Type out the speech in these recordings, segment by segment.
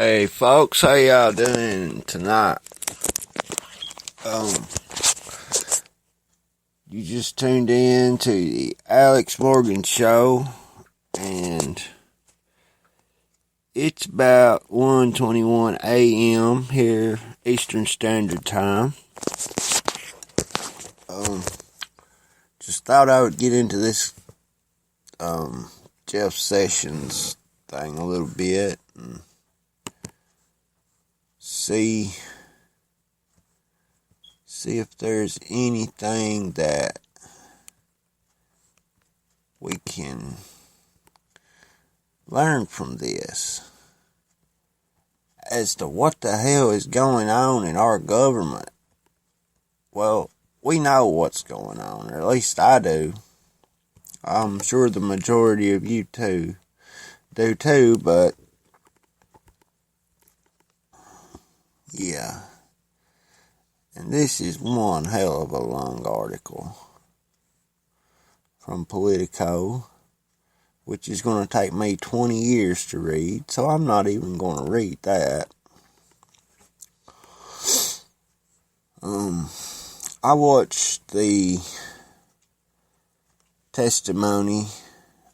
Hey folks, how y'all doing tonight? You just tuned in to the Alex Morgan Show, and it's about 1:21 a.m. here, Eastern Standard Time. Just thought I would get into this Jeff Sessions thing a little bit and see if there's anything that we can learn from this as to what the hell is going on in our government. Well, we know what's going on, or at least I do. I'm sure the majority of you do too, but yeah. And this is one hell of a long article from Politico, which is going to take me 20 years to read, so I'm not even going to read that. I watched the testimony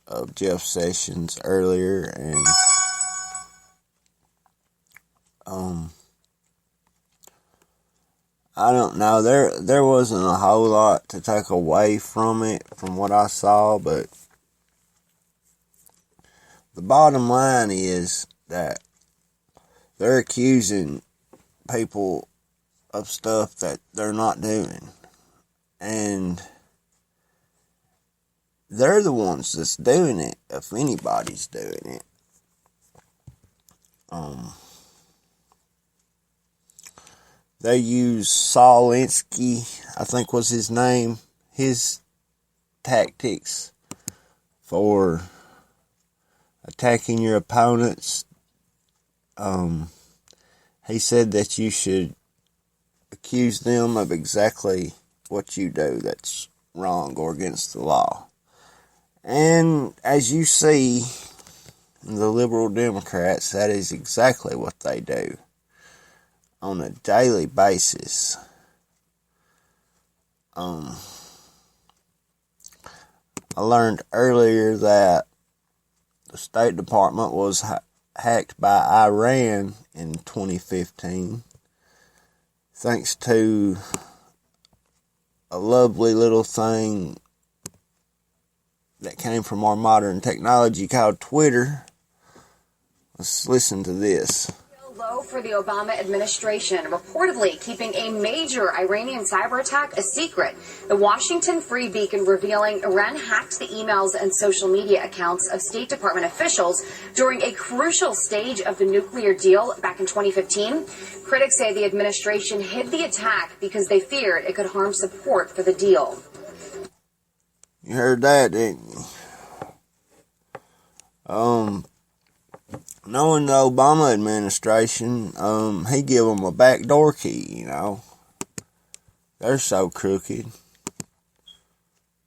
of Jeff Sessions earlier, and I don't know, there wasn't a whole lot to take away from it, from what I saw, but the bottom line is that they're accusing people of stuff that they're not doing, and they're the ones that's doing it, if anybody's doing it. They use Saul Alinsky, I think was his name, his tactics for attacking your opponents. He said that you should accuse them of exactly what you do that's wrong or against the law. And as you see, the liberal Democrats, that is exactly what they do on a daily basis. I learned earlier that the State Department was hacked by Iran in 2015, thanks to a lovely little thing that came from our modern technology called Twitter. Let's listen to this. Low for the Obama administration, reportedly keeping a major Iranian cyber attack a secret. The Washington Free Beacon revealing Iran hacked the emails and social media accounts of State Department officials during a crucial stage of the nuclear deal back in 2015. Critics say the administration hid the attack because they feared it could harm support for the deal. You heard that, didn't you? Knowing the Obama administration, he give them a backdoor key, you know. They're so crooked.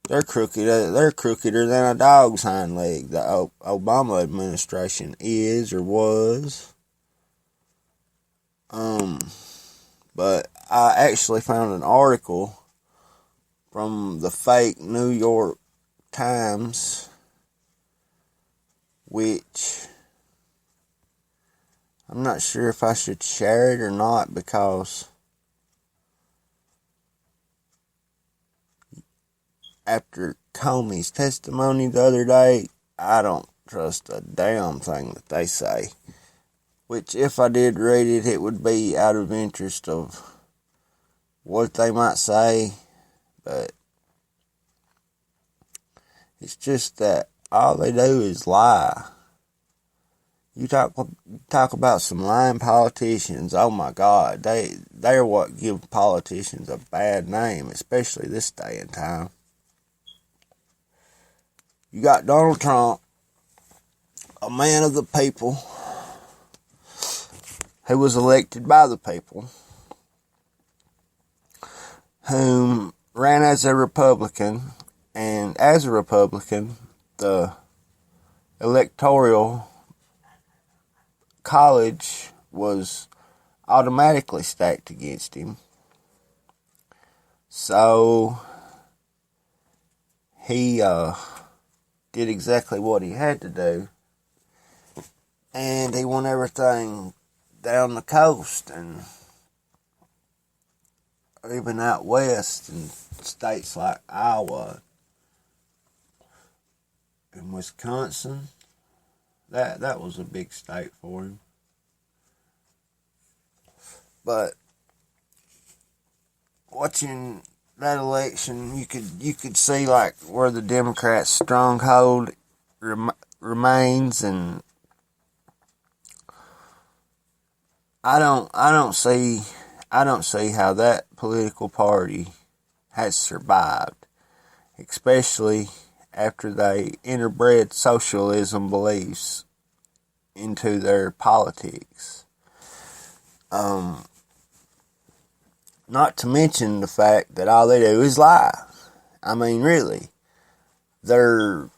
They're crookeder than a dog's hind leg. The Obama administration is or was. But I actually found an article from the fake New York Times, which I'm not sure if I should share it or not, because after Comey's testimony the other day, I don't trust a damn thing that they say. Which, if I did read it, it would be out of interest of what they might say, but it's just that all they do is lie. You talk about some lying politicians. Oh my God, they're what give politicians a bad name, especially this day and time. You got Donald Trump, a man of the people, who was elected by the people, whom ran as a Republican, and as a Republican, the electoral college was automatically stacked against him. So he did exactly what he had to do, and he won everything down the coast and even out west in states like Iowa and Wisconsin. That was a big state for him. But watching that election, you could see like where the Democrats' stronghold remains, and I don't see how that political party has survived, especially after they interbred socialism beliefs into their politics. Not to mention the fact that all they do is lie. I mean, really. Their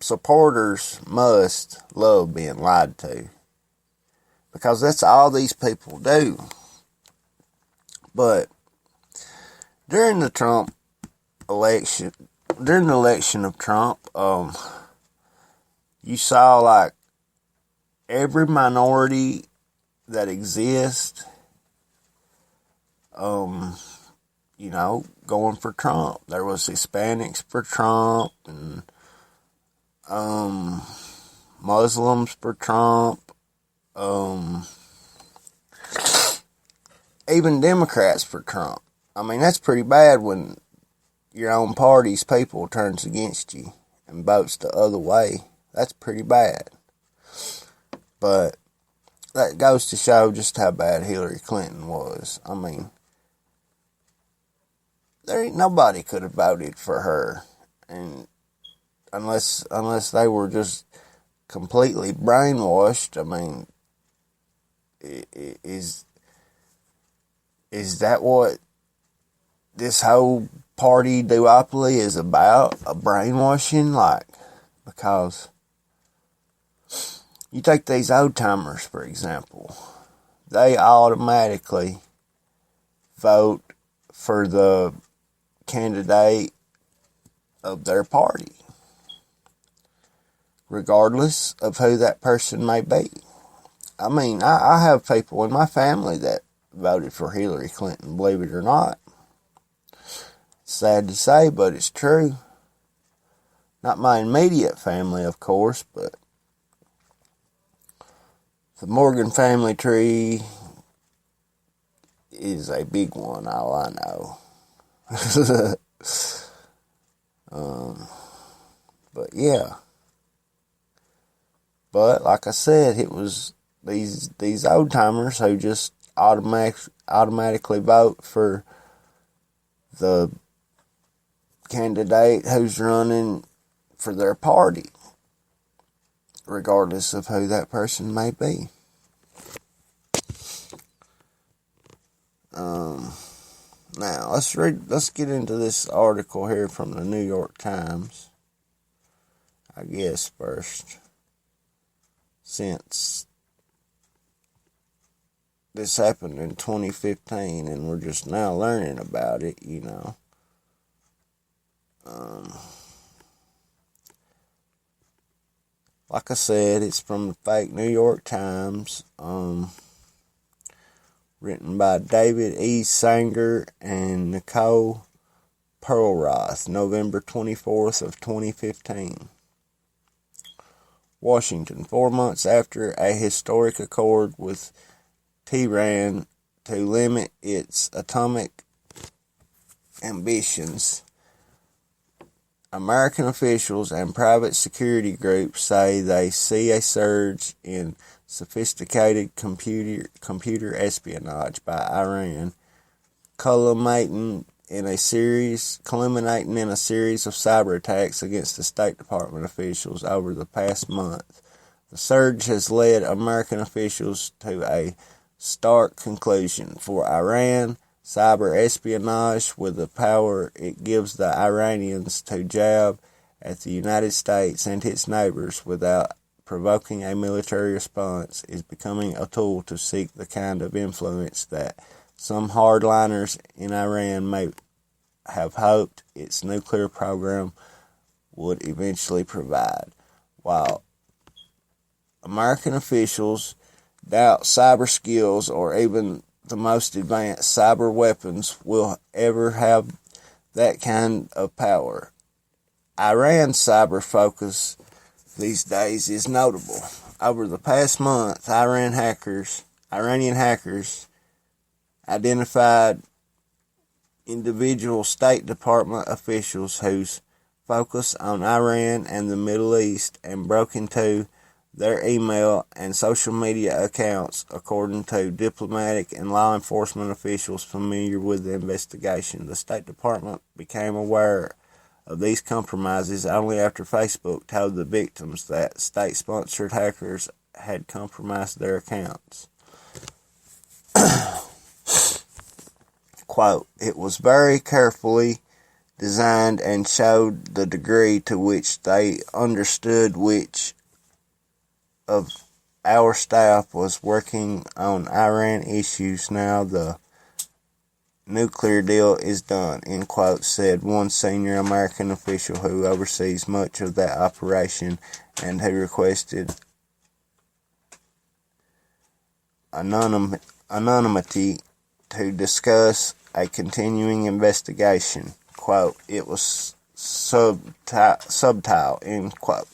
supporters must love being lied to, because that's all these people do. But during the election of Trump, you saw like every minority that exists, going for Trump. There was Hispanics for Trump, and Muslims for Trump, even Democrats for Trump. I mean, that's pretty bad when your own party's people turns against you and votes the other way. That's pretty bad. But that goes to show just how bad Hillary Clinton was. I mean, there ain't nobody could have voted for her, and unless they were just completely brainwashed. I mean, is that what this whole party duopoly is about? A brainwashing? Like, because you take these old timers, for example, they automatically vote for the candidate of their party, regardless of who that person may be. I mean, I have people in my family that voted for Hillary Clinton, believe it or not. Sad to say, but it's true. Not my immediate family, of course, but the Morgan family tree is a big one, all I know. But yeah. But like I said, it was these old timers who just automatically vote for the candidate who's running for their party, regardless of who that person may be. Now let's get into this article here from the New York Times, I guess, first, since this happened in 2015 and we're just now learning about it, like I said, it's from the fake New York Times, written by David E. Sanger and Nicole Perlroth, November 24th of 2015. Washington, 4 months after a historic accord with Tehran to limit its atomic ambitions, American officials and private security groups say they see a surge in sophisticated computer espionage by Iran, culminating in a series of cyber attacks against the State Department officials over the past month. The surge has led American officials to a stark conclusion. For Iran, cyber espionage, with the power it gives the Iranians to jab at the United States and its neighbors without provoking a military response is becoming a tool to seek the kind of influence that some hardliners in Iran may have hoped its nuclear program would eventually provide. While American officials doubt cyber skills or even the most advanced cyber weapons will ever have that kind of power, Iran's cyber focus these days is notable. Over the past month, Iranian hackers identified individual State Department officials whose focus on Iran and the Middle East and broke into their email and social media accounts, according to diplomatic and law enforcement officials familiar with the investigation. The State Department became aware of these compromises only after Facebook told the victims that state-sponsored hackers had compromised their accounts. Quote, "It was very carefully designed and showed the degree to which they understood which of our staff was working on Iran issues. Now the nuclear deal is done," end quote, said one senior American official who oversees much of that operation and who requested anonymity to discuss a continuing investigation. Quote, "It was subtle," end quote.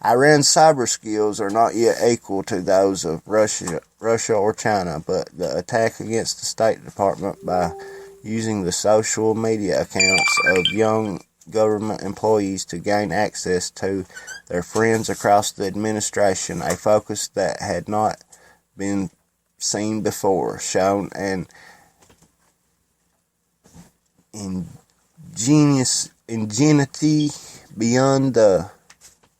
Iran's cyber skills are not yet equal to those of Russia or China, but the attack against the State Department by using the social media accounts of young government employees to gain access to their friends across the administration, a focus that had not been seen before, shown an ingenuity beyond the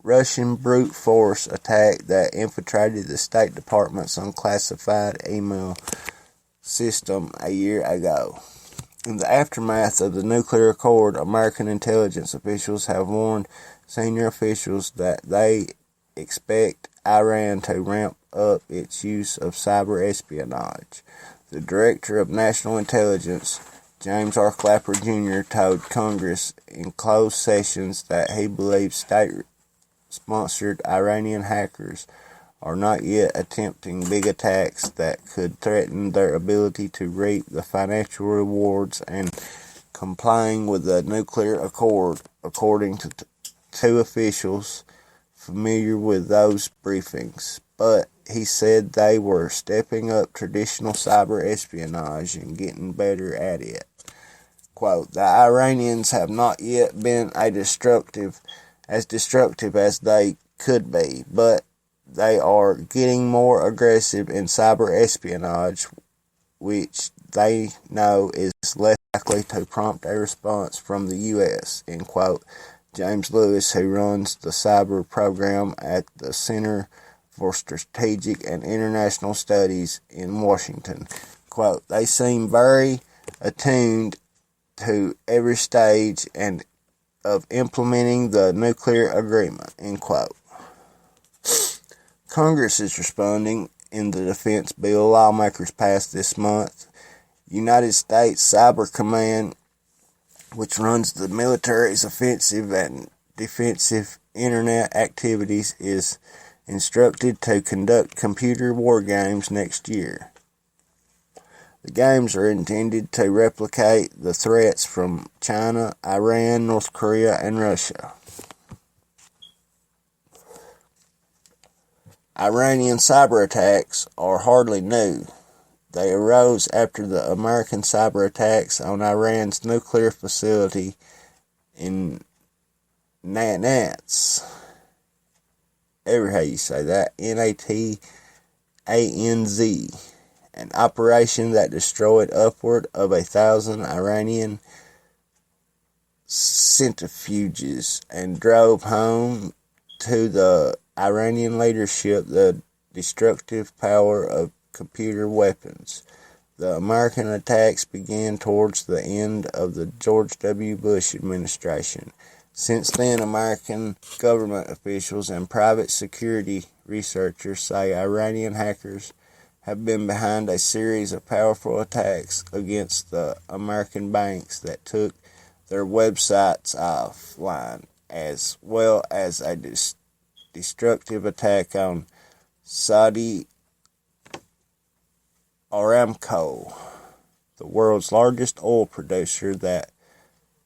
Russian brute force attack that infiltrated the State Department's unclassified email system a year ago. In the aftermath of the nuclear accord, American intelligence officials have warned senior officials that they expect Iran to ramp up its use of cyber espionage. The Director of National Intelligence, James R. Clapper Jr., told Congress in closed sessions that he believes state-sponsored Iranian hackers are not yet attempting big attacks that could threaten their ability to reap the financial rewards and complying with the nuclear accord, according to two officials familiar with those briefings. But he said they were stepping up traditional cyber espionage and getting better at it. Quote, "The Iranians have not yet been as destructive as they could be, but they are getting more aggressive in cyber espionage, which they know is less likely to prompt a response from the U.S., end quote. James Lewis, who runs the cyber program at the Center for Strategic and International Studies in Washington. Quote, "They seem very attuned to every stage and of implementing the nuclear agreement," end quote. Congress is responding in the defense bill lawmakers passed this month. United States Cyber Command, which runs the military's offensive and defensive internet activities, is instructed to conduct computer war games next year. The games are intended to replicate the threats from China, Iran, North Korea, and Russia. Iranian cyber attacks are hardly new. They arose after the American cyber attacks on Iran's nuclear facility in Natanz. Ever how you say that? Natanz. An operation that destroyed upward of 1,000 Iranian centrifuges and drove home to the Iranian leadership the destructive power of computer weapons. The American attacks began towards the end of the George W. Bush administration. Since then, American government officials and private security researchers say Iranian hackers have been behind a series of powerful attacks against the American banks that took their websites offline, as well as a destructive attack on Saudi Aramco, the world's largest oil producer, that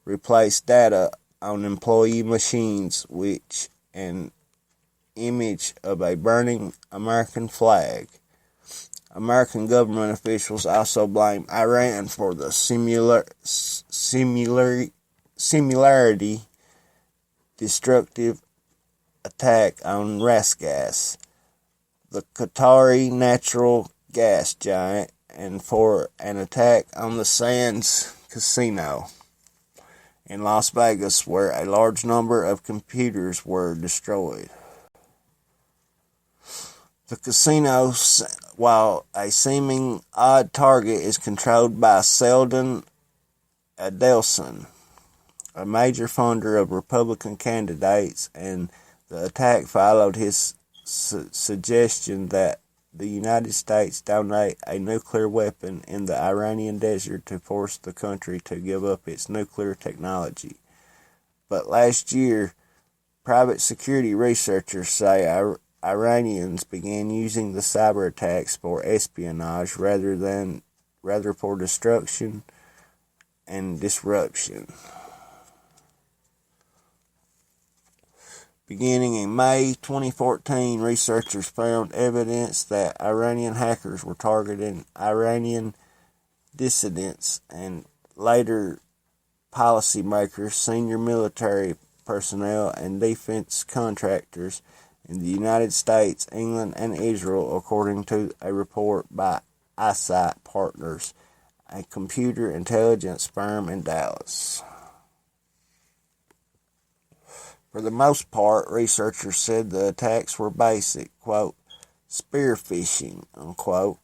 replaced data on employee machines which an image of a burning American flag. American government officials also blame Iran for the similarity destructive attack on Rasgas, the Qatari natural gas giant, and for an attack on the Sands Casino in Las Vegas, where a large number of computers were destroyed. The casino, while a seeming odd target, is controlled by Sheldon Adelson, a major funder of Republican candidates, and the attack followed his suggestion that the United States donate a nuclear weapon in the Iranian desert to force the country to give up its nuclear technology. But last year, private security researchers say Iranians began using the cyber attacks for espionage rather for destruction and disruption. Beginning in May 2014, researchers found evidence that Iranian hackers were targeting Iranian dissidents and later policymakers, senior military personnel, and defense contractors in the United States, England, and Israel, according to a report by Eyesight Partners, a computer intelligence firm in Dallas. For the most part, researchers said the attacks were basic, quote, spearfishing, unquote,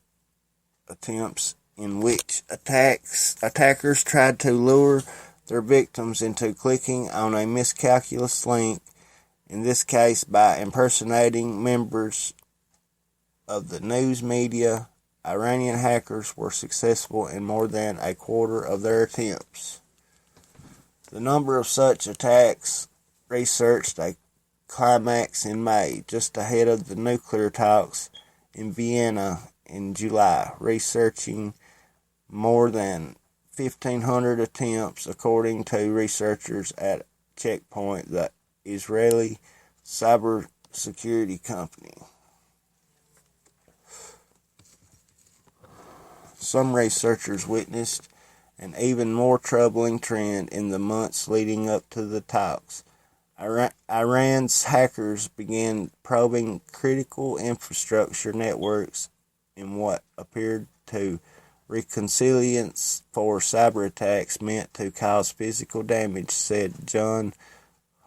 attempts in which attackers tried to lure their victims into clicking on a miscalculous link, in this case by impersonating members of the news media. Iranian hackers were successful in more than a quarter of their attempts. The number of such attacks reached a climax in May, just ahead of the nuclear talks in Vienna in July, researching more than 1,500 attempts, according to researchers at Checkpoint, the Israeli cybersecurity company. Some researchers witnessed an even more troubling trend in the months leading up to the talks. Iran's hackers began probing critical infrastructure networks in what appeared to reconnaissance for cyber attacks meant to cause physical damage, said John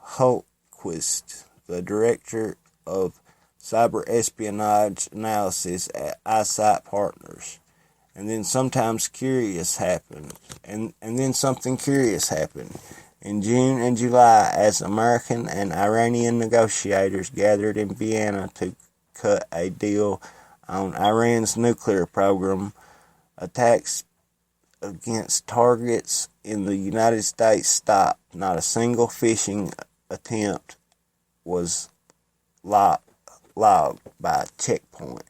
Hultquist, the director of cyber espionage analysis at Eyesight Partners. And then something curious happened. In June and July, as American and Iranian negotiators gathered in Vienna to cut a deal on Iran's nuclear program, attacks against targets in the United States stopped. Not a single phishing attempt was logged by Checkpoint.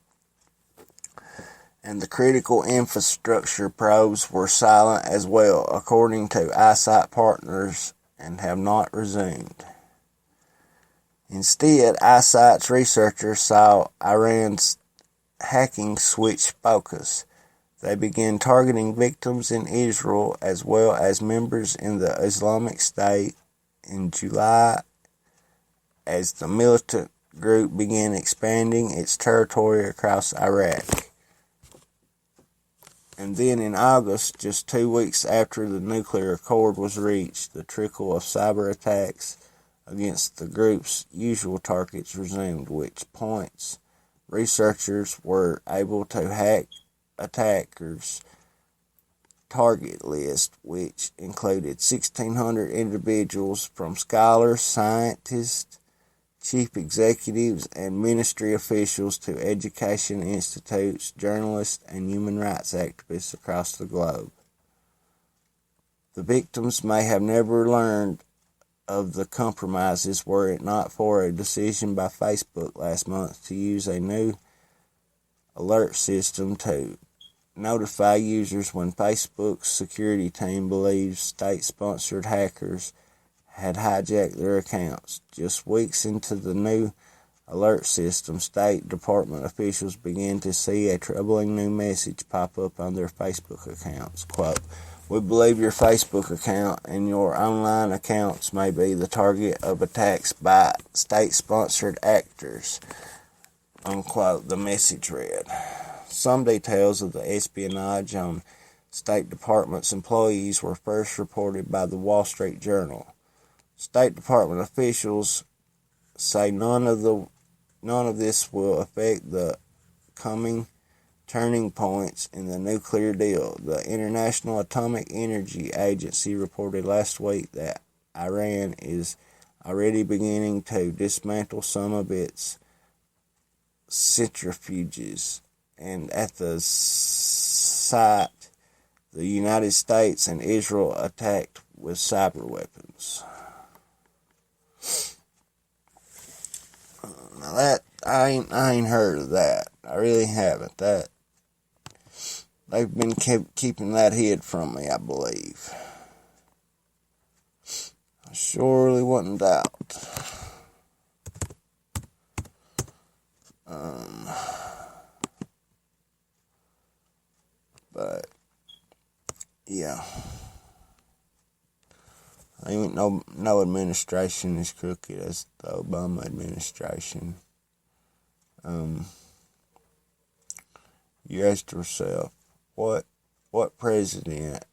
And the critical infrastructure probes were silent as well, according to Eyesight Partners, and have not resumed. Instead, Eyesight's researchers saw Iran's hacking switch focus. They began targeting victims in Israel as well as members in the Islamic State in July, as the militant group began expanding its territory across Iraq. And then in August, just 2 weeks after the nuclear accord was reached, the trickle of cyber attacks against the group's usual targets resumed, which points researchers were able to hack attackers target list, which included 1,600 individuals from scholars, scientists, chief executives, and ministry officials to education institutes, journalists, and human rights activists across the globe. The victims may have never learned of the compromises were it not for a decision by Facebook last month to use a new alert system to notify users when Facebook's security team believes state-sponsored hackers had hijacked their accounts. Just weeks into the new alert system, State Department officials began to see a troubling new message pop up on their Facebook accounts. Quote, "We believe your Facebook account and your online accounts may be the target of attacks by state-sponsored actors," unquote, the message read. Some details of the espionage on State Department's employees were first reported by the Wall Street Journal. State Department officials say none of this will affect the coming turning points in the nuclear deal. The International Atomic Energy Agency reported last week that Iran is already beginning to dismantle some of its centrifuges, and at the site, the United States and Israel attacked with cyber weapons. Now that I ain't heard of that. I really haven't. That they've been keeping that hid from me, I believe. I surely wouldn't doubt. But yeah, I ain't no administration as crooked as the Obama administration. You asked yourself, what president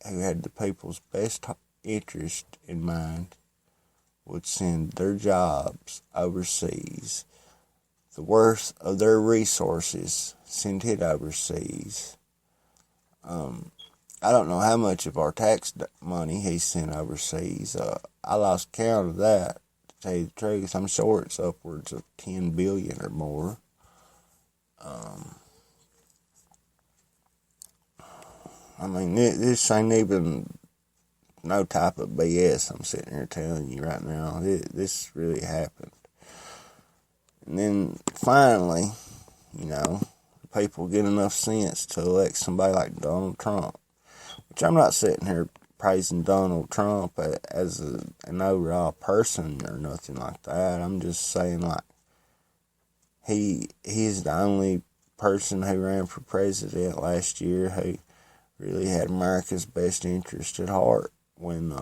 who had the people's best interest in mind would send their jobs overseas, the worth of their resources, send it overseas? I don't know how much of our tax money he sent overseas. I lost count of that, to tell you the truth. I'm sure it's upwards of 10 billion or more. I mean, this ain't even no type of BS I'm sitting here telling you right now. This really happened. And then finally, people get enough sense to elect somebody like Donald Trump. Which I'm not sitting here praising Donald Trump as an overall person or nothing like that. I'm just saying, like, he's the only person who ran for president last year who really had America's best interest at heart. When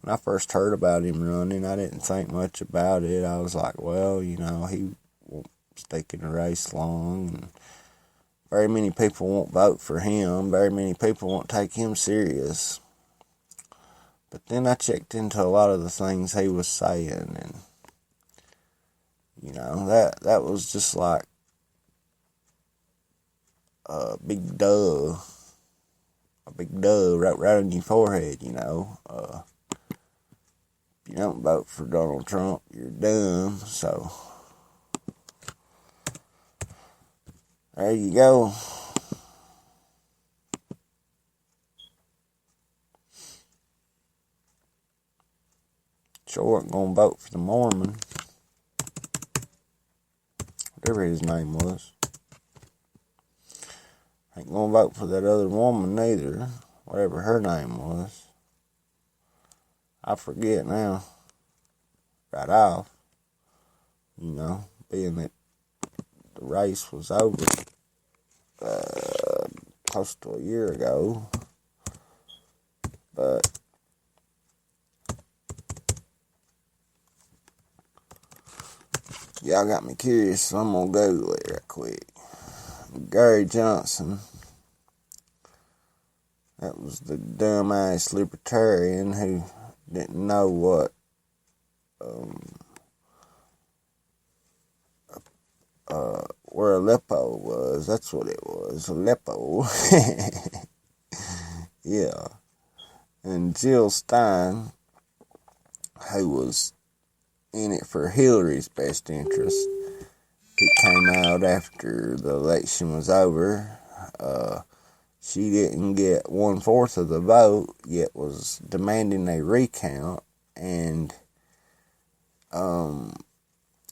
I first heard about him running, I didn't think much about it. I was like, well, he won't stick in the race long, and very many people won't vote for him. Very many people won't take him serious. But then I checked into a lot of the things he was saying, and that was just like a big duh right on your forehead. If you don't vote for Donald Trump, you're dumb. So there you go. Sure wasn't gonna vote for the Mormon, whatever his name was. Ain't gonna vote for that other woman neither, whatever her name was. I forget now. Right off. Being that the race was over close to a year ago. But y'all got me curious, so I'm gonna Google it right quick. Gary Johnson. That was the dumbass libertarian who didn't know what where Aleppo was. That's what it was, Aleppo. Yeah. And Jill Stein, who was in it for Hillary's best interest, it came out after the election was over. She didn't get 1/4 of the vote, yet was demanding a recount, and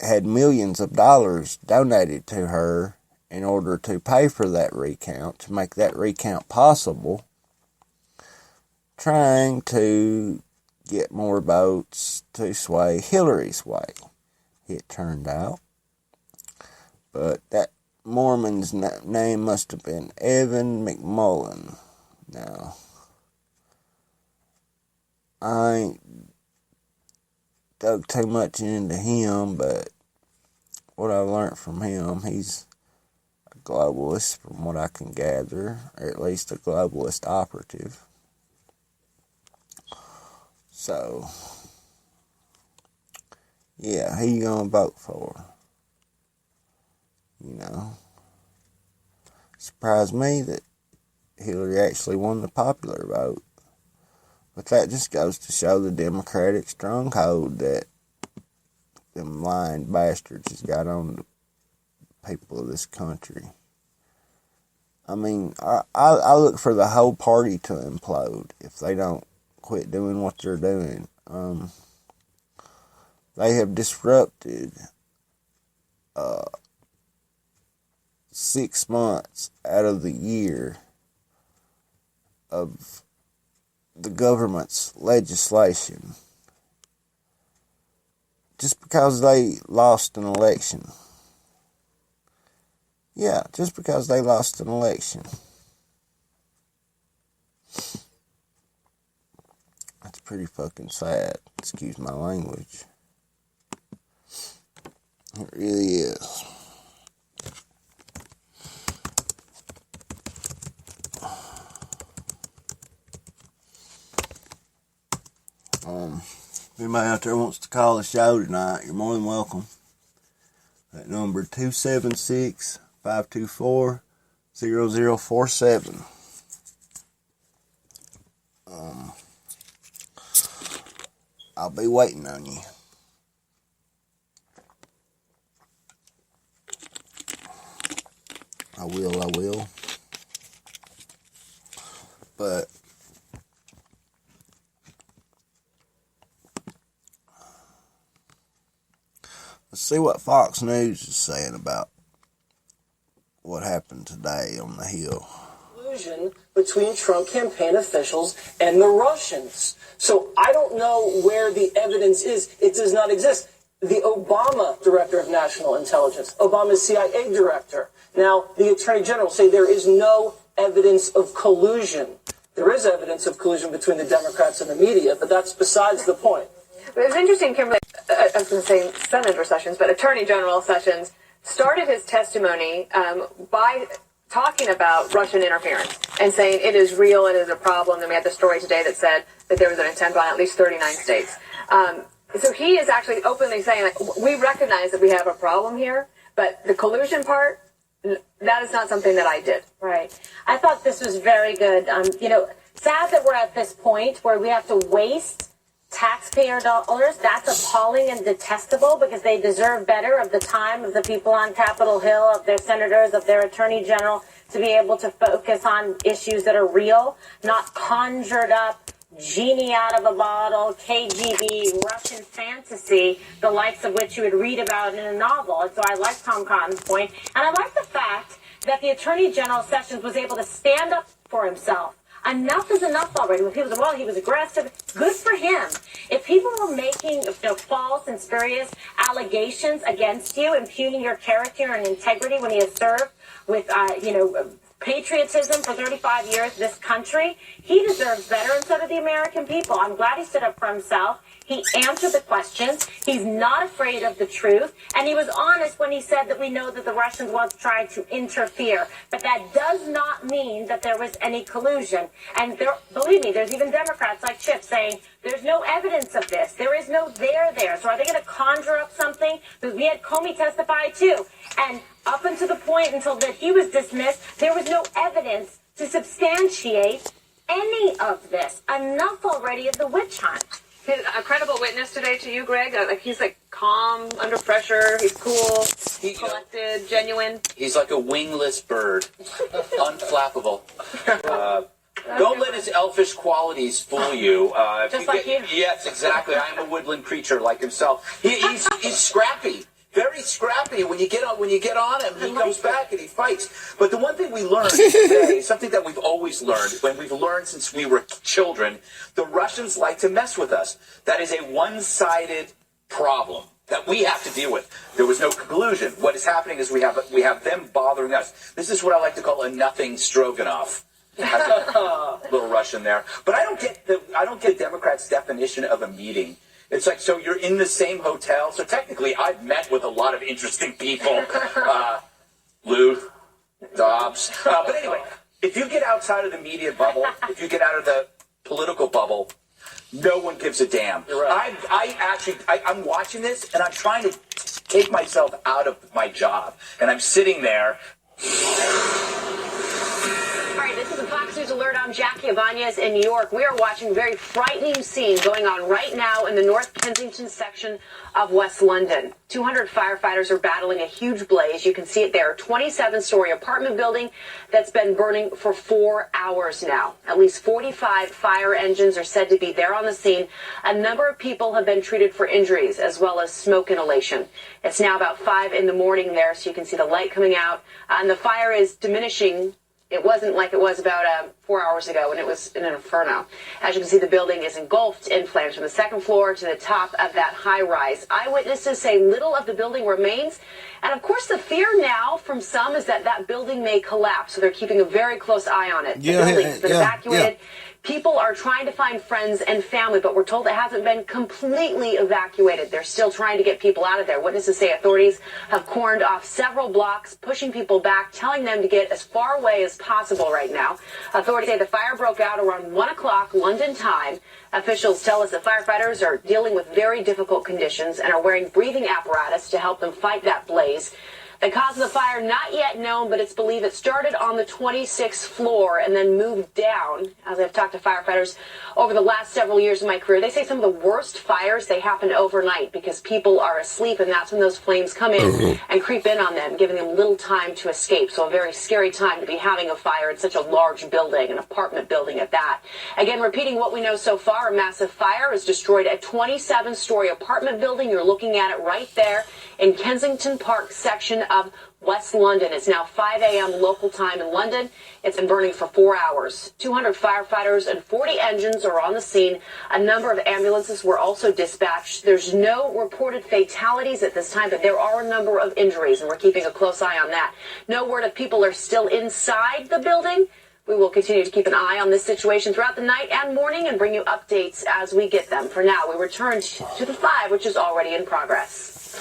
had millions of dollars donated to her in order to pay for that recount, to make that recount possible, trying to get more votes to sway Hillary's way, it turned out. But that Mormon's name must have been Evan McMullen. Now, I ain't dug too much into him, but what I learned from him, he's a globalist from what I can gather, or at least a globalist operative. So, yeah, who you gonna vote for? You know, surprised me that Hillary actually won the popular vote. But that just goes to show the Democratic stronghold that them lying bastards has got on the people of this country. I mean, I look for the whole party to implode if they don't quit doing what they're doing. They have disrupted 6 months out of the year of the government's legislation just because they lost an election. Yeah, just because they lost an election. That's pretty fucking sad. Excuse my language. It really is. If anybody out there wants to call the show tonight, you're more than welcome. That number 276-524-0047. I'll be waiting on you. I will. But let's see what Fox News is saying about what happened today on the Hill. Collusion between Trump campaign officials and the Russians. So I don't know where the evidence is. It does not exist. The Obama Director of National Intelligence, Obama's CIA Director. Now, the Attorney General say there is no evidence of collusion. There is evidence of collusion between the Democrats and the media, but that's besides the point. It was interesting, Kimberly, I was going to say Senator Sessions, but Attorney General Sessions started his testimony by talking about Russian interference and saying it is real, it is a problem. Then we had the story today that said that there was an intent on at least 39 states. So he is actually openly saying, like, we recognize that we have a problem here, but the collusion part, that is not something that I did. Right. I thought this was very good. Sad that we're at this point where we have to waste taxpayer dollars. That's appalling and detestable because they deserve better of the time of the people on Capitol Hill, of their senators, of their attorney general, to be able to focus on issues that are real, not conjured up, genie out of a bottle, KGB, Russian fantasy, the likes of which you would read about in a novel. And so I like Tom Cotton's point. And I like the fact that the Attorney General Sessions was able to stand up for himself. Enough is enough already. When people say, well, he was aggressive, good for him. If people were making false and spurious allegations against you, impugning your character and integrity when he has served with, patriotism for 35 years, this country, he deserves better, and so do the American people. I'm glad he stood up for himself. He answered the questions. He's not afraid of the truth. And he was honest when he said that we know that the Russians once tried to interfere. But that does not mean that there was any collusion. And believe me, there's even Democrats like Chip saying there's no evidence of this. There is no there. So are they going to conjure up something? Because we had Comey testify too. And up until the point until that he was dismissed, there was no evidence to substantiate any of this. Enough already of the witch hunt. A credible witness today to you, Greg? He's calm, under pressure, he's cool, collected, genuine. He's like a wingless bird, unflappable. Don't let his elfish qualities fool you. Just like you. Yes, exactly. I am a woodland creature like himself. He's scrappy. Very scrappy. When you get on him, he comes back and he fights. But the one thing we learned today, something that we've always learned, when we've learned since we were children, the Russians like to mess with us. That is a one-sided problem that we have to deal with. There was no collusion. What is happening is we have them bothering us. This is what I like to call a nothing Stroganoff. Little Russian there. But I don't get Democrats' definition of a meeting. It's like, so you're in the same hotel. So technically, I've met with a lot of interesting people. Lou, Dobbs. But anyway, if you get outside of the media bubble, if you get out of the political bubble, no one gives a damn. Right. I'm watching this, and I'm trying to take myself out of my job. And I'm sitting there. All right, this is a Fox News Alert. I'm Jackie Ibanez in New York. We are watching a very frightening scene going on right now in the North Kensington section of West London. 200 firefighters are battling a huge blaze. You can see it there. A 27-story apartment building that's been burning for 4 hours now. At least 45 fire engines are said to be there on the scene. A number of people have been treated for injuries as well as smoke inhalation. It's now about 5 in the morning there, so you can see the light coming out. And the fire is diminishing. It wasn't like it was about 4 hours ago when it was in an inferno. As you can see, the building is engulfed in flames from the second floor to the top of that high rise. Eyewitnesses say little of the building remains. And of course, the fear now from some is that that building may collapse. So they're keeping a very close eye on it. The building's been evacuated. People are trying to find friends and family, but we're told it hasn't been completely evacuated. They're still trying to get people out of there. Witnesses say authorities have cordoned off several blocks, pushing people back, telling them to get as far away as possible right now. Authorities say the fire broke out around 1 o'clock London time. Officials tell us that firefighters are dealing with very difficult conditions and are wearing breathing apparatus to help them fight that blaze. The cause of the fire not yet known, but it's believed it started on the 26th floor and then moved down. As I've talked to firefighters over the last several years of my career, they say some of the worst fires, they happen overnight because people are asleep, and that's when those flames come in and creep in on them, giving them little time to escape. So a very scary time to be having a fire in such a large building, an apartment building at that. Again, repeating what we know so far, a massive fire has destroyed a 27-story apartment building. You're looking at it right there in Kensington Park section of West London. It's now 5 a.m. local time in London. It's been burning for 4 hours. 200 firefighters and 40 engines are on the scene. A number of ambulances were also dispatched. There's no reported fatalities at this time, but there are a number of injuries, and we're keeping a close eye on that. No word if people are still inside the building. We will continue to keep an eye on this situation throughout the night and morning and bring you updates as we get them. For now, we return to the 5, which is already in progress.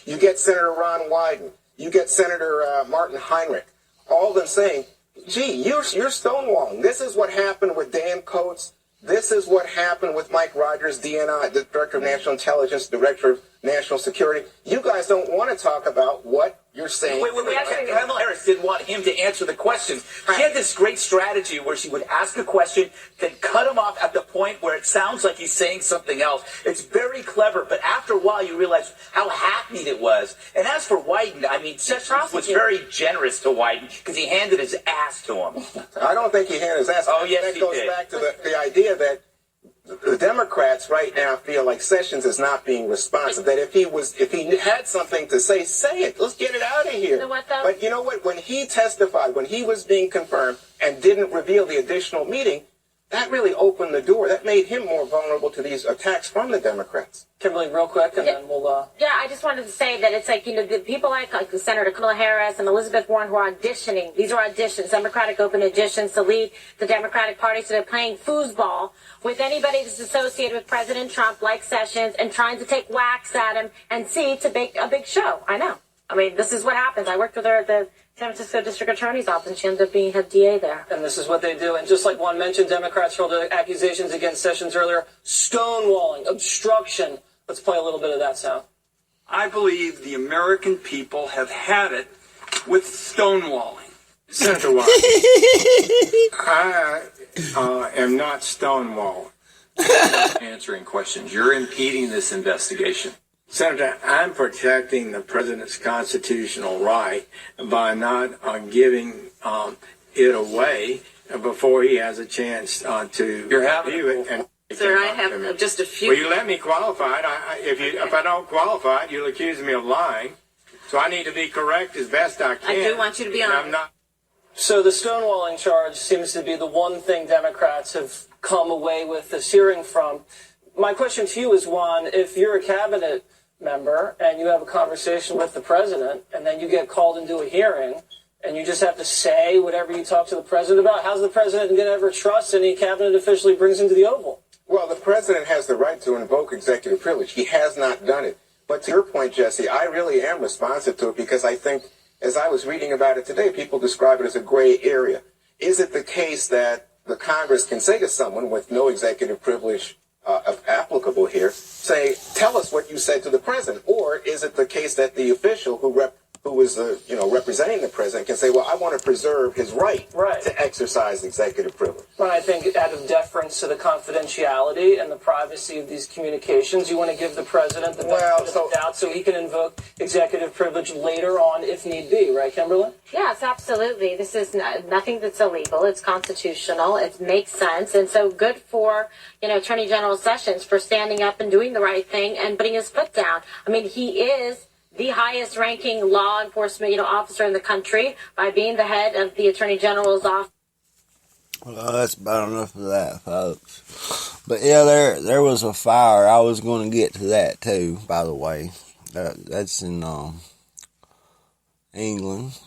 You get Senator Ron Wyden. You get Senator Martin Heinrich. All of them saying, gee, you're stonewalling. This is what happened with Dan Coates. This is what happened with Mike Rogers, DNI, the Director of National Intelligence, Director of National Security. You guys don't want to talk about what you're saying. Wait. Kamala Harris didn't want him to answer the question. She had this great strategy where she would ask a question, then cut him off at the point where it sounds like he's saying something else. It's very clever, but after a while you realize how hackneyed it was. And as for Wyden, I mean, Sessions was very generous to Wyden because he handed his ass to him. I don't think he handed his ass. Oh, yes, that goes back to the idea that the Democrats right now feel like Sessions is not being responsive. That if he had something to say it. Let's get it out of here. You know what, though? But you know what? When he testified, when he was being confirmed and didn't reveal the additional meeting, that really opened the door. That made him more vulnerable to these attacks from the Democrats. Kimberly, real quick, and then we'll... Yeah, I just wanted to say that it's like, the people like Senator Kamala Harris and Elizabeth Warren who are auditioning. These are auditions, Democratic open auditions to lead the Democratic Party. So they're playing foosball with anybody that's associated with President Trump, like Sessions, and trying to take whacks at him and see to make a big show. I know. I mean, this is what happens. I worked with her at the San Francisco District Attorney's Office, and she ended up being head DA there. And this is what they do. And just like Juan mentioned, Democrats hurled accusations against Sessions earlier. Stonewalling, obstruction. Let's play a little bit of that sound. I believe the American people have had it with stonewalling. Senator Watson, I am not stonewalling. Answering questions. You're impeding this investigation. Senator, I'm protecting the president's constitutional right by not giving it away before he has a chance to You're having review it. And Sir, I have just a few. Will you let me qualify it? If I don't qualify it, you'll accuse me of lying. So I need to be correct as best I can. I do want you to be and honest. I'm not. So the stonewalling charge seems to be the one thing Democrats have come away with this hearing from. My question to you is, Juan, if you're a cabinet member and you have a conversation with the president and then you get called into a hearing and you just have to say whatever you talk to the president about, how's the president going to ever trust any cabinet official he brings into the Oval? Well, the president has the right to invoke executive privilege. He has not done it. But to your point, Jesse, I really am responsive to it because I think, as I was reading about it today, people describe it as a gray area. Is it the case that the Congress can say to someone with no executive privilege applicable here, say, tell us what you said to the president? Or is it the case that the official who is representing the president can say, well, I want to preserve his right to exercise executive privilege? Well, I think out of deference to the confidentiality and the privacy of these communications, you want to give the president the benefit of the doubt so he can invoke executive privilege later on if need be, right, Kimberly? Yes, absolutely. This is nothing that's illegal. It's constitutional. It makes sense. And so good for, Attorney General Sessions for standing up and doing the right thing and putting his foot down. I mean, he is the highest ranking law enforcement, officer in the country by being the head of the Attorney General's office. Well, that's about enough of that, folks. But yeah, there was a fire. I was going to get to that too, by the way. That's in England.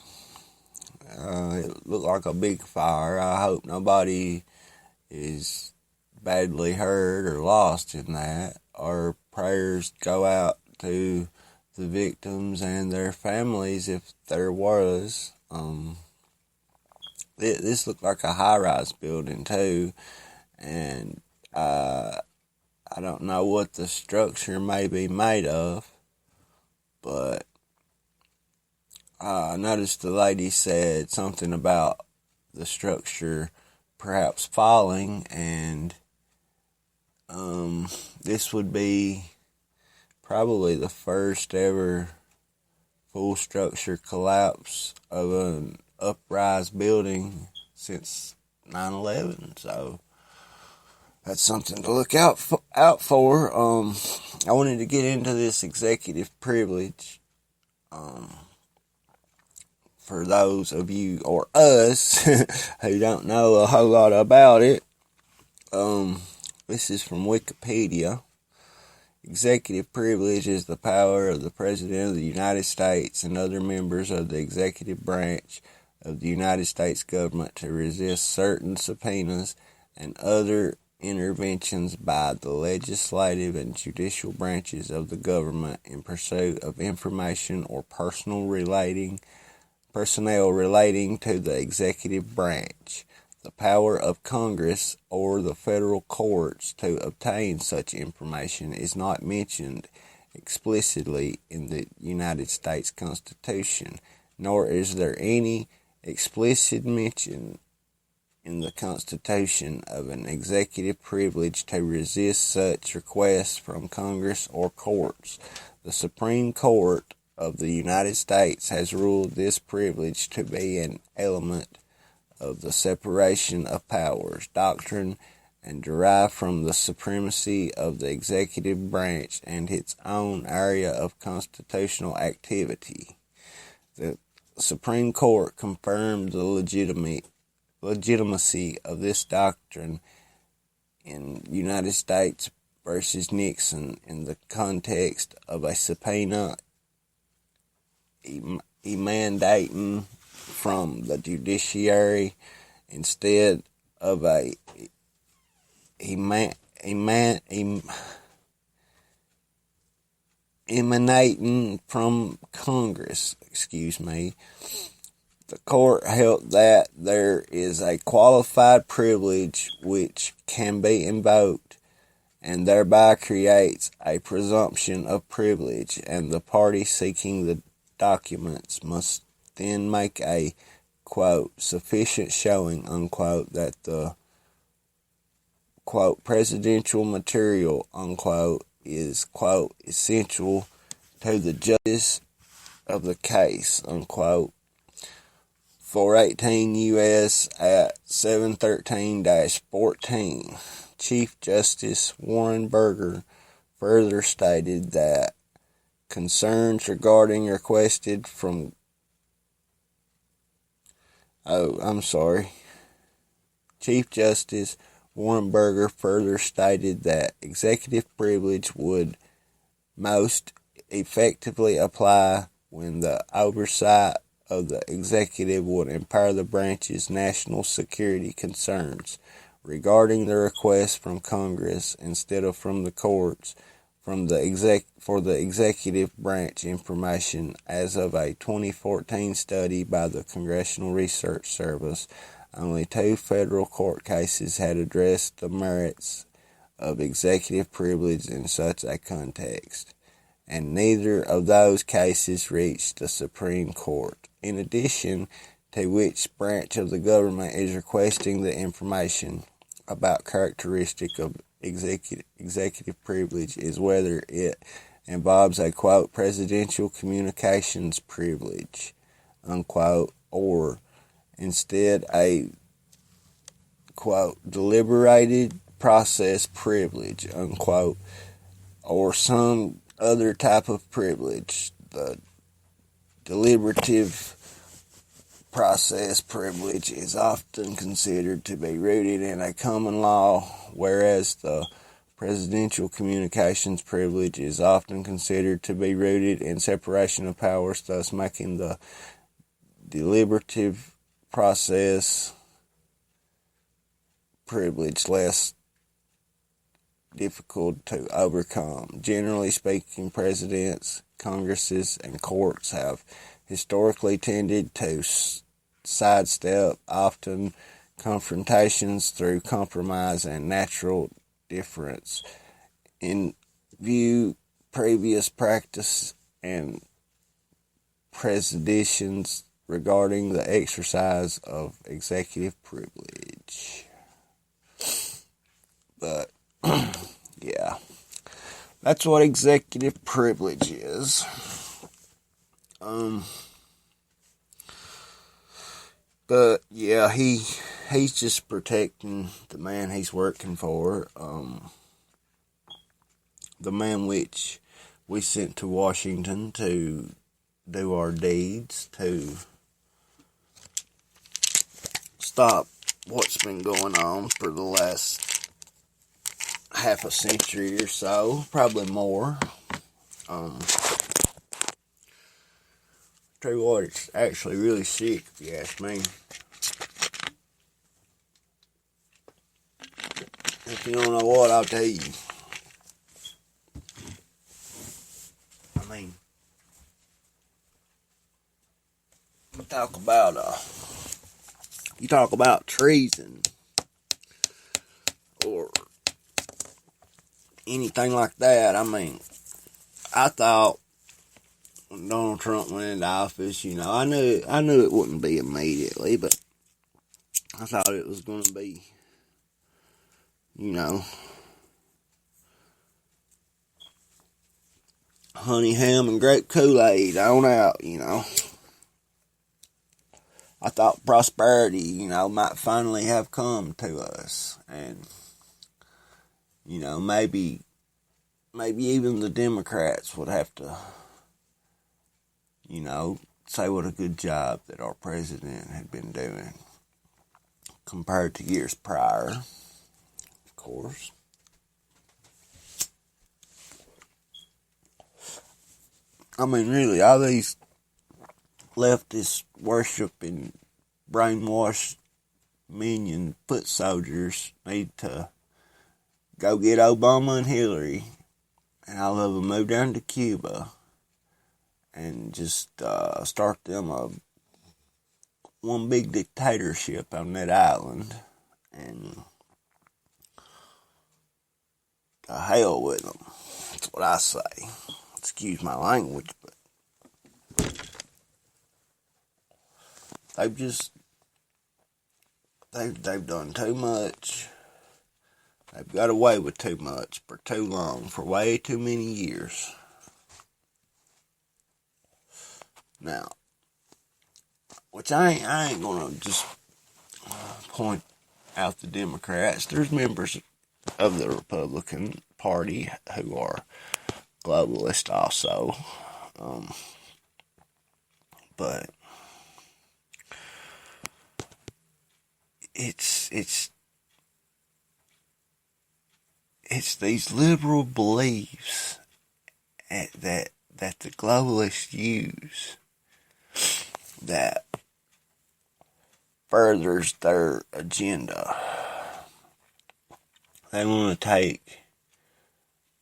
It looked like a big fire. I hope nobody is badly hurt or lost in that. Our prayers go out to the victims and their families if there was. This looked like a high-rise building too, and I don't know what the structure may be made of, but I noticed the lady said something about the structure perhaps falling, and this would be probably the first ever full structure collapse of an uprise building since 9/11. So that's something to look out for. I wanted to get into this executive privilege. For those of you or us who don't know a whole lot about it, this is from Wikipedia. Executive privilege is the power of the President of the United States and other members of the executive branch of the United States government to resist certain subpoenas and other interventions by the legislative and judicial branches of the government in pursuit of information or personnel relating to the executive branch. The power of Congress or the federal courts to obtain such information is not mentioned explicitly in the United States Constitution, nor is there any explicit mention in the Constitution of an executive privilege to resist such requests from Congress or courts. The Supreme Court of the United States has ruled this privilege to be an element of the separation of powers doctrine and derived from the supremacy of the executive branch and its own area of constitutional activity. The Supreme Court confirmed the legitimacy of this doctrine in United States versus Nixon in the context of a subpoena mandating from the judiciary instead of emanating from Congress. The court held that there is a qualified privilege which can be invoked and thereby creates a presumption of privilege, and the party seeking the documents must then make a, quote, sufficient showing, unquote, that the, quote, presidential material, unquote, is, quote, essential to the justice of the case, unquote. 418 U.S. at 713-14. Chief Justice Warren Burger further stated that concerns regarding requested from Chief Justice Warren Burger further stated that executive privilege would most effectively apply when the oversight of the executive would empower the branch's national security concerns regarding the request from Congress instead of from the courts for the executive branch information. As of a 2014 study by the Congressional Research Service, only 2 federal court cases had addressed the merits of executive privilege in such a context, and neither of those cases reached the Supreme Court. In addition to which branch of the government is requesting the information about characteristic of executive privilege is whether it involves a, quote, presidential communications privilege, unquote, or instead a, quote, deliberated process privilege, unquote, or some other type of privilege. The deliberative process privilege is often considered to be rooted in a common law, whereas the presidential communications privilege is often considered to be rooted in separation of powers, thus making the deliberative process privilege less difficult to overcome. Generally speaking, presidents, Congresses, and courts have historically tended to sidestep often confrontations through compromise and natural difference in view previous practice and precedents regarding the exercise of executive privilege. But yeah, that's what executive privilege is. But yeah, he's just protecting the man he's working for. The man which we sent to Washington to do our deeds, to stop what's been going on for the last half a century or so, probably more. Tell you what, it's actually really sick, if you ask me. If you don't know what, I'll tell you. I mean, you talk about treason or anything like that. I mean, I thought when Donald Trump went into office, I knew it wouldn't be immediately, but I thought it was going to be, honey, ham, and grape Kool-Aid on out, I thought prosperity, might finally have come to us, and, maybe even the Democrats would have to, say what a good job that our president had been doing compared to years prior. Of course. I mean, really, all these leftist worshiping, brainwashed minion foot soldiers need to go get Obama and Hillary, and all of them move down to Cuba and just start them one big dictatorship on that island, and to hell with them. That's what I say. Excuse my language, but they've done too much. They've got away with too much for too long, for way too many years. Now, which I ain't gonna just point out the Democrats. There's members of the Republican Party who are globalist also, but it's these liberal beliefs that the globalists use that furthers their agenda. They want to take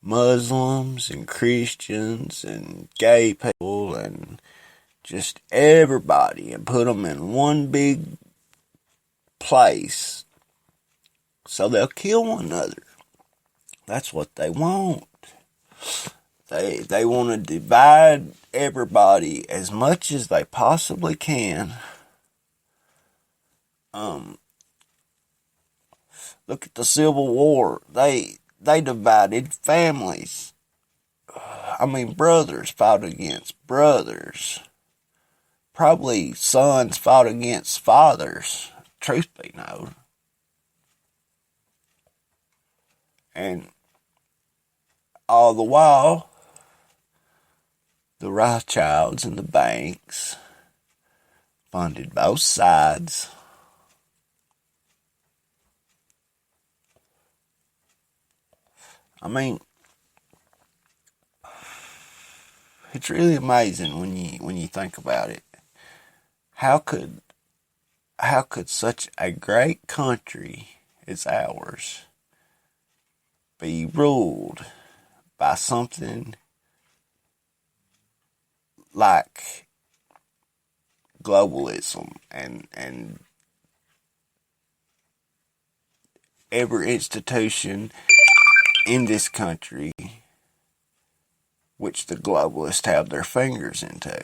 Muslims and Christians and gay people and just everybody and put them in one big place so they'll kill one another. That's what they want. They want to divide everybody as much as they possibly can. Look at the Civil War. They divided families. I mean, brothers fought against brothers. Probably sons fought against fathers, truth be known. And all the while, the Rothschilds and the banks funded both sides. I mean, it's really amazing when you think about it. How could such a great country as ours be ruled by something like globalism and every institution in this country which the globalists have their fingers into,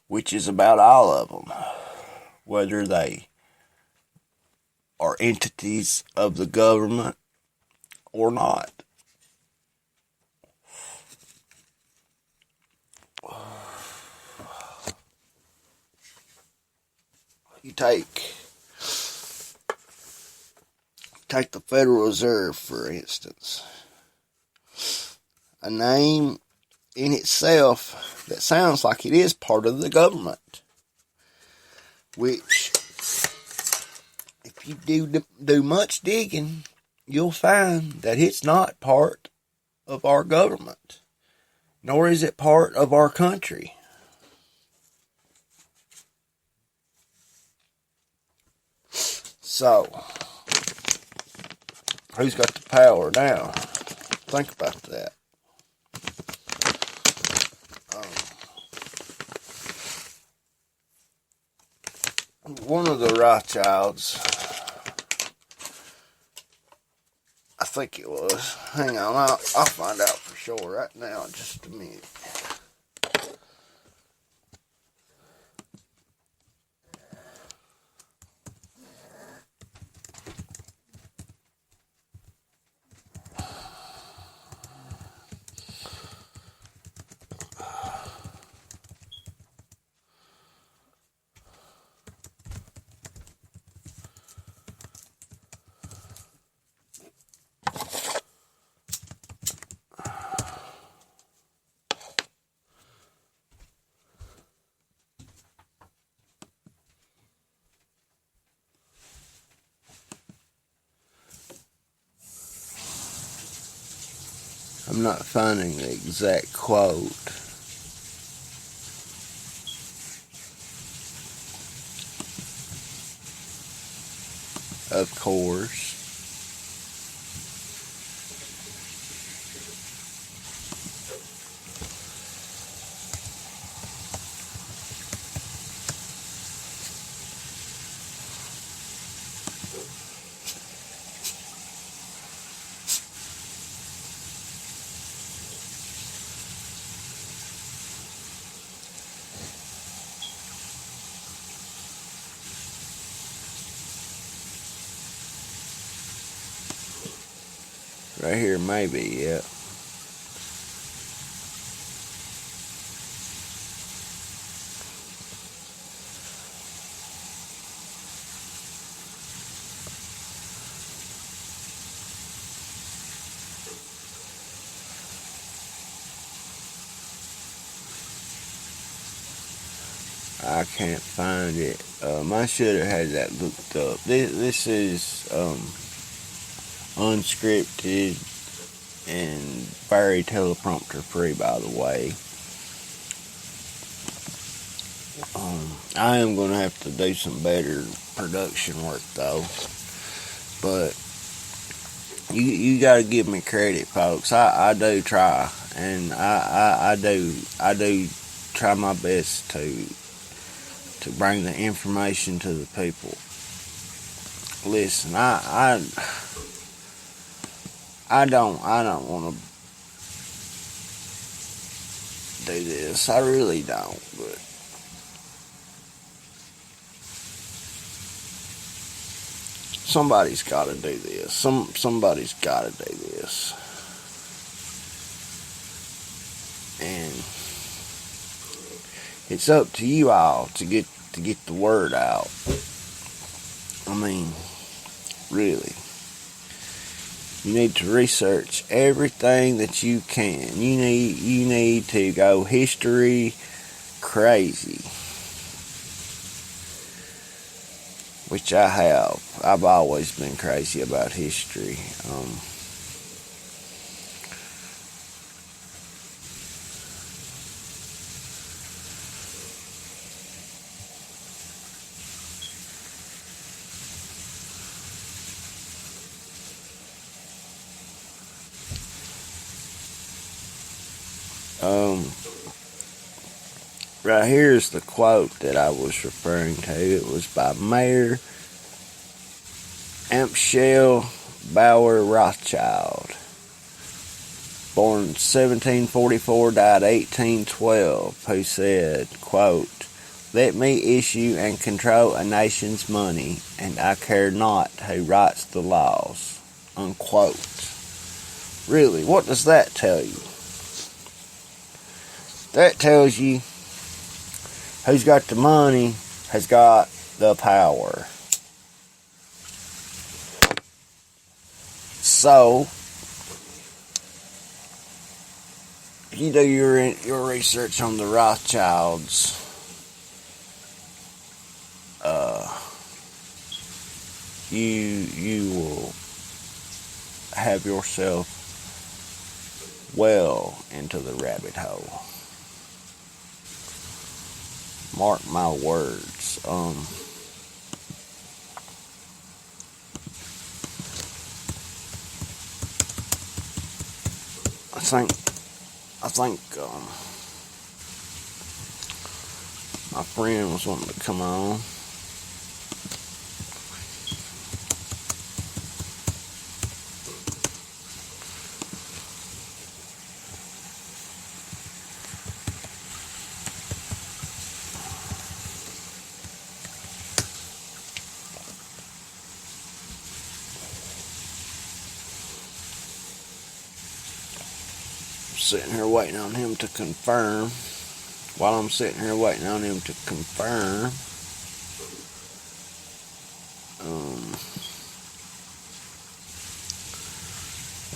which is about all of them, whether they are entities of the government or not. You take the Federal Reserve, for instance. A name in itself that sounds like it is part of the government, which, if you do much digging, you'll find that it's not part of our government, nor is it part of our country. So, who's got the power now? Think about that. One of the Rothschilds, I think it was. Hang on, I'll find out for sure right now in just a minute. I'm not finding the exact quote. Of course. Right here, maybe, yeah. I can't find it. I should have had that looked up. This is unscripted and very teleprompter free, by the way. I am going to have to do some better production work, though. But you got to give me credit, folks. I do try, and I do try my best to bring the information to the people. Listen, I don't want to do this. I really don't, but somebody's got to do this. Somebody's got to do this. And it's up to you all to get the word out. I mean, really. You need to research everything that you can. You need to go history crazy. Which I have. I've always been crazy about history. Right here's the quote that I was referring to. It was by Mayor Amschel Bauer Rothschild, born 1744, died 1812, who said, quote, "Let me issue and control a nation's money, and I care not who writes the laws," unquote. Really, what does that tell you? That tells you who's got the money has got the power. So, if you do your research on the Rothschilds, you will have yourself well into the rabbit hole. Mark my words. I think my friend was wanting to come on. Sitting here waiting on him to confirm. While I'm sitting here waiting on him to confirm,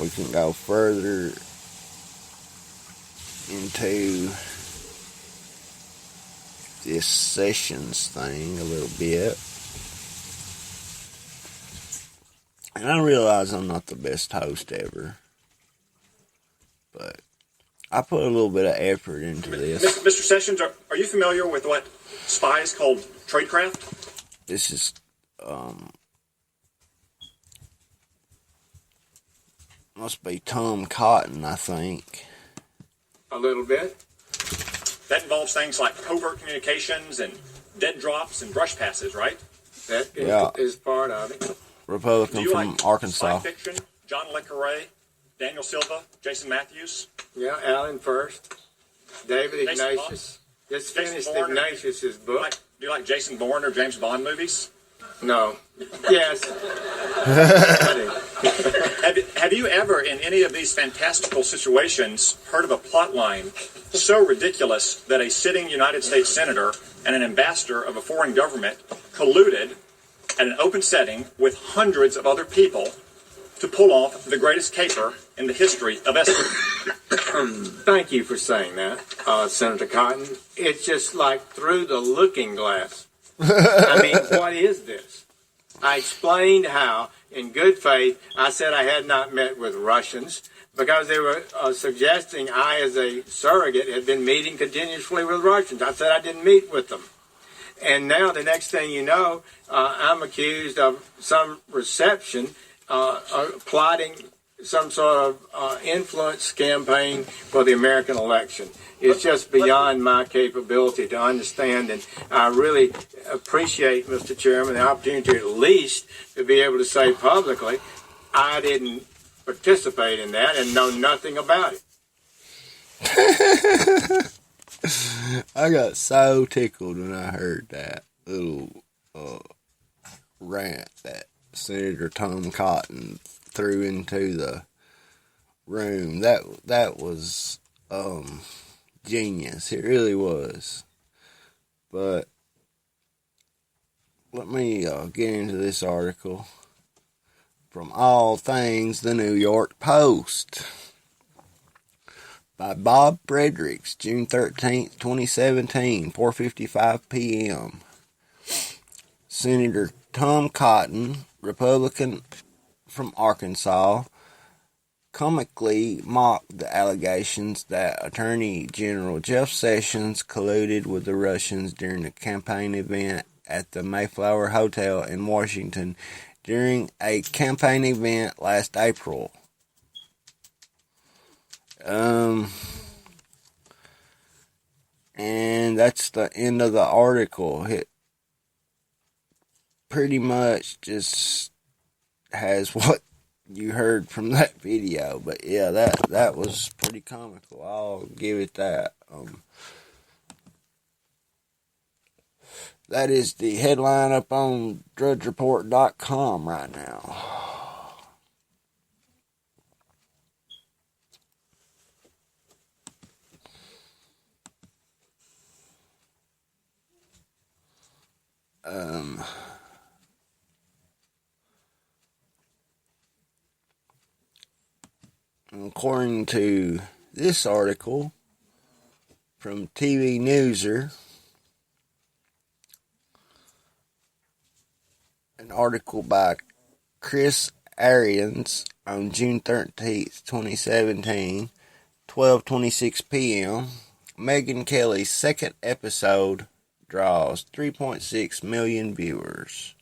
we can go further into this sessions thing a little bit. And I realize I'm not the best host ever. I put a little bit of effort into this. Mr. Sessions, are you familiar with what spies called tradecraft? This is must be Tom Cotton, I think. A little bit. That involves things like covert communications and dead drops and brush passes, right? That is part of it. Republican from like Arkansas. Spy fiction? John Le Carre, Daniel Silva, Jason Matthews? Yeah, Alan First, David Jason Ignatius. Just Jason finished Bourne. Ignatius's book. Do you like Jason Bourne or James Bond movies? No. Yes. Have you ever, in any of these fantastical situations, heard of a plot line so ridiculous that a sitting United States senator and an ambassador of a foreign government colluded at an open setting with hundreds of other people to pull off the greatest caper in the history of espionage? Thank you for saying that, Senator Cotton. It's just like through the looking glass. I mean, what is this? I explained how, in good faith, I said I had not met with Russians because they were suggesting I, as a surrogate, had been meeting continuously with Russians. I said I didn't meet with them. And now the next thing you know, I'm accused of some reception, plotting some sort of influence campaign for the American election. It's just beyond my capability to understand, and I really appreciate, Mr. Chairman, the opportunity at least to be able to say publicly, I didn't participate in that and know nothing about it. I got so tickled when I heard that little rant that Senator Tom Cotton threw into the room. That was genius. It really was. But let me get into this article from All Things the New York Post by Bob Fredericks, June 13th, 2017, 4:55 p.m. Senator Tom Cotton, Republican from Arkansas, comically mocked the allegations that Attorney General Jeff Sessions colluded with the Russians during a campaign event at the Mayflower Hotel in Washington during a campaign event last April. And that's the end of the article. It pretty much just has what you heard from that video, but yeah, that was pretty comical. I'll give it that. That is the headline up on drudgereport.com right now. According to this article from TV Newser, an article by Chris Arians on June 13th, 2017, 12:26 p.m., Megyn Kelly's second episode draws 3.6 million viewers.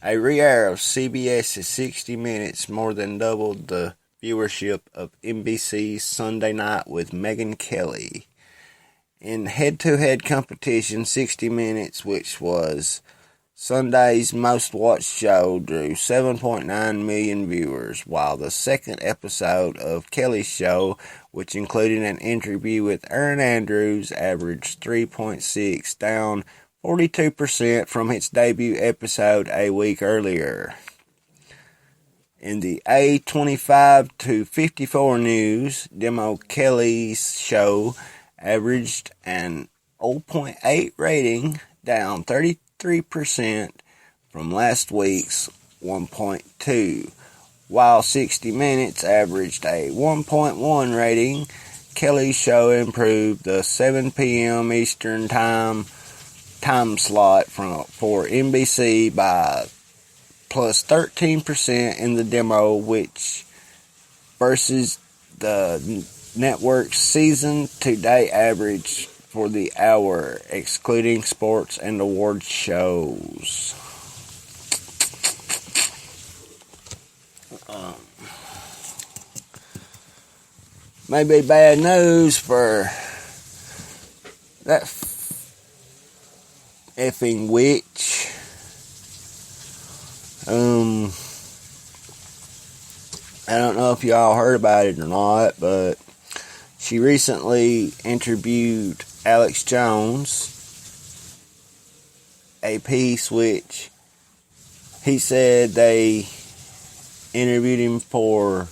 A re-air of CBS's 60 Minutes more than doubled the viewership of NBC's Sunday Night with Megyn Kelly. In head-to-head competition, 60 Minutes, which was Sunday's most-watched show, drew 7.9 million viewers, while the second episode of Kelly's show, which included an interview with Erin Andrews, averaged 3.6, down 42% from its debut episode a week earlier. In the A25 to 54 news, Demo Kelly's show averaged an 0.8 rating, down 33% from last week's 1.2. While 60 Minutes averaged a 1.1 rating, Kelly's show improved the 7 p.m. Eastern time slot for NBC by plus 13% in the demo, which versus the network's season-to-date average for the hour, excluding sports and award shows. Maybe bad news for that effing witch. I don't know if y'all heard about it or not, but she recently interviewed Alex Jones, a piece which he said they interviewed him for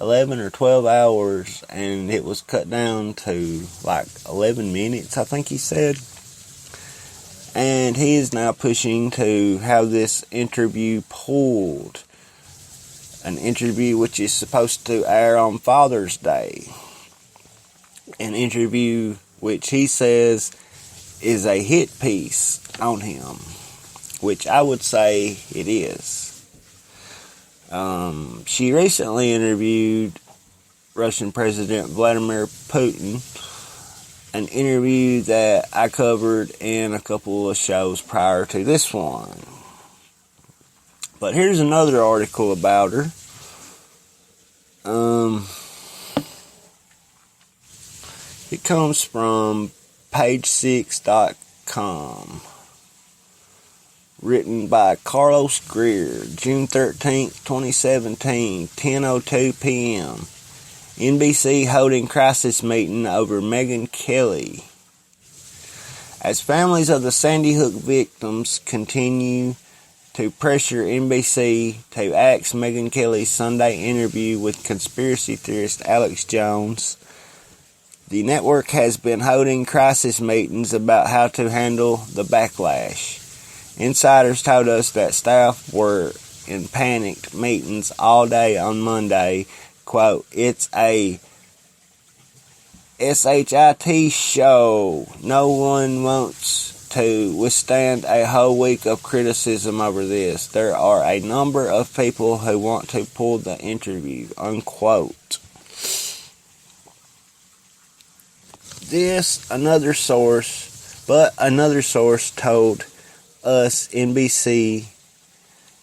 11 or 12 hours, and it was cut down to like 11 minutes, I think he said. And he is now pushing to have this interview pulled. An interview which is supposed to air on Father's Day. An interview which he says is a hit piece on him, which I would say it is. She recently interviewed Russian President Vladimir Putin, an interview that I covered in a couple of shows prior to this one. But here's another article about her. It comes from page6.com. Written by Carlos Greer, June 13th, 2017, 10:02 p.m. NBC holding crisis meeting over Megyn Kelly. As families of the Sandy Hook victims continue to pressure NBC to axe Megyn Kelly's Sunday interview with conspiracy theorist Alex Jones, the network has been holding crisis meetings about how to handle the backlash. Insiders told us that staff were in panicked meetings all day on Monday. Quote, "It's a SHIT show. No one wants to withstand a whole week of criticism over this. There are a number of people who want to pull the interview," unquote. Another source told us NBC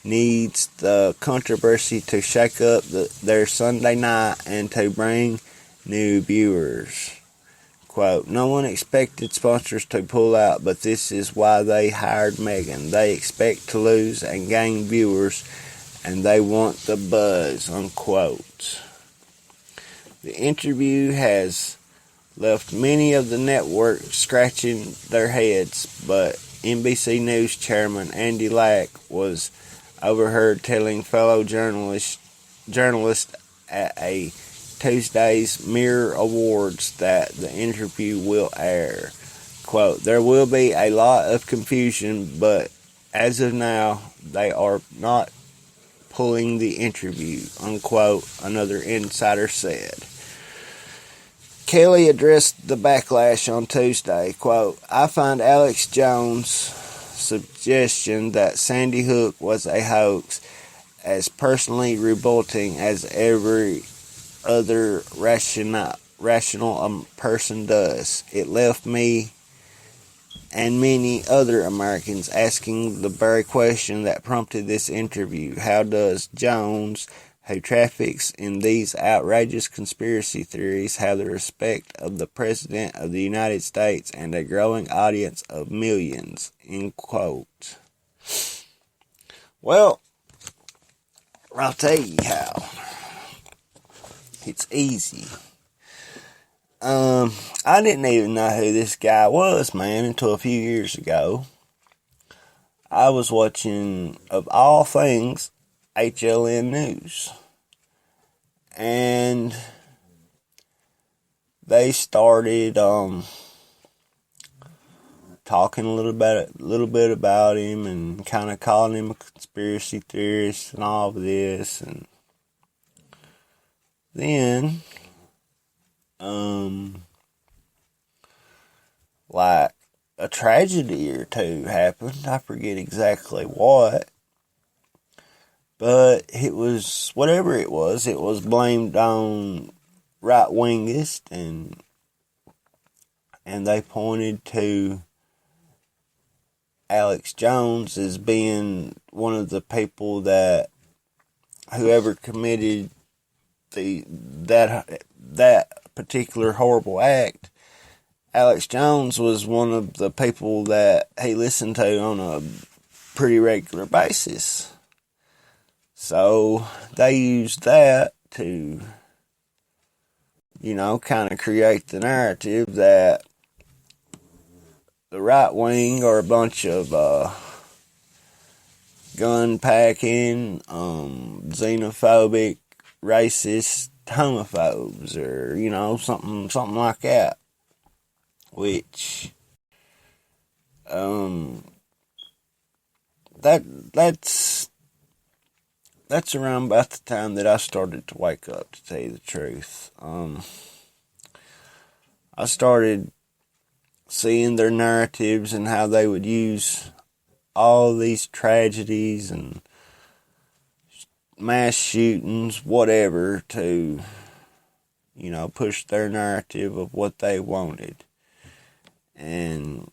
needs the controversy to shake up their Sunday night and to bring new viewers. Quote, "No one expected sponsors to pull out, but this is why they hired Megyn. They expect to lose and gain viewers, and they want the buzz," unquote. The interview has left many of the network scratching their heads, but NBC News chairman Andy Lack was overheard telling fellow journalists at a Tuesday's Mirror Awards that the interview will air. Quote, "There will be a lot of confusion, but as of now, they are not pulling the interview," unquote, another insider said. Kelly addressed the backlash on Tuesday. Quote, "I find Alex Jones' suggestion that Sandy Hook was a hoax as personally revolting as every other rational person does. It left me and many other Americans asking the very question that prompted this interview. How does Jones, who traffics in these outrageous conspiracy theories, have the respect of the President of the United States and a growing audience of millions?" End quote. Well, I'll tell you how. It's easy. I didn't even know who this guy was, man, until a few years ago. I was watching, of all things, HLN News. And they started talking a little bit about him and kind of calling him a conspiracy theorist and all of this. And then, like a tragedy or two happened. I forget exactly what. But it was, whatever it was blamed on right-wingist, and they pointed to Alex Jones as being one of the people that whoever committed that particular horrible act. Alex Jones was one of the people that he listened to on a pretty regular basis. So they used that to, kind of create the narrative that the right wing are a bunch of gun packing, xenophobic, racist homophobes, or something like that. Which that's around about the time that I started to wake up, to tell you the truth. I started seeing their narratives and how they would use all these tragedies and mass shootings, whatever, to, push their narrative of what they wanted. And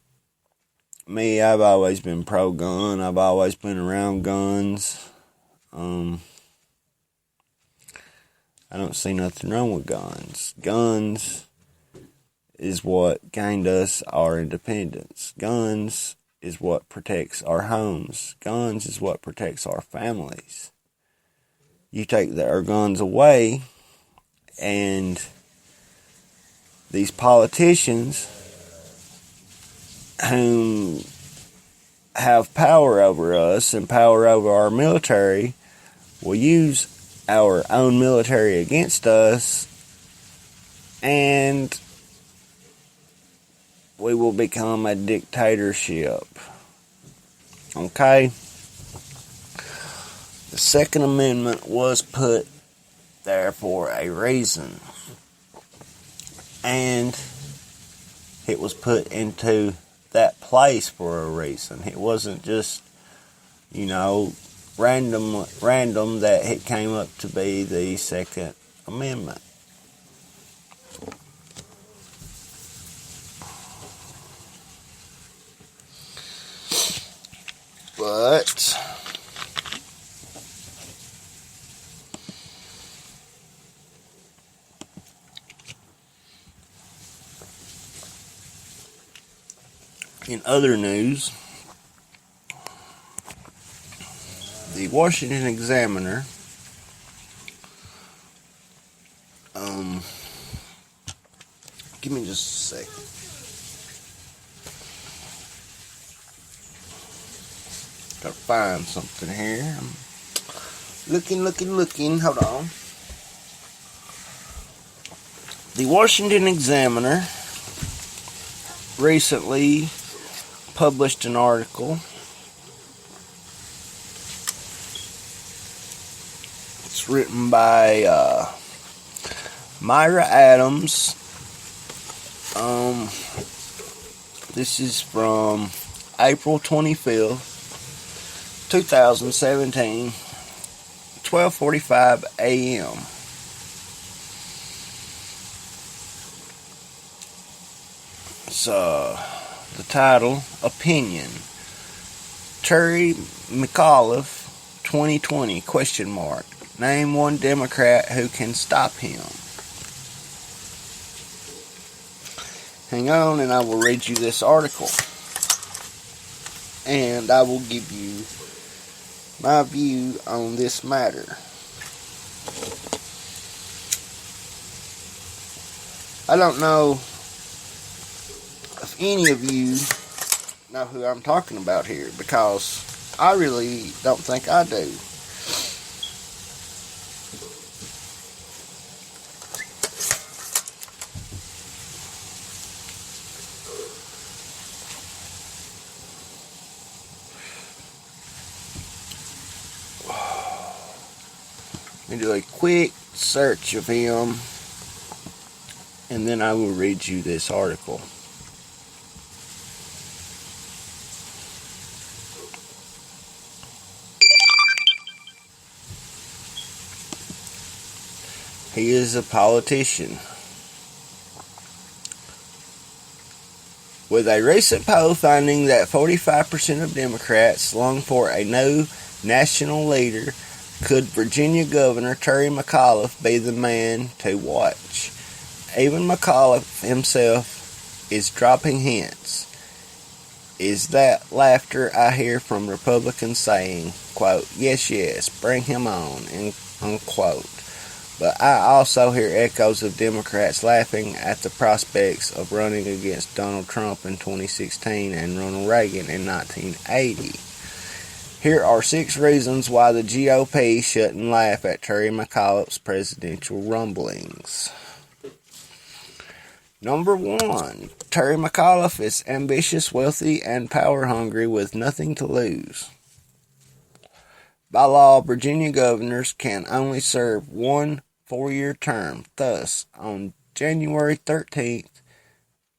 me, I've always been pro-gun. I've always been around guns. I don't see nothing wrong with guns. Guns is what gained us our independence. Guns is what protects our homes. Guns is what protects our families. You take our guns away, and these politicians whom have power over us and power over our military will use our own military against us, and we will become a dictatorship. Okay? The Second Amendment was put there for a reason. And it was put into that place for a reason. It wasn't just, random that it came up to be the Second Amendment. But in other news, the Washington Examiner give me just a second. Gotta find something here. I'm looking. Hold on. The Washington Examiner recently published an article. It's written by Myra Adams. This is from April 25th, 2017, 12:45 a.m. So, the title, Opinion. Terry McAuliffe, 2020, ? Name one Democrat who can stop him. Hang on, and I will read you this article. And I will give you my view on this matter. I don't know if any of you know who I'm talking about here, because I really don't think I do. Let me do a quick search of him, and then I will read you this article. He is a politician. With a recent poll finding that 45% of Democrats long for a new national leader, could Virginia Governor Terry McAuliffe be the man to watch? Even McAuliffe himself is dropping hints. Is that laughter I hear from Republicans saying, quote, yes, bring him on, unquote. But I also hear echoes of Democrats laughing at the prospects of running against Donald Trump in 2016 and Ronald Reagan in 1980. Here are 6 reasons why the GOP shouldn't laugh at Terry McAuliffe's presidential rumblings. Number 1. Terry McAuliffe is ambitious, wealthy, and power-hungry with nothing to lose. By law, Virginia governors can only serve one 4-year term. Thus, on January 13th,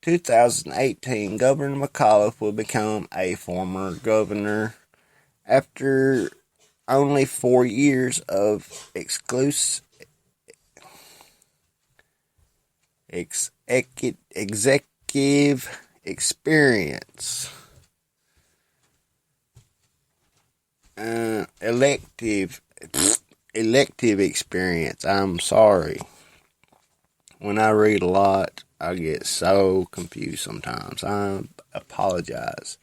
2018, Governor McAuliffe will become a former governor after only 4 years of executive experience. Elective experience. I'm sorry. When I read a lot, I get so confused sometimes. I apologize.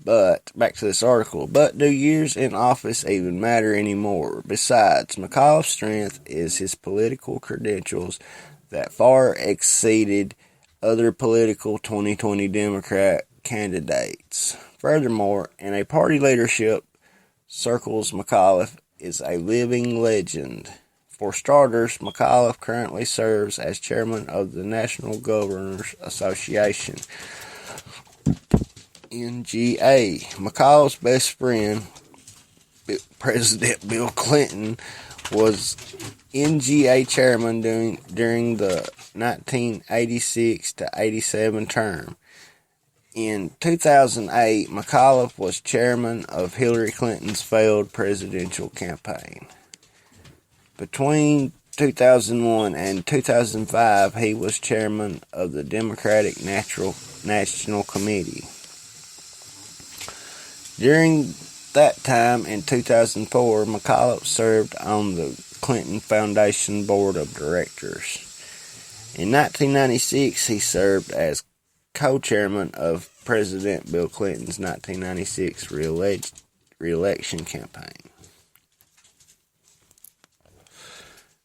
But, back to this article. But do years in office even matter anymore? Besides, McAuliffe's strength is his political credentials that far exceeded other political 2020 Democrat candidates. Furthermore, in a party leadership circles, McAuliffe is a living legend. For starters, McAuliffe currently serves as chairman of the National Governors Association, NGA. McAuliffe's best friend, President Bill Clinton, was NGA chairman during the 1986 to 87 term. In 2008, McAuliffe was chairman of Hillary Clinton's failed presidential campaign. Between 2001 and 2005, he was chairman of the Democratic National Committee. During that time, in 2004, McAuliffe served on the Clinton Foundation Board of Directors. In 1996, he served as co-chairman of President Bill Clinton's 1996 re-election campaign.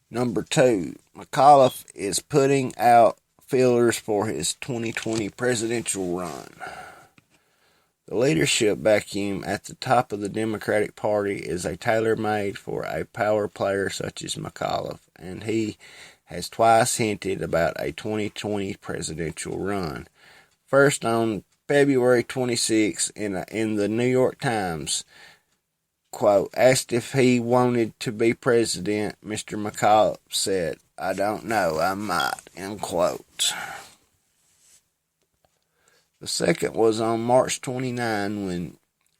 Number 2, McAuliffe is putting out feelers for his 2020 presidential run. The leadership vacuum at the top of the Democratic Party is a tailor-made for a power player such as McAuliffe, and he has twice hinted about a 2020 presidential run. First, on February 26, in the New York Times, quote, asked if he wanted to be president, Mr. McAuliffe said, I don't know, I might, end quote. The second was on March 29 when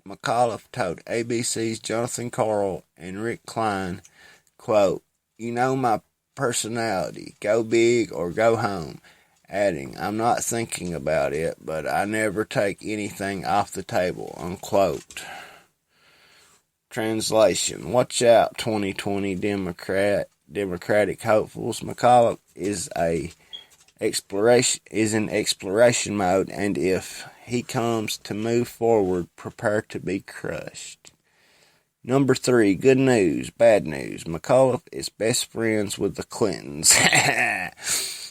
McAuliffe told ABC's Jonathan Karl and Rick Klein, quote, you know my personality, go big or go home, adding, I'm not thinking about it, but I never take anything off the table, unquote. Translation, watch out 2020 Democratic hopefuls. McAuliffe is in exploration mode, and if he comes to move forward, prepare to be crushed. Number 3, good news, bad news. McAuliffe is best friends with the Clintons.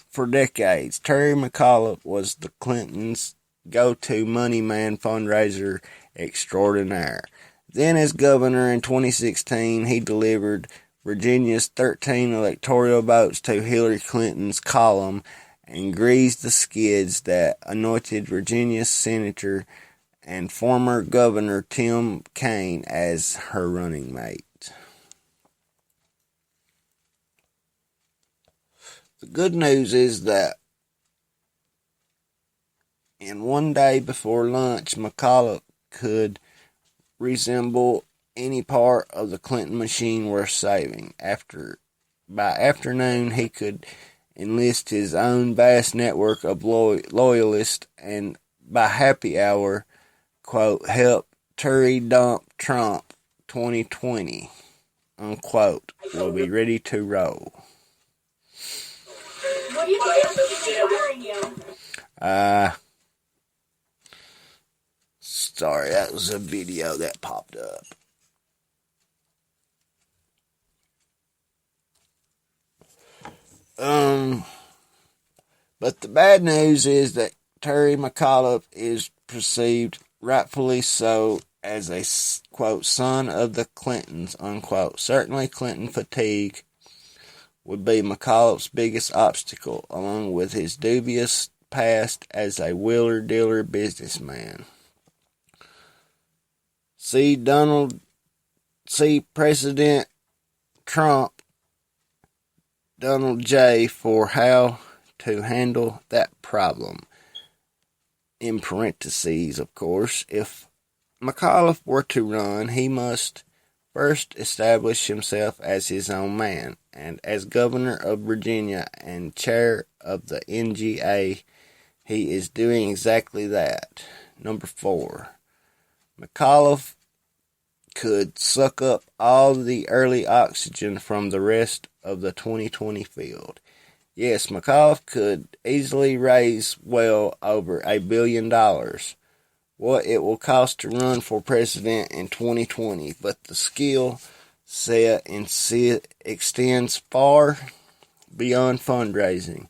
For decades, Terry McAuliffe was the Clintons' go-to money man fundraiser extraordinaire. Then as governor in 2016, he delivered Virginia's 13 electoral votes to Hillary Clinton's column and greased the skids that anointed Virginia's senator and former governor Tim Kaine as her running mate. The good news is that in one day before lunch, McAuliffe could resemble any part of the Clinton machine worth saving. After by afternoon he could enlist his own vast network of loyalists, and by happy hour, quote, help Tory dump Trump 2020, unquote, will be ready to roll. What do you think you? Sorry, that was a video that popped up. But the bad news is that Terry McAuliffe is perceived, rightfully so, as a, quote, son of the Clintons, unquote. Certainly Clinton fatigue would be McAuliffe's biggest obstacle, along with his dubious past as a wheeler-dealer businessman. See President Trump, Donald J., for how to handle that problem. In parentheses, of course, if McAuliffe were to run, he must first establish himself as his own man, and as governor of Virginia and chair of the NGA, he is doing exactly that. Number 4, McAuliffe could suck up all the early oxygen from the rest of the 2020 field. Yes, McAuliffe could easily raise well over $1 billion, what it will cost to run for president in 2020, but the skill set extends far beyond fundraising.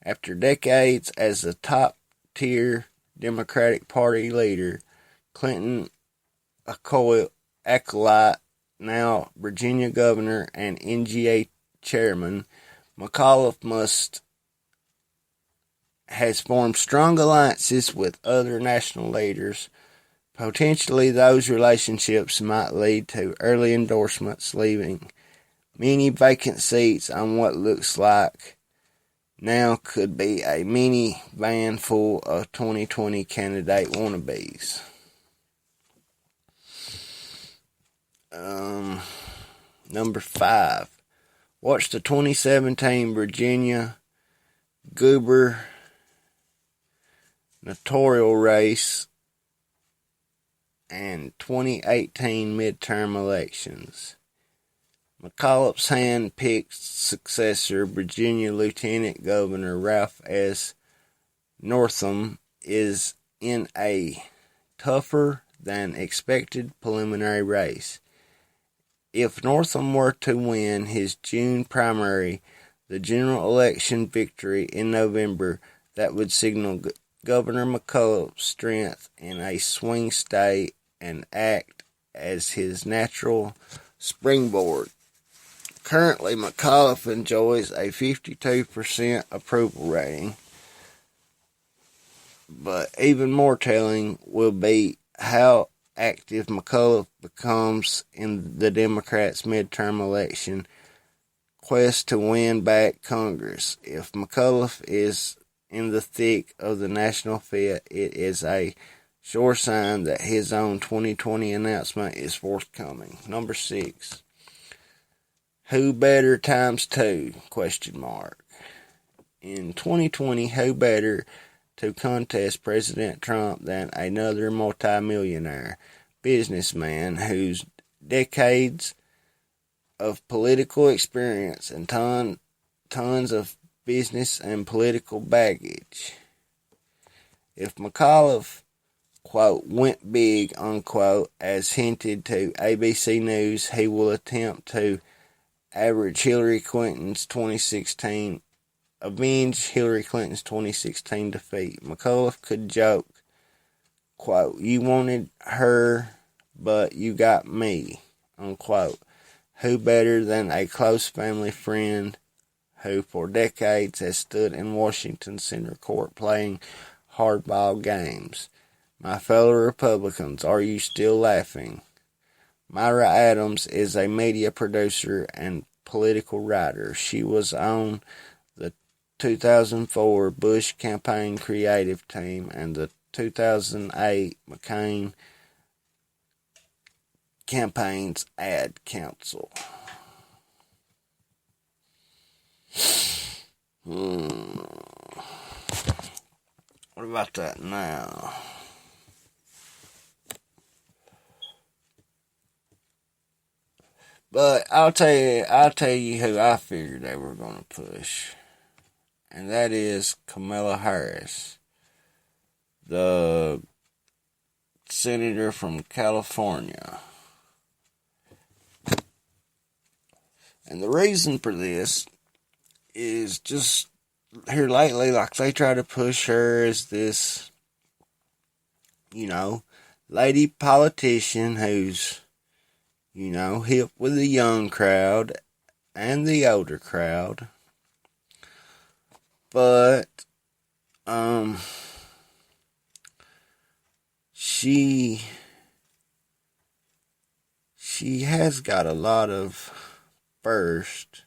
After decades as a top-tier Democratic Party leader, Clinton acolyte, now Virginia governor and NGA chairman, McAuliffe has formed strong alliances with other national leaders. Potentially those relationships might lead to early endorsements, leaving many vacant seats on what looks like now could be a mini van full of 2020 candidate wannabes. Number 5. Watch the 2017 Virginia gubernatorial race and 2018 midterm elections. McAuliffe's hand-picked successor, Virginia Lieutenant Governor Ralph S. Northam, is in a tougher than expected preliminary race. If Northam were to win his June primary, the general election victory in November, that would signal Governor McAuliffe's strength in a swing state and act as his natural springboard. Currently, McAuliffe enjoys a 52% approval rating, but even more telling will be how active McAuliffe becomes in the Democrats' midterm election quest to win back Congress. If McAuliffe is in the thick of the national fit, it is a sure sign that his own 2020 announcement is forthcoming. Number 6. Who better ×2? In 2020, who better to contest President Trump than another multimillionaire businessman whose decades of political experience and tons of business and political baggage. If McAuliffe, quote, went big, unquote, as hinted to ABC News, he will attempt to avenge Hillary Clinton's 2016 defeat. McAuliffe could joke, quote, you wanted her, but you got me, unquote. Who better than a close family friend who for decades has stood in Washington Center Court playing hardball games? My fellow Republicans, are you still laughing? Myra Adams is a media producer and political writer. She was on the 2004 Bush campaign creative team and the 2008 McCain campaign's ad council. What about that now? But I'll tell you who I figured they were going to push. And that is Kamala Harris, the senator from California. And the reason for this is just here lately, like they try to push her as this, lady politician who's, hip with the young crowd and the older crowd. But, she has got a lot of burst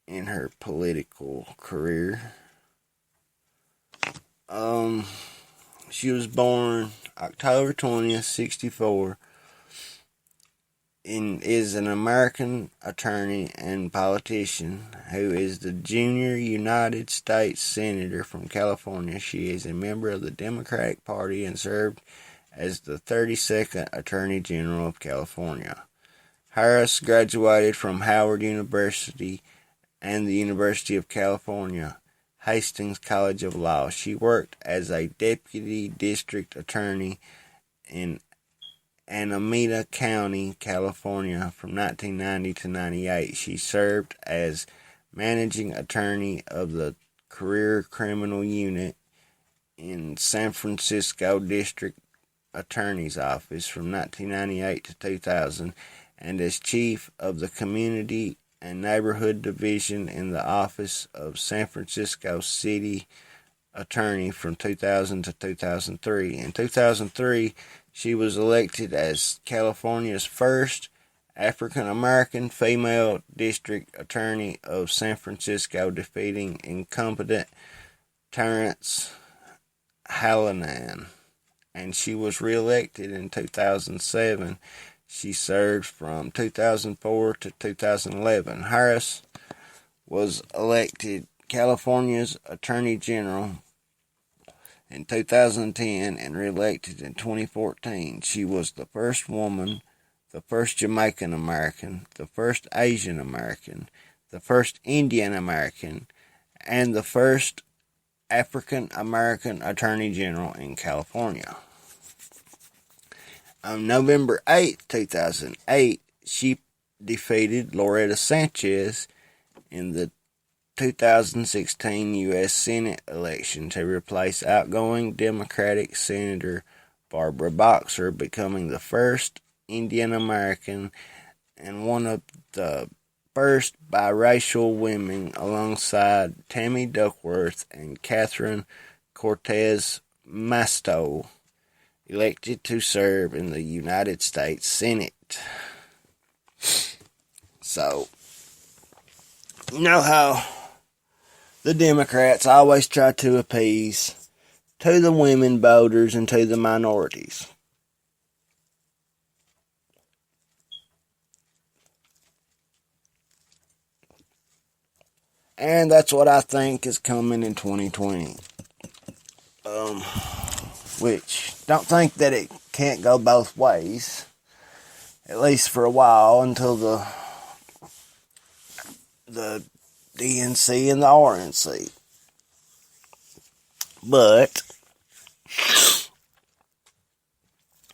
in her political career. She was born October 20th, 1964, and is an American attorney and politician who is the junior United States Senator from California. She is a member of the Democratic Party and served as the 32nd Attorney General of California. Harris graduated from Howard University and the University of California, Hastings College of Law. She worked as a deputy district attorney in Alameda County, California from 1990 to 1998. She served as managing attorney of the Career Criminal Unit in San Francisco District Attorney's Office from 1998 to 2000, and as chief of the Community and Neighborhood Division in the Office of San Francisco City Attorney from 2000 to 2003. In 2003, she was elected as California's first African-American female district attorney of San Francisco, defeating incumbent Terrence Hallinan. And she was re-elected in 2007. She served from 2004 to 2011. Harris was elected California's Attorney General in 2010 and re-elected in 2014. She was the first woman, the first Jamaican American, the first Asian American, the first Indian American, and the first African American Attorney General in California. On November 8, 2008, she defeated Loretta Sanchez in the 2016 U.S. Senate election to replace outgoing Democratic Senator Barbara Boxer, becoming the first Indian American and one of the first biracial women, alongside Tammy Duckworth and Catherine Cortez Masto, elected to serve in the United States Senate. So, you know how the Democrats always try to appease to the women voters and to the minorities. And that's what I think is coming in 2020. Which, don't think that it can't go both ways, at least for a while, until the DNC and the RNC. But,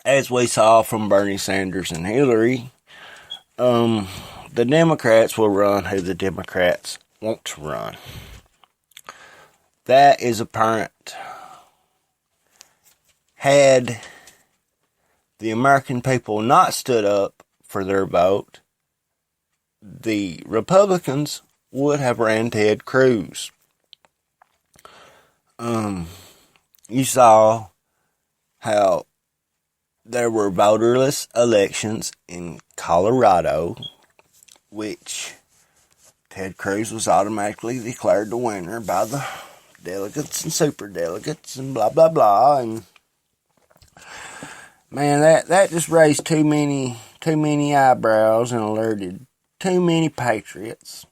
as we saw from Bernie Sanders and Hillary, the Democrats will run who the Democrats want to run. That is apparent. Had the American people not stood up for their vote, the Republicans would have ran Ted Cruz. You saw how there were voterless elections in Colorado, which Ted Cruz was automatically declared the winner by the delegates and superdelegates and blah, blah, blah. And man, that just raised too many eyebrows and alerted too many patriots,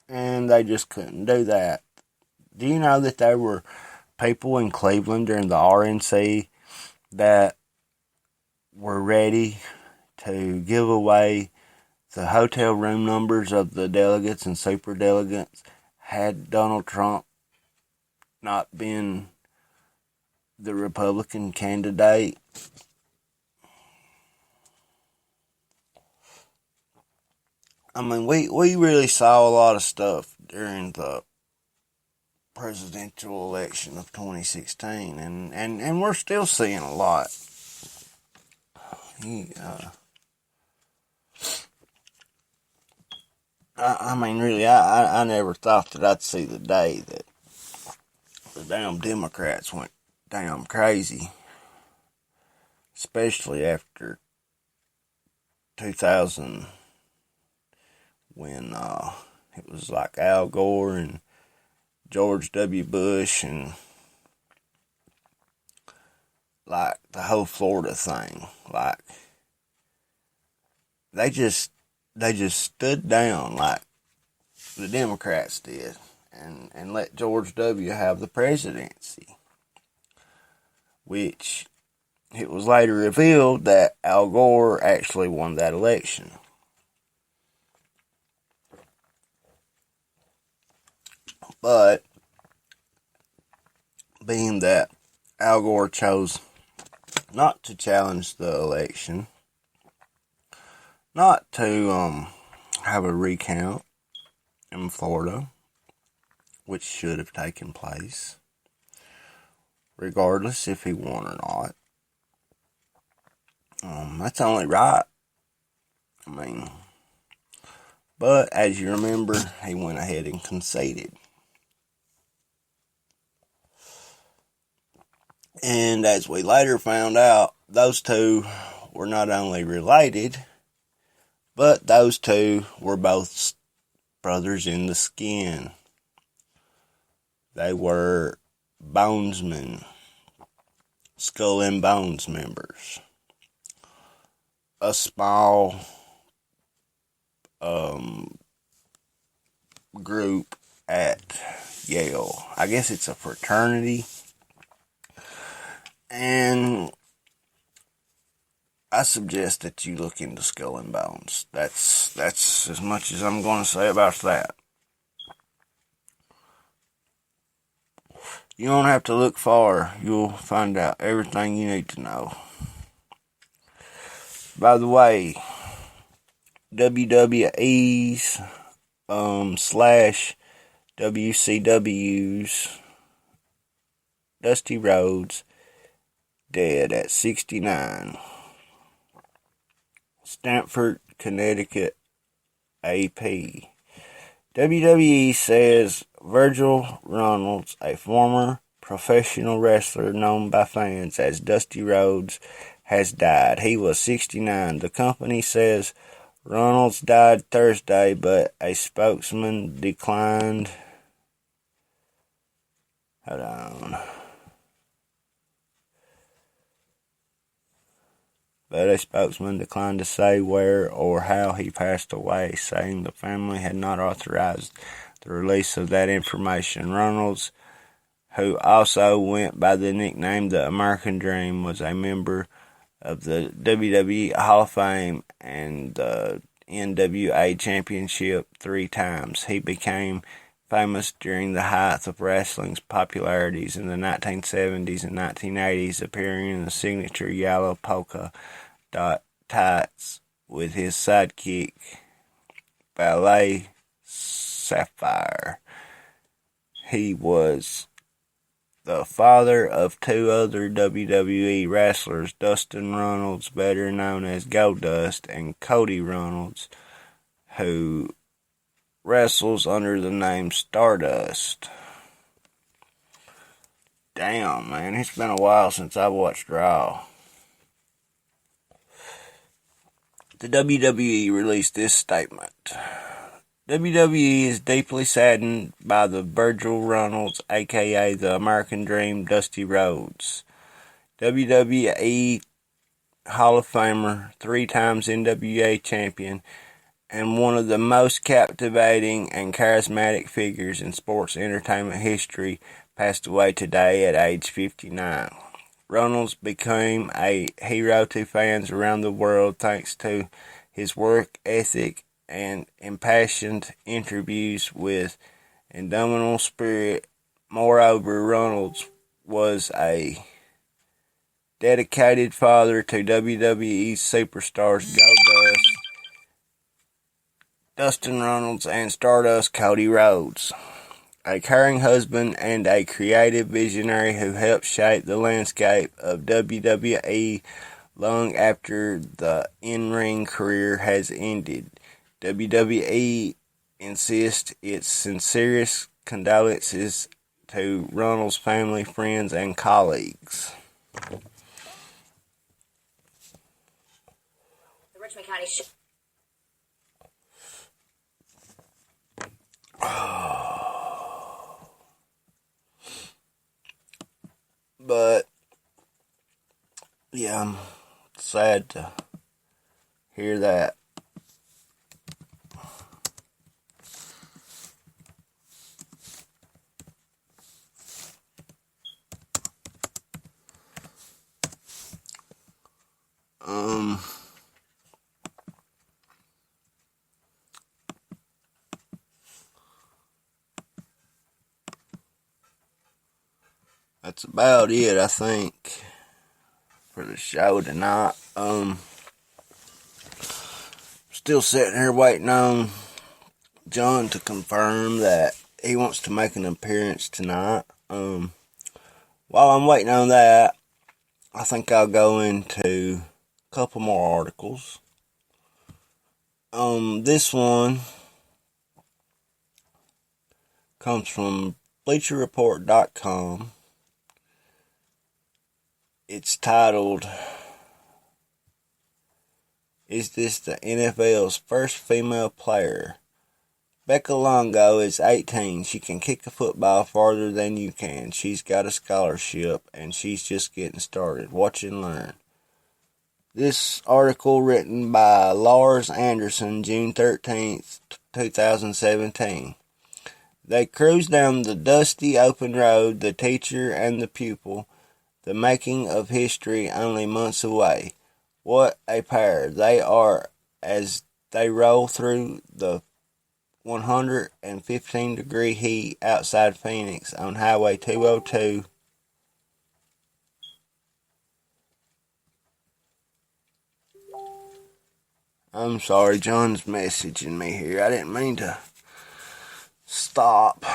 and they just couldn't do that. Do you know that there were people in Cleveland during the RNC that were ready to give away the hotel room numbers of the delegates and superdelegates had Donald Trump not been the Republican candidate? I mean, we really saw a lot of stuff during the presidential election of 2016, and we're still seeing a lot. I mean, really, I never thought that I'd see the day that the damn Democrats went damn crazy, especially after 2000, when it was like Al Gore and George W. Bush and like the whole Florida thing. Like they just stood down like the Democrats did and let George W. have the presidency, which it was later revealed that Al Gore actually won that election. But being that Al Gore chose not to challenge the election, not to have a recount in Florida, which should have taken place, regardless if he won or not. That's only right. I mean, but as you remember, he went ahead and conceded. And as we later found out, those two were not only related, but those two were both brothers in the skin. They were bonesmen, Skull and Bones members. A small group at Yale. I guess it's a fraternity. And I suggest that you look into Skull and Bones. That's as much as I'm going to say about that. You don't have to look far. You'll find out everything you need to know. By the way, WWE's / WCW's Dusty Rhodes dead at 69. Stamford, Connecticut, AP. WWE says Virgil Runnels, a former professional wrestler known by fans as Dusty Rhodes, has died. He was 69. The company says Runnels died Thursday, but a spokesman declined. Hold on. But a spokesman declined to say where or how he passed away, saying the family had not authorized the release of that information. Runnels, who also went by the nickname The American Dream, was a member of the WWE Hall of Fame and the NWA Championship 3 times. He became famous during the height of wrestling's popularities in the 1970s and 1980s, appearing in the signature yellow polka dot tights with his sidekick, Ballet Sapphire. He was the father of 2 other WWE wrestlers, Dustin Runnels, better known as Goldust, and Cody Runnels, who wrestles under the name Stardust. Damn, man, it's been a while since I watched Raw. The WWE released this statement. WWE is deeply saddened by the Virgil Runnels, aka the American Dream, Dusty Rhodes, WWE Hall of Famer, 3 times NWA champion, and one of the most captivating and charismatic figures in sports entertainment history, passed away today at age 59. Ronalds became a hero to fans around the world thanks to his work ethic and impassioned interviews with indomitable spirit. Moreover, Ronalds was a dedicated father to WWE superstars Goldust, Dustin Runnels, and Stardust Cody Rhodes. A caring husband and a creative visionary who helped shape the landscape of WWE long after the in-ring career has ended. WWE insists its sincerest condolences to Ronald's family, friends, and colleagues. The Richmond County But yeah, I'm sad to hear that. That's about it, I think, for the show tonight. Still sitting here waiting on John to confirm that he wants to make an appearance tonight. While I'm waiting on that, I think I'll go into a couple more articles. This one comes from BleacherReport.com. It's titled, "Is this the NFL's first female player? Becca Longo is 18. She can kick a football farther than you can. She's got a scholarship, and she's just getting started. Watch and learn." This article written by Lars Anderson, June 13th, 2017. They cruise down the dusty open road, the teacher and the pupil, the making of history only months away. What a pair they are as they roll through the 115-degree heat outside Phoenix on Highway 202. I'm sorry, John's messaging me here. I didn't mean to stop.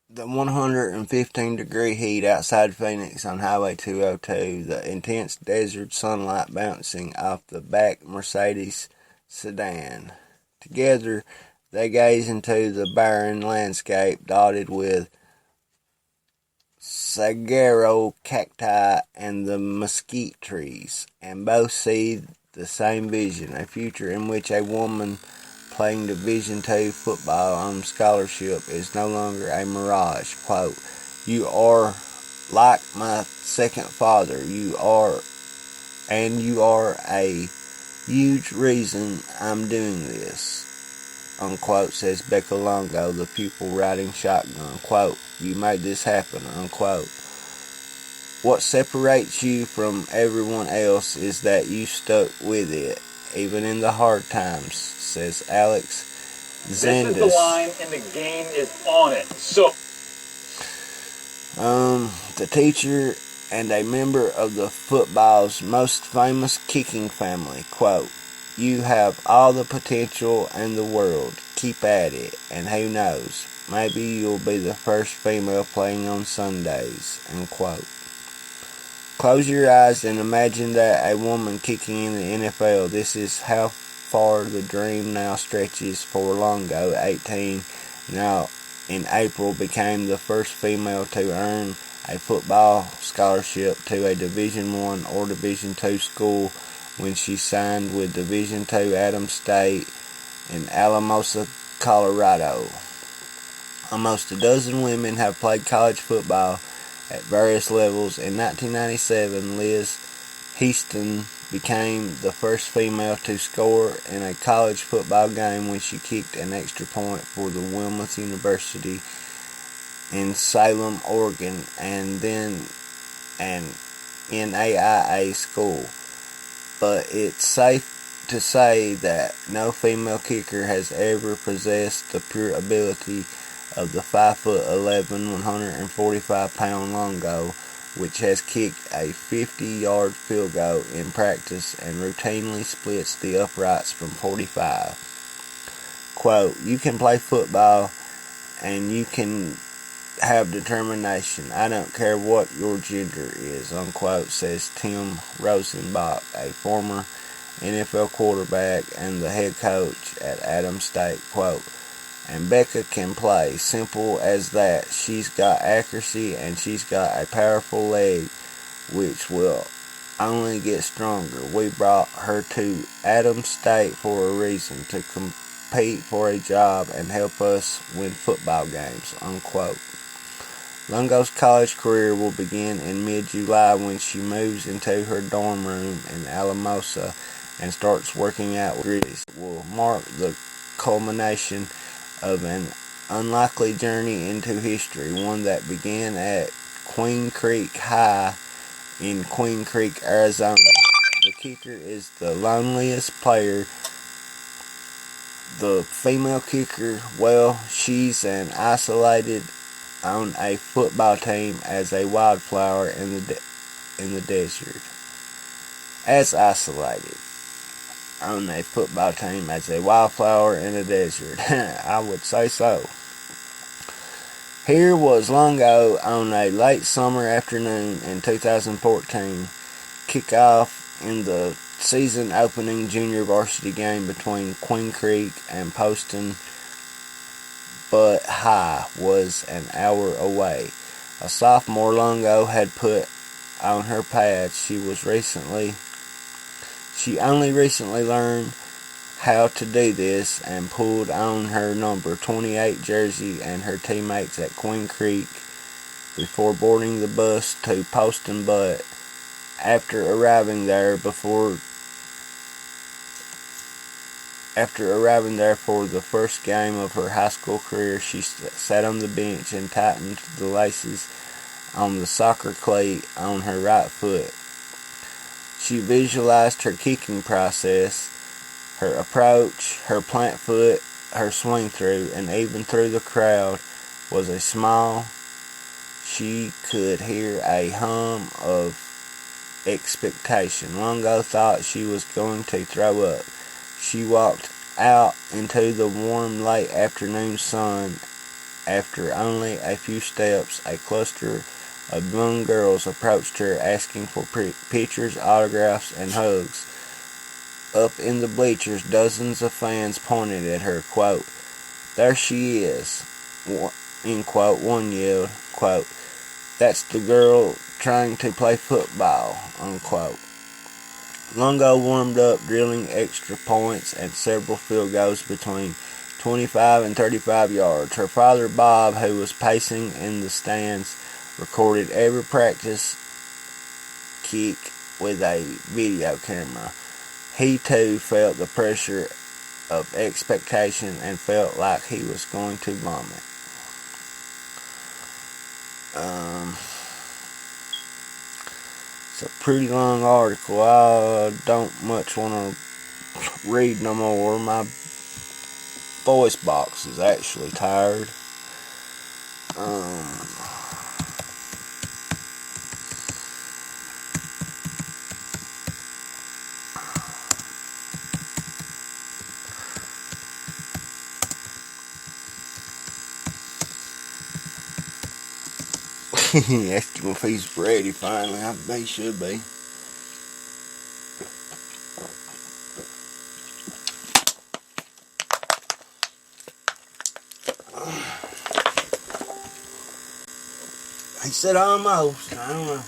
The 115-degree heat outside Phoenix on Highway 202, the intense desert sunlight bouncing off the back Mercedes sedan. Together, they gaze into the barren landscape dotted with saguaro cacti and the mesquite trees, and both see the same vision, a future in which a woman playing Division II football on scholarship is no longer a mirage. Quote, "You are like my second father. You are a huge reason I'm doing this," unquote, says Becca Longo, the pupil riding shotgun. Quote, "You made this happen," unquote. "What separates you from everyone else is that you stuck with it, even in the hard times," says Alex Zendis. This is the line, and the game is on it. So, the teacher and a member of the football's most famous kicking family. Quote, "You have all the potential in the world. Keep at it, and who knows, maybe you'll be the first female playing on Sundays," unquote. Close your eyes and imagine that a woman kicking in the NFL. This is how far the dream now stretches for Longo, 18, now in April became the first female to earn a football scholarship to a Division I or Division II school when she signed with Division II Adams State in Alamosa, Colorado. Almost a dozen women have played college football at various levels. In 1997, Liz Houston became the first female to score in a college football game when she kicked an extra point for the Wilmot University in Salem, Oregon, and then an NAIA school. But it's safe to say that no female kicker has ever possessed the pure ability of the 5'11", 145-pound Longo, which has kicked a 50-yard field goal in practice and routinely splits the uprights from 45. Quote, "You can play football and you can have determination. I don't care what your gender is," unquote, says Tim Rosenbach, a former NFL quarterback and the head coach at Adams State. Quote, "And Becca can play. Simple as that. She's got accuracy and she's got a powerful leg, which will only get stronger. We brought her to Adams State for a reason, to compete for a job and help us win football games," unquote. Longo's college career will begin in mid-July when she moves into her dorm room in Alamosa and starts working out with Grizzlies. It will mark the culmination of an unlikely journey into history, one that began at Queen Creek High in Queen Creek, Arizona. The kicker is the loneliest player. The female kicker, well, she's an isolated on a football team as a wildflower in the desert. As isolated on a football team as a wildflower in a desert. I would say so. Here was Longo on a late summer afternoon in 2014, kickoff in the season opening junior varsity game between Queen Creek and Poston, but High was an hour away. A sophomore, Longo had put on her pads. She only recently learned how to do this and pulled on her number 28 jersey and her teammates at Queen Creek before boarding the bus to Poston. But after arriving there for the first game of her high school career, she sat on the bench and tightened the laces on the soccer cleat on her right foot. She visualized her kicking process, her approach, her plant foot, her swing through, and even through the crowd was a smile. She could hear a hum of expectation. Longo thought she was going to throw up. She walked out into the warm late afternoon sun. After only a few steps, a cluster of young girls approached her asking for pictures, autographs, and hugs. Up in the bleachers, dozens of fans pointed at her. Quote, "There she is," end quote. One yelled, quote, "That's the girl trying to play football," unquote. Longo warmed up, drilling extra points and several field goals between 25 and 35 yards. Her father, Bob, who was pacing in the stands, recorded every practice kick with a video camera. He too felt the pressure of expectation and felt like he was going to vomit. It's a pretty long article. I don't much want to read no more. My voice box is actually tired. Asked him if he's ready finally. I bet he should be. He said almost. I don't know.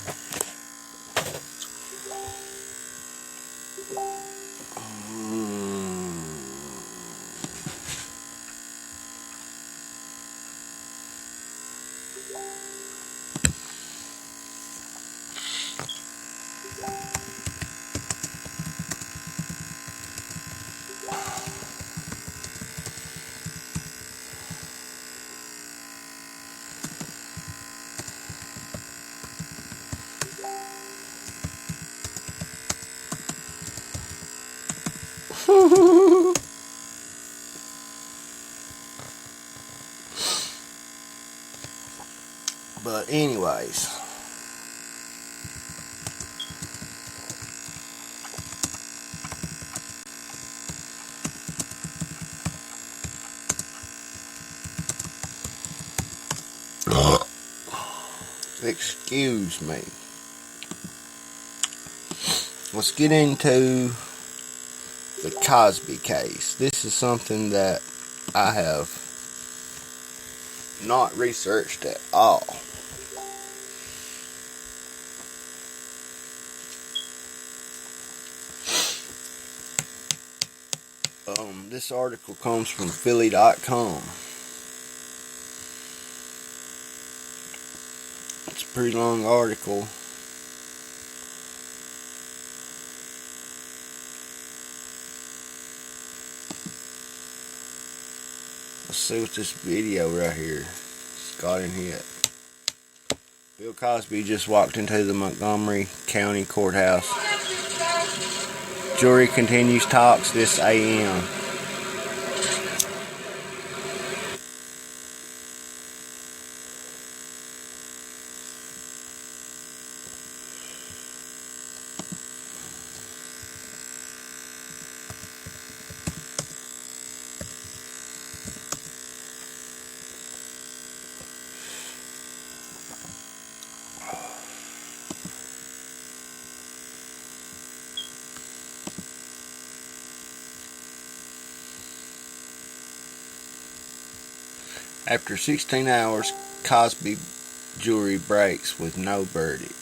But anyways, excuse me. Let's get into the Cosby case. This is something that I have not researched at all. This article comes from Philly.com. It's a pretty long article. Let's see what this video right here has got in here. Bill Cosby just walked into the Montgomery County Courthouse. Jury continues talks this AM. After 16 hours, Cosby jury breaks with no verdict.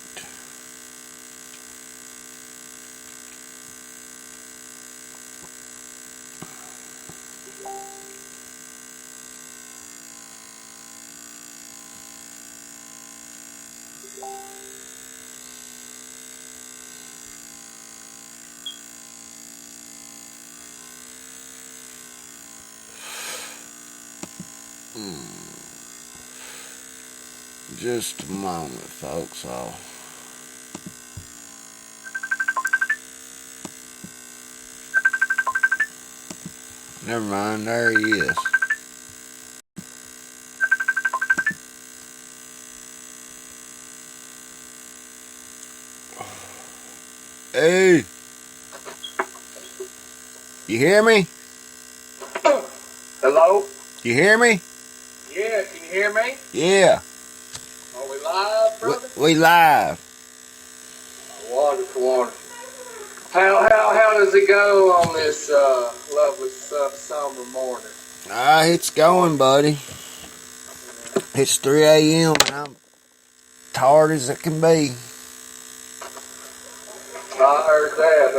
Just a moment, folks. Never mind, there he is. Hey! You hear me? Hello? You hear me? Yeah, can you hear me? Yeah. Are we live, brother? We live. Wonderful, wonderful. How does it go on this lovely summer morning? It's going, buddy. It's 3 a.m. and I'm tired as it can be. I heard that.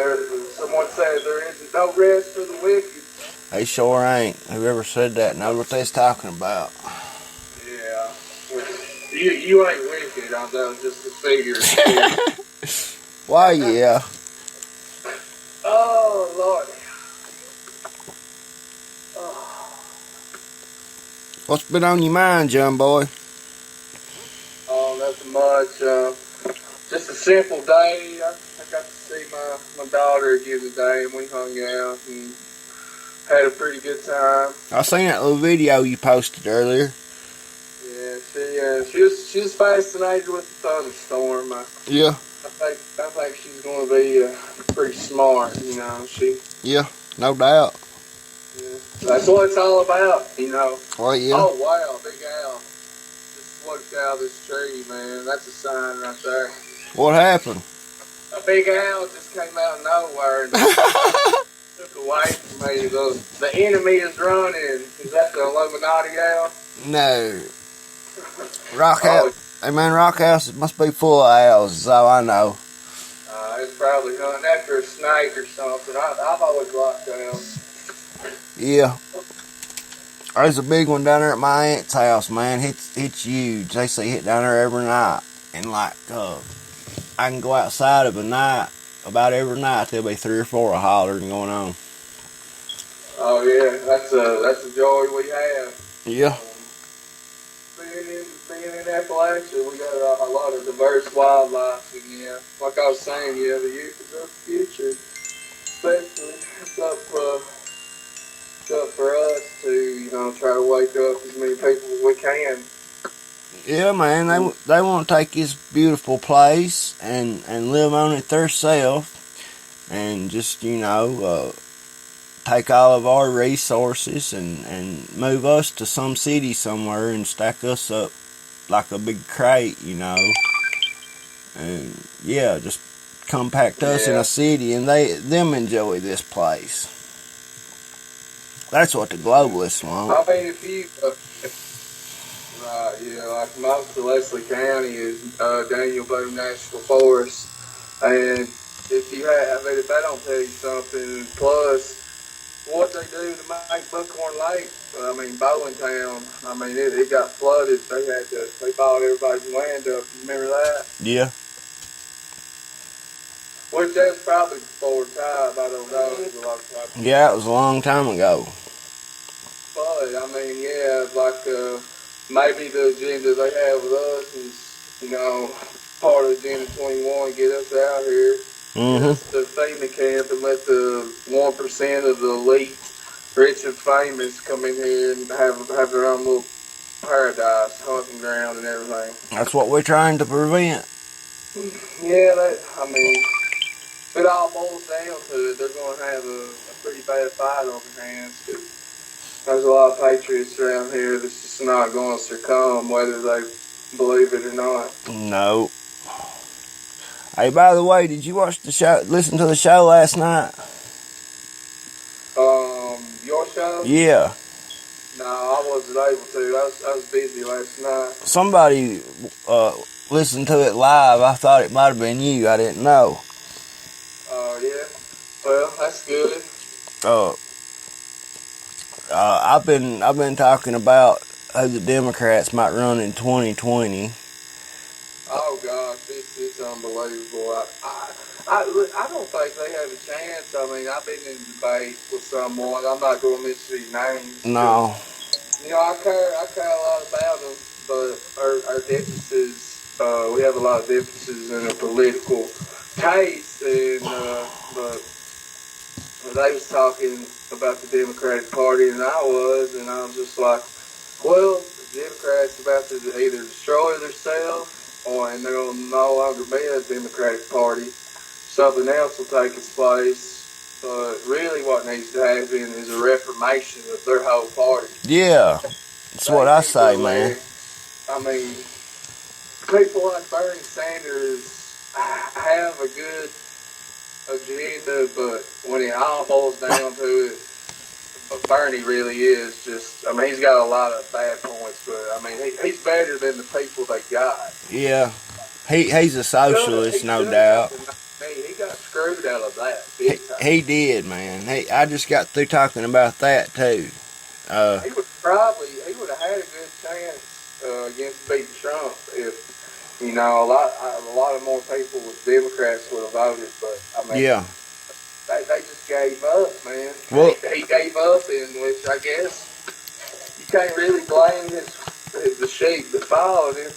Someone said there isn't no rest for the wicked. They sure ain't. Whoever said that knows what they's talking about. Yeah. You ain't wicked. I'm just a figure. Why, yeah. Oh, Lord. What's been on your mind, John boy? Oh, nothing much. Just a simple day. I got to see my daughter again today, and we hung out and had a pretty good time. I seen that little video you posted earlier. Yeah, she was fascinated with the thunderstorm. Yeah. I think she's going to be pretty smart, you know. Yeah, no doubt. Yeah. That's what it's all about, you know. Oh, yeah. Oh, wow, big owl just floated out of this tree, man. That's a sign right there. What happened? A big owl just came out of nowhere and took away from me. The enemy is running. Is that the Illuminati owl? No. Rock House. Hey, man, Rock House must be full of owls, is all I know. It's probably hunting after a snake or something. I've always liked owls. Yeah. There's a big one down there at my aunt's house, man. It's huge. They say it down there every night. And like, I can go outside of a night, about every night, there'll be 3 or 4 hollering going on. Oh yeah, that's a joy we have. Yeah. Being in Appalachia, we got a lot of diverse wildlife, and yeah, like I was saying, yeah, the youth is our future, especially up it's up for us to, try to wake up as many people as we can. Yeah, man, they want to take this beautiful place and live on it themselves, and just, take all of our resources and move us to some city somewhere and stack us up like a big crate, and yeah, just compact us in a city, and them enjoy this place. That's what the globalists want. I mean, if you, like most of Leslie County is Daniel Boone National Forest, and if they don't tell you something, plus what they do to make Buckhorn Lake, Bowling Town, it got flooded. They bought everybody's land up. You remember that? Yeah. Which that's probably before time. I don't know. It was a long time. Yeah, it was a long time ago. But maybe the agenda they have with us is, part of Agenda 21, get us out here. Mm-hmm. The FEMA camp and let the 1% of the elite, rich and famous, come in here and have their own little paradise, hunting ground and everything. That's what we're trying to prevent. Yeah, it all boils down to it. They're going to have a pretty bad fight on their hands. There's a lot of patriots around here that's just not going to succumb, whether they believe it or not. No. Hey, by the way, did you watch the show? Listen to the show last night? Your show? Yeah. No, I wasn't able to. I was busy last night. Somebody listened to it live. I thought it might have been you. I didn't know. Yeah. Well, that's good. I've been talking about who the Democrats might run in 2020. Oh gosh, it's unbelievable. I don't think they have a chance. I've been in debate with someone. I'm not going to mention his names. No. I care a lot about them, but our differences, we have a lot of differences in our political taste, and but they was talking about the Democratic Party, and I was just like, well, the Democrats about to either destroy themselves, and they're going to no longer be a Democratic Party. Something else will take its place. But really what needs to happen is a reformation of their whole party. Yeah, that's what I say, man. People like Bernie Sanders have a good agenda, but when it all boils down to it, Bernie really is just, he's got a lot of bad points, but, he's better than the people they got. Yeah, he's a socialist, no doubt. He got screwed out of that big time. He did, man. I just got through talking about that, too. He would have had a good chance against beating Trump if, a lot of more people with Democrats would have voted, but, yeah. They just gave up, man. Well, he gave up, in which I guess you can't really blame the sheep that followed him.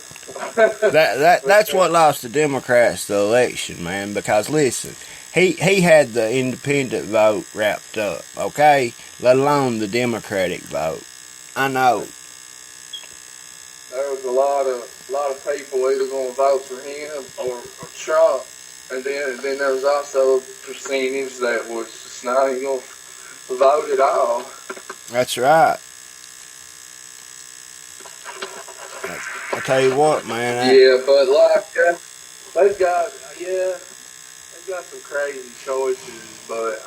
That's what lost the Democrats the election, man. Because listen, he had the independent vote wrapped up, okay? Let alone the Democratic vote. I know. There was a lot of people either going to vote for him or Trump. And then there was also a percentage that was just not even going to vote at all. That's right. I tell you what, man. Yeah, but they've got some crazy choices. But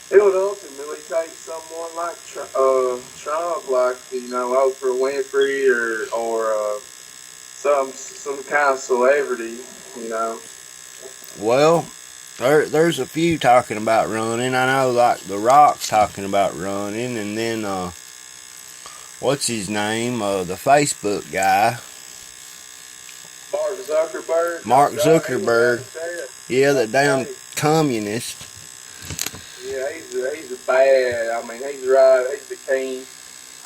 it would ultimately take someone like Trump, like Oprah Winfrey or some kind of celebrity, Well, there's a few talking about running. I know, like, The Rock's talking about running, and then, what's his name? The Facebook guy. Mark Zuckerberg. Yeah, the damn communist. Yeah, he's a bad. He's right. He's the king.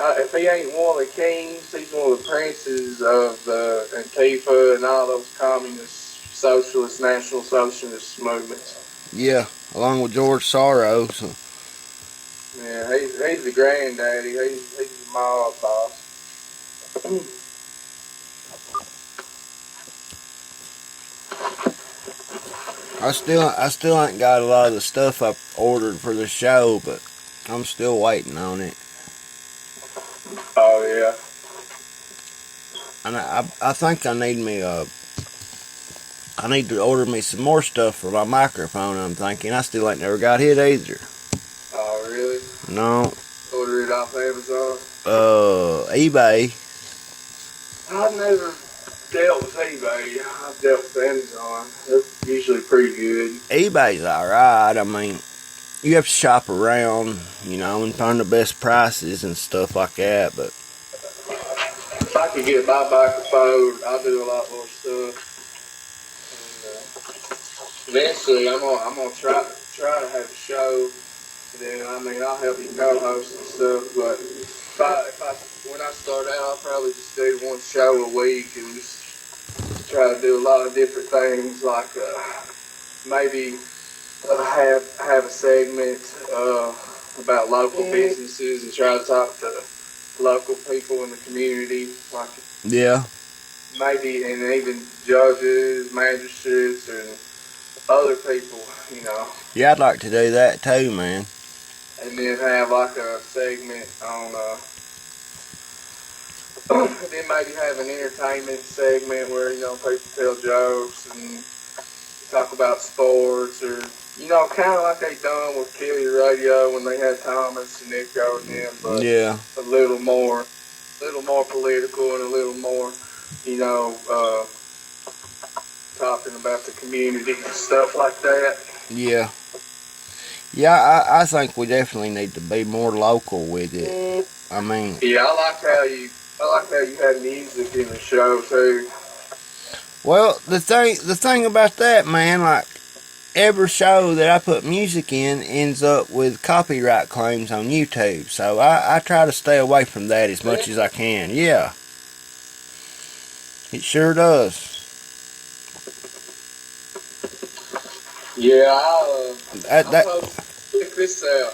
If he ain't one of the kings, he's one of the princes of the Antifa and all those communist, socialist, national socialist movements. Yeah, along with George Soros. Yeah, he's the granddaddy. He's the mob boss. I still ain't got a lot of the stuff I ordered for the show, but I'm still waiting on it. Oh yeah. And I think I need to order me some more stuff for my microphone. I'm thinking I still ain't never got it either. Oh really? No. Order it off Amazon. eBay. I've never dealt with eBay. I've dealt with Amazon. They're usually pretty good. eBay's alright. I mean, you have to shop around, and find the best prices and stuff like that, but if I could get my microphone, I'll do a lot more stuff. And, eventually, I'm gonna try to have a show. And then, I'll help you co-host and stuff. But when I start out, I'll probably just do one show a week and just try to do a lot of different things, like maybe have a segment about local businesses and try to talk to local people in the community, like maybe, and even judges, magistrates, and other people, Yeah, I'd like to do that too, man. And then have like a segment on, then maybe have an entertainment segment where, people tell jokes and talk about sports, or, kind of like they done with Kill Your Radio when they had Thomas and Nico and them, but a little more political and a little more, talking about the community and stuff like that. Yeah. Yeah, I think we definitely need to be more local with it. I mean... Yeah, I like how you had music in the show, too. Well, the thing about that, man, like, every show that I put music in ends up with copyright claims on YouTube. So I try to stay away from that as much as I can. Yeah. It sure does. Yeah, check this out.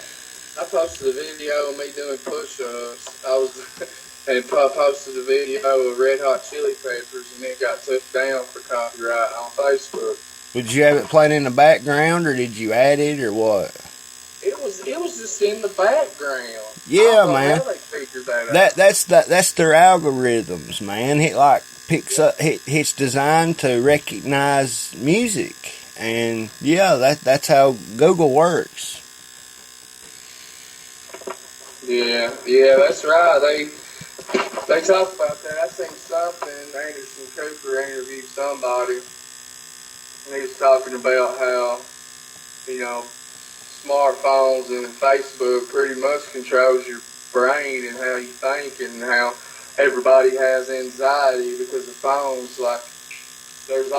I posted a video of me doing push-ups. And posted a video of Red Hot Chili Peppers, and it got took down for copyright on Facebook. Did you have it playing in the background, or did you add it, or what? It was just in the background. Yeah, man. How they figured that out. That's their algorithms, man. It like picks up. It's designed to recognize music, and that's how Google works. Yeah, that's right. They talk about that. I seen something. Anderson Cooper interviewed somebody, and he was talking about how, smartphones and Facebook pretty much controls your brain and how you think, and how everybody has anxiety because of phones. Like, there's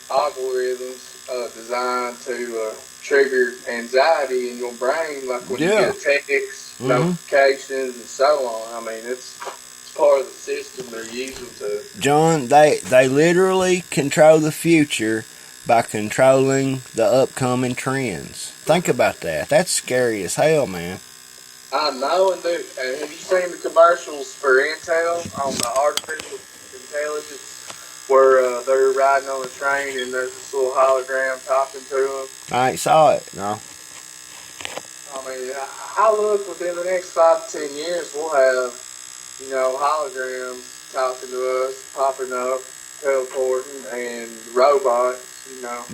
algorithms designed to trigger anxiety in your brain, like when you get texts, notifications, and so on. It's part of the system they're using to... John, they literally control the future by controlling the upcoming trends. Think about that. That's scary as hell, man. I know, and have you seen the commercials for Intel on the artificial intelligence, where they're riding on a train and there's this little hologram talking to them? I ain't saw it, no. I look within the next 5 to 10 years, we'll have, holograms talking to us, popping up, teleporting, and robots,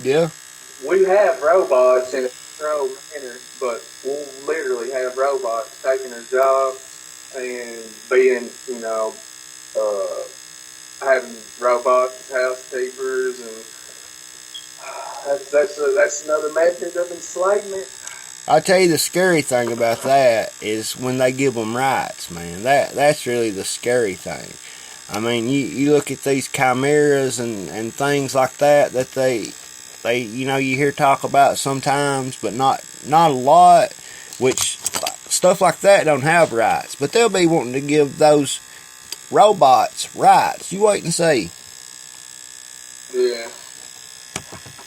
Yeah. We have robots in a controlled manner, but we'll literally have robots taking their jobs and being, having robots as housekeepers, and that's another method of enslavement. I'll tell you the scary thing about that is when they give them rights, man. That's really the scary thing. You look at these chimeras and things like that they you hear talk about sometimes, but not a lot, which stuff like that don't have rights. But they'll be wanting to give those robots rights. You wait and see. Yeah.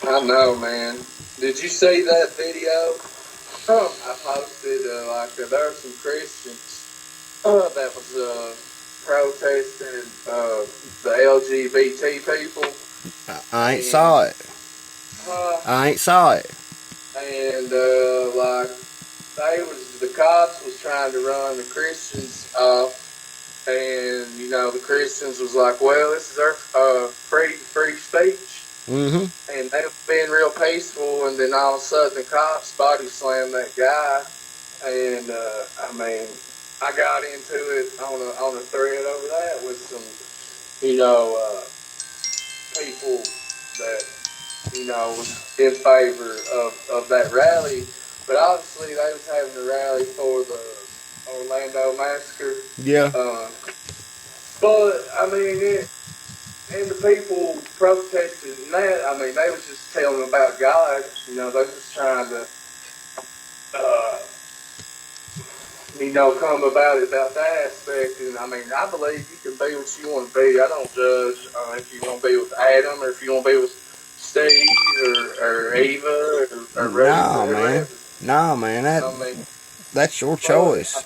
I know, man. Did you see that video I posted there were some Christians that was protesting the LGBT people. I ain't saw it. I ain't saw it. And the cops was trying to run the Christians off, and the Christians was like, well, this is our free speech. Mm-hmm. And they were being real peaceful, and then all of a sudden the cops body slammed that guy, and I got into it on a thread over that with some people that was in favor of that rally, but obviously they was having a rally for the Orlando massacre. Yeah. But and the people protesting that, they was just telling them about God. They was just trying to, come about it, about that aspect. And I believe you can be what you want to be. I don't judge if you want to be with Adam or if you want to be with Steve or Eva or No, man. That's your choice.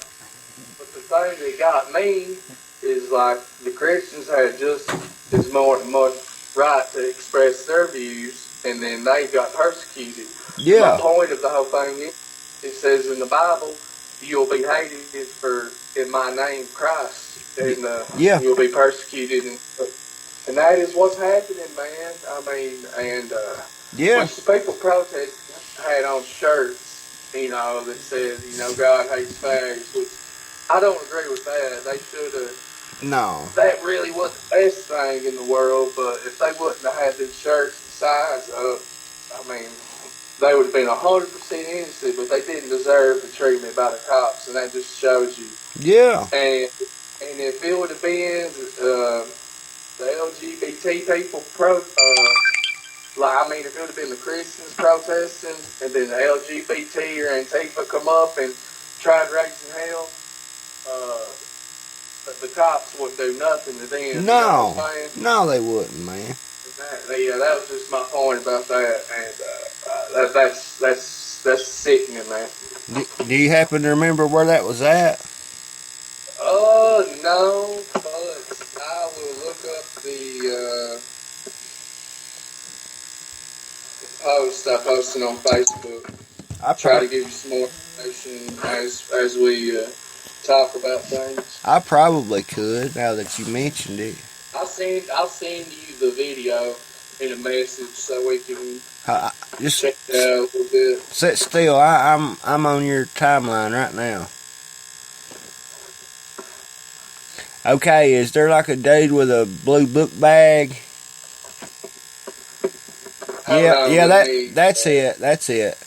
But the thing that got me is the Christians had just as much right to express their views, and then they got persecuted. Yeah. My point of the whole thing is, it says in the Bible, you'll be hated in my name, Christ, and you'll be persecuted, and that is what's happening, man. Which the people protesting had on shirts, that said, God hates fags, which I don't agree with that. They should have. No. That really was the best thing in the world, but if they wouldn't have had these shirts the size of, they would have been 100% innocent, but they didn't deserve the treatment by the cops, and that just shows you. Yeah. And if it would have been the LGBT people if it would have been the Christians protesting, and then the LGBT or Antifa come up and tried raising hell, the cops wouldn't do nothing to them. No, they wouldn't, man. That was just my point about that, and that's sickening, man. Do you happen to remember where that was at? No, but I will look up the post I posted on Facebook. I'll try to give you some more information as we talk about things. I probably could, now that you mentioned it. I'll send you the video in a message so we can just check it out a little bit. Sit still. I'm on your timeline right now. Okay, is there a dude with a blue book bag? That's it. That's it.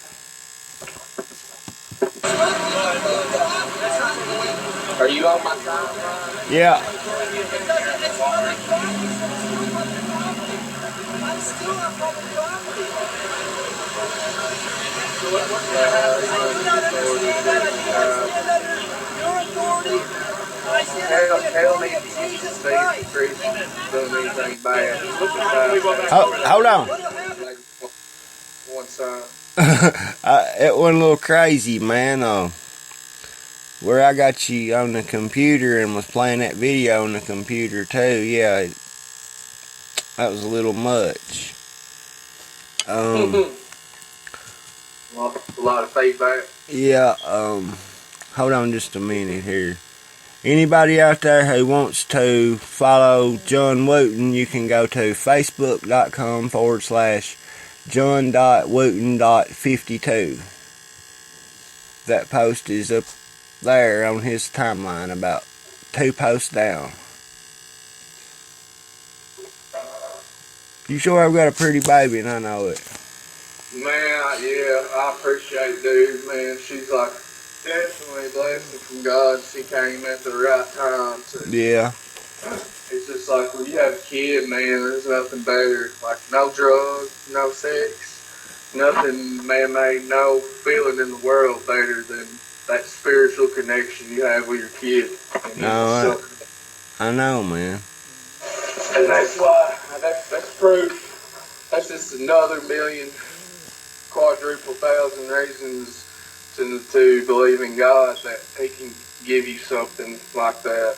Are you on my timeline? Yeah. Tell me if you see Christian doing anything bad. Hold on. One side. It went a little crazy, man. Where I got you on the computer and was playing that video on the computer too. Yeah, that was a little much. A lot of feedback. Yeah. Hold on just a minute here. Anybody out there who wants to follow John Wooten, you can go to facebook.com/John.Wooten.52. That post is up there on his timeline, about 2 posts down. You sure I've got a pretty baby, and I know it. Man, yeah, I appreciate it, dude. Man, she's definitely a blessing from God. She came at the right time. Yeah. It's just when you have a kid, man, there's nothing better. No drugs, no sex, nothing man-made, no feeling in the world better than that spiritual connection you have with your kid. No, I know, man. And that's why, that's proof. That's just another million, quadruple thousand reasons to believe in God that He can give you something like that.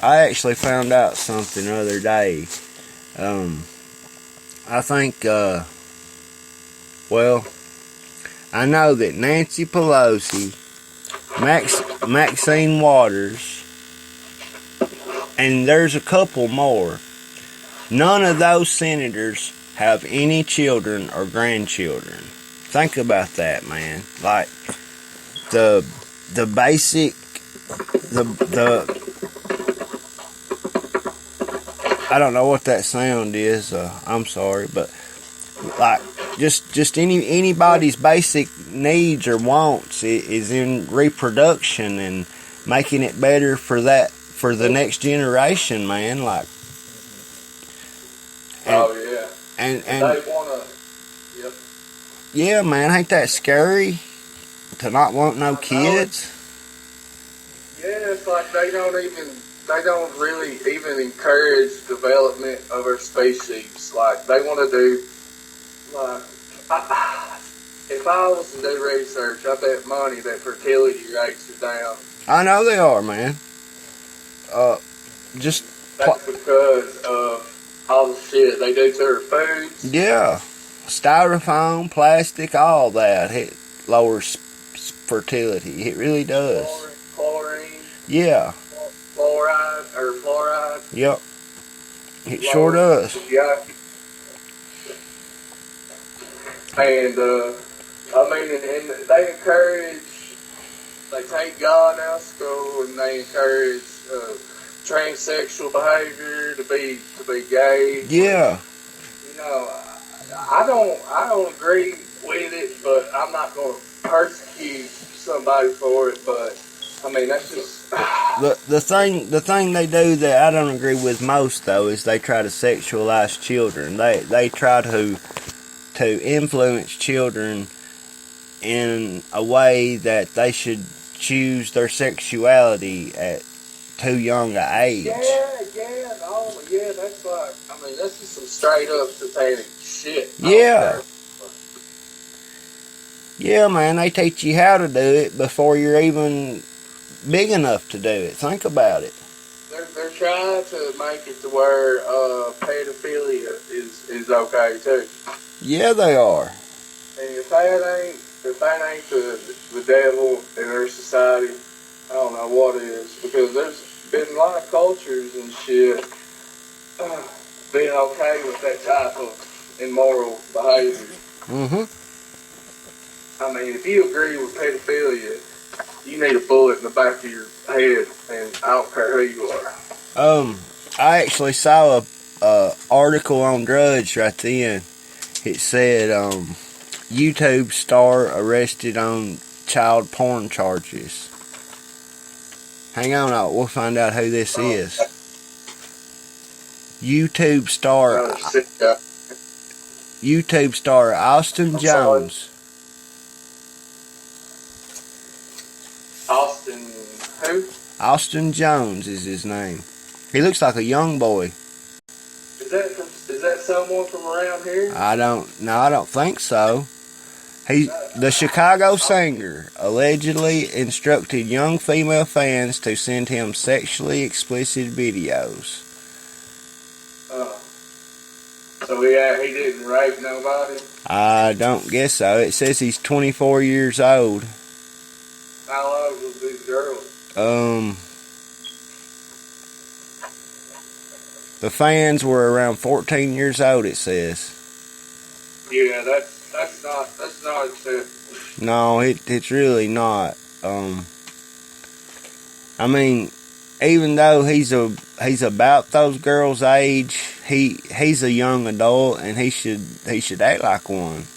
I actually found out something the other day. I think, I know that Nancy Pelosi, Maxine Waters, and there's a couple more. None of those senators have any children or grandchildren. Think about that, man. Like, the basic, I don't know what that sound is. I'm sorry, but like just anybody's basic needs or wants is in reproduction and making it better for the next generation, man. Like, and they wanna, yep. Yeah, man, ain't that scary to not want no kids? Yeah, it's like they don't really even encourage development of our species. Like, they want to do, like, if I was to do research, I bet money that fertility rates are down. I know they are, man. That's because of all the shit they do to our foods. Yeah. Styrofoam, plastic, all that. It lowers fertility. It really does. Chlorine. Yeah. Fluoride. Yep. It sure does. Yeah. And, and they take God out of school, and they encourage transsexual behavior, to be gay. Yeah. You know, I don't agree with it, but I'm not going to persecute somebody for it. But I mean, that's just the thing they do that I don't agree with most, though, is they try to sexualize children. They try to influence children in a way that they should choose their sexuality at too young an age. Yeah, that's like, I mean, that's just some straight up satanic shit. Yeah. Yeah, man, they teach you how to do it before you're even big enough to do it. Think about it. They're trying to make it to where pedophilia is okay too. Yeah, they are. And if that ain't the devil in our society, I don't know what is. Because there's been a lot of cultures and shit being okay with that type of immoral behavior. I mean, if you agree with pedophilia, you need a bullet in the back of your head, and I don't care who you are. I actually saw a article on Drudge right then. It said, YouTube star arrested on child porn charges. Hang on, we'll find out who this is. YouTube star Austin Jones. Austin who? Austin Jones is his name. He looks like a young boy. Is that someone from around here? I don't think so. The Chicago singer allegedly instructed young female fans to send him sexually explicit videos. So he didn't rape nobody? I don't guess so. It says he's 24 years old. How old was these girls? The fans were around 14 years old, it says. Yeah, that's not acceptable. No, it's really not. I mean, even though he's about those girls' age, he's a young adult, and he should act like one.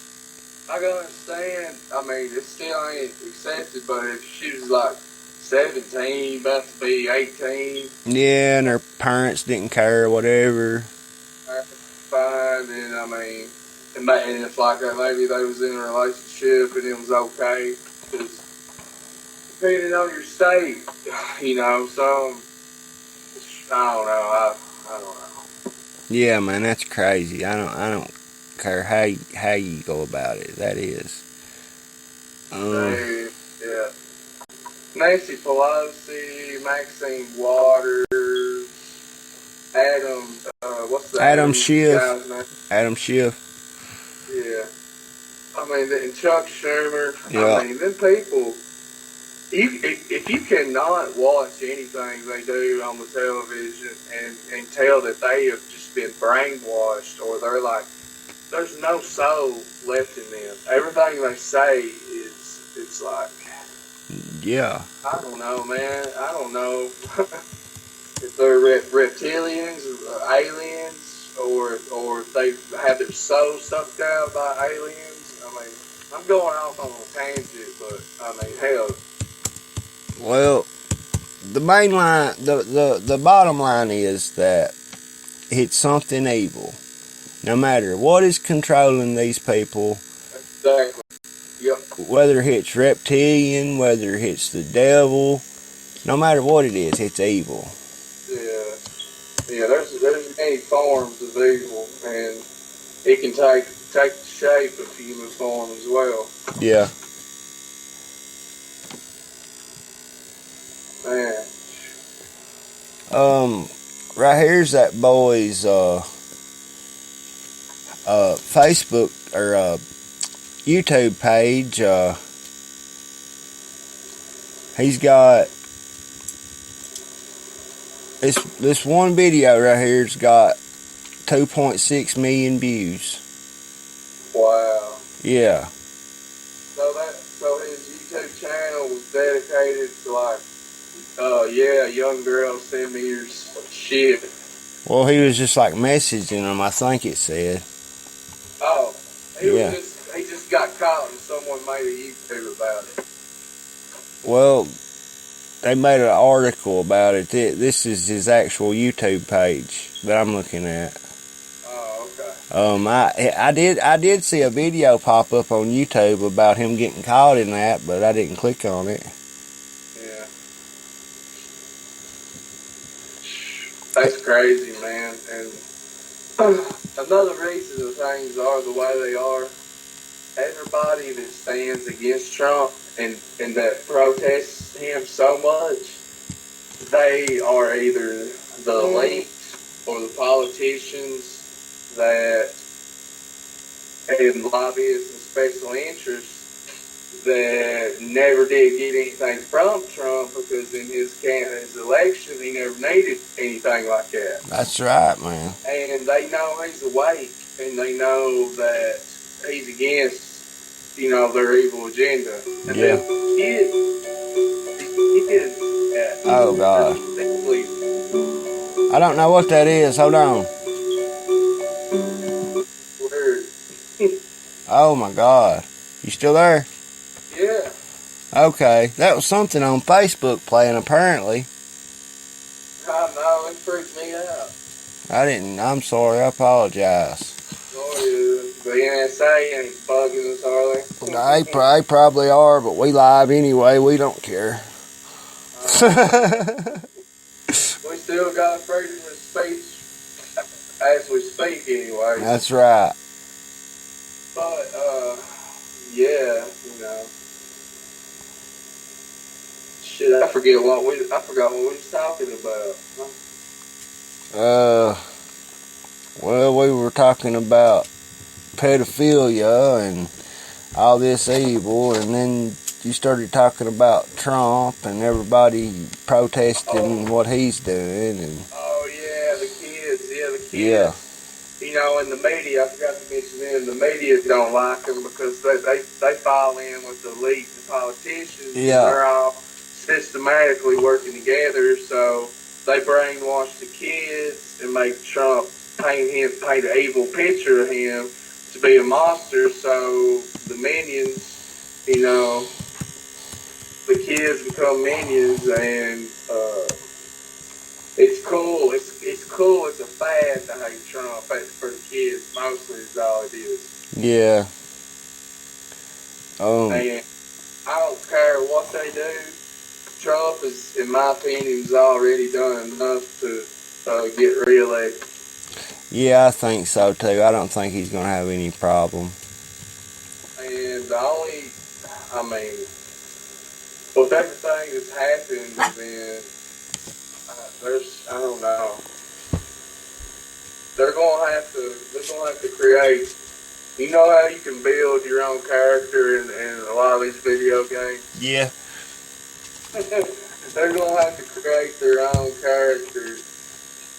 I can understand. I mean, it still ain't accepted, but if she was like 17, about to be 18. Yeah, and her parents didn't care or whatever. Fine, and I mean, and it's like that, maybe they was in a relationship and it was okay. Because depending on your state, you know, so I don't know. I don't know. Yeah, man, that's crazy. I don't care how you go about it. That is. Yeah. Nancy Pelosi, Maxine Waters, Adam Schiff. guy's name? Adam Schiff. Yeah. I mean, and Chuck Schumer. Yeah. I mean, them people, if you cannot watch anything they do on the television and tell that they have just been brainwashed, or they're like, there's no soul left in them. Everything they say it's like, yeah. I don't know, man. I don't know if they're reptilians, or aliens, or if they have their soul sucked out by aliens. I mean, I'm going off on a tangent, but I mean, hell. Well, the main line, the bottom line is that it's something evil. No matter what is controlling these people, Exactly. Yep. whether it's reptilian, whether it's the devil, no matter what it is, it's evil. Yeah. Yeah, there's many forms of evil, and it can take the shape of human form as well. Yeah. Man. Right here's that boy's Facebook or YouTube page. He's got this one video right here's got 2.6 million views. Wow. Yeah. So his YouTube channel was dedicated to like, young girls, send me your shit. Well, he was just like messaging them, I think it said. Oh, he Yeah. just got caught and someone made a YouTube about it. Well, they made an article about it. This is his actual YouTube page that I'm looking at. Oh, okay. I did see a video pop up on YouTube about him getting caught in that, but I didn't click on it. Yeah. That's crazy, man. And another reason the things are the way they are, everybody that stands against Trump and that protests him so much, they are either the elite or the politicians that, and lobbyists and special interests that never did get anything from Trump, because in his election he never needed anything like that. That's right, man. And they know he's awake, and they know that he's against, their evil agenda. And Yeah. kids Oh, God. I don't know what that is. Hold on. Weird. Oh, my God. You still there? Yeah. Okay. That was something on Facebook playing, apparently. I know, it freaked me out. I'm sorry. I apologize. The NSA ain't bugging us, are they? They probably are, but we live anyway. We don't care. We still got freedom of speech as we speak anyway. That's right. But, yeah, shit, I forgot what we was talking about. Well, we were talking about pedophilia and all this evil, and then you started talking about Trump and everybody protesting what he's doing. And oh, yeah, the kids. yeah. In the media, I forgot to mention them, the media don't like them because they fall in with the elite, the politicians. Yeah. They're all systematically working together, so they brainwash the kids and make Trump paint an evil picture of him to be a monster, so the minions, the kids become minions, and it's cool. It's cool. It's a fad to hate Trump. For the kids, mostly is all it is. Yeah. And I don't care what they do. Trump is, in my opinion, has already done enough to get reelected. Yeah, I think so too. I don't think he's going to have any problem. And the only I mean, with everything that's happened, then I don't know. They're gonna have to create. You know how you can build your own character in a lot of these video games? Yeah. They're gonna have to create their own characters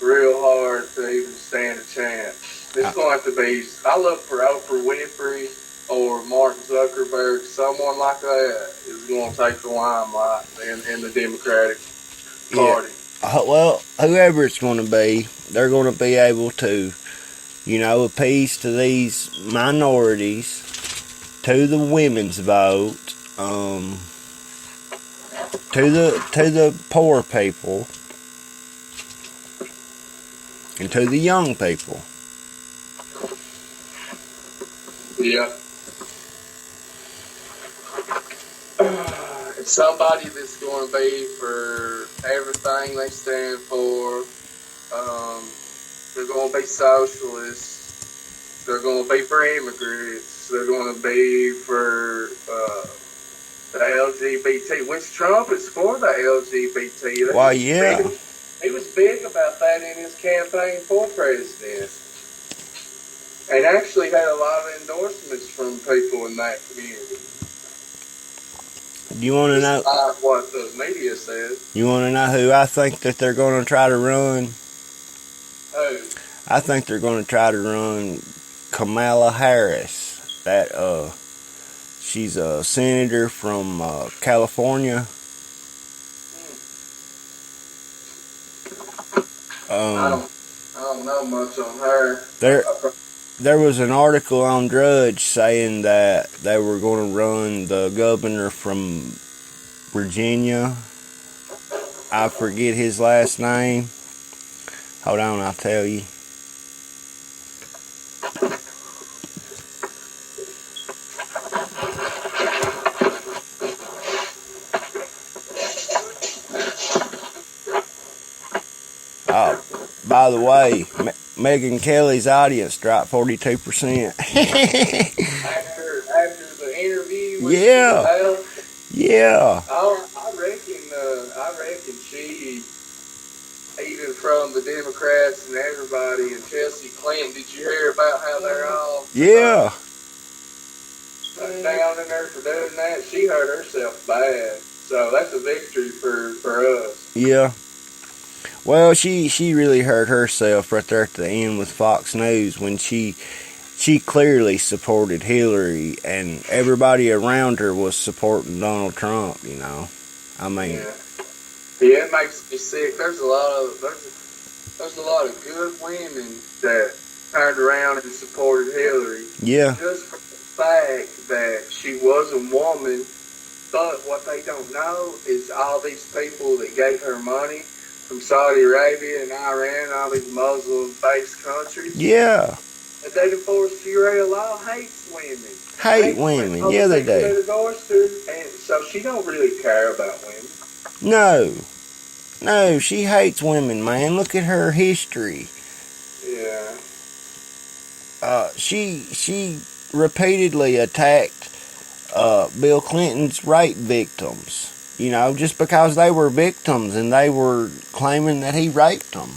real hard to even stand a chance. It's gonna have to be. I look for Oprah Winfrey or Mark Zuckerberg. Someone like that is gonna take the limelight in the Democratic Party. Yeah. Well, whoever it's going to be, they're going to be able to, appease to these minorities, to the women's vote, to the poor people, and to the young people. Yeah. It's somebody that's going to be for everything they stand for. They're going to be socialists. They're going to be for immigrants. They're going to be for the LGBT, which Trump is for the LGBT. Why, yeah. He was big about that in his campaign for president. And actually had a lot of endorsements from people in that community. You want to know what the media says? You want to know who I think that they're going to try to run? Who? I think they're going to try to run Kamala Harris. She's a senator from California. I don't know much on her. There was an article on Drudge saying that they were going to run the governor from Virginia. I forget his last name. Hold on, I'll tell you. By the way, Megyn Kelly's audience dropped 42%. after the interview with Yeah. I reckon she, even from the Democrats and everybody, and Chelsea Clinton, did you hear about how they're all down in there for doing that? She hurt herself bad. So that's a victory for us. Yeah. Well, she really hurt herself right there at the end with Fox News when she clearly supported Hillary and everybody around her was supporting Donald Trump, I mean. Yeah, it makes me sick. There's a lot of good women that turned around and supported Hillary. Yeah. Just for the fact that she was a woman, but what they don't know is all these people that gave her money from Saudi Arabia and Iran, all these Muslim-based countries. Yeah. And they divorced Sharia law, hates women. Hate women. Yeah, they do. They divorced her, and so she don't really care about women. No, she hates women, man. Look at her history. Yeah. She repeatedly attacked Bill Clinton's rape victims. Just because they were victims and they were claiming that he raped them.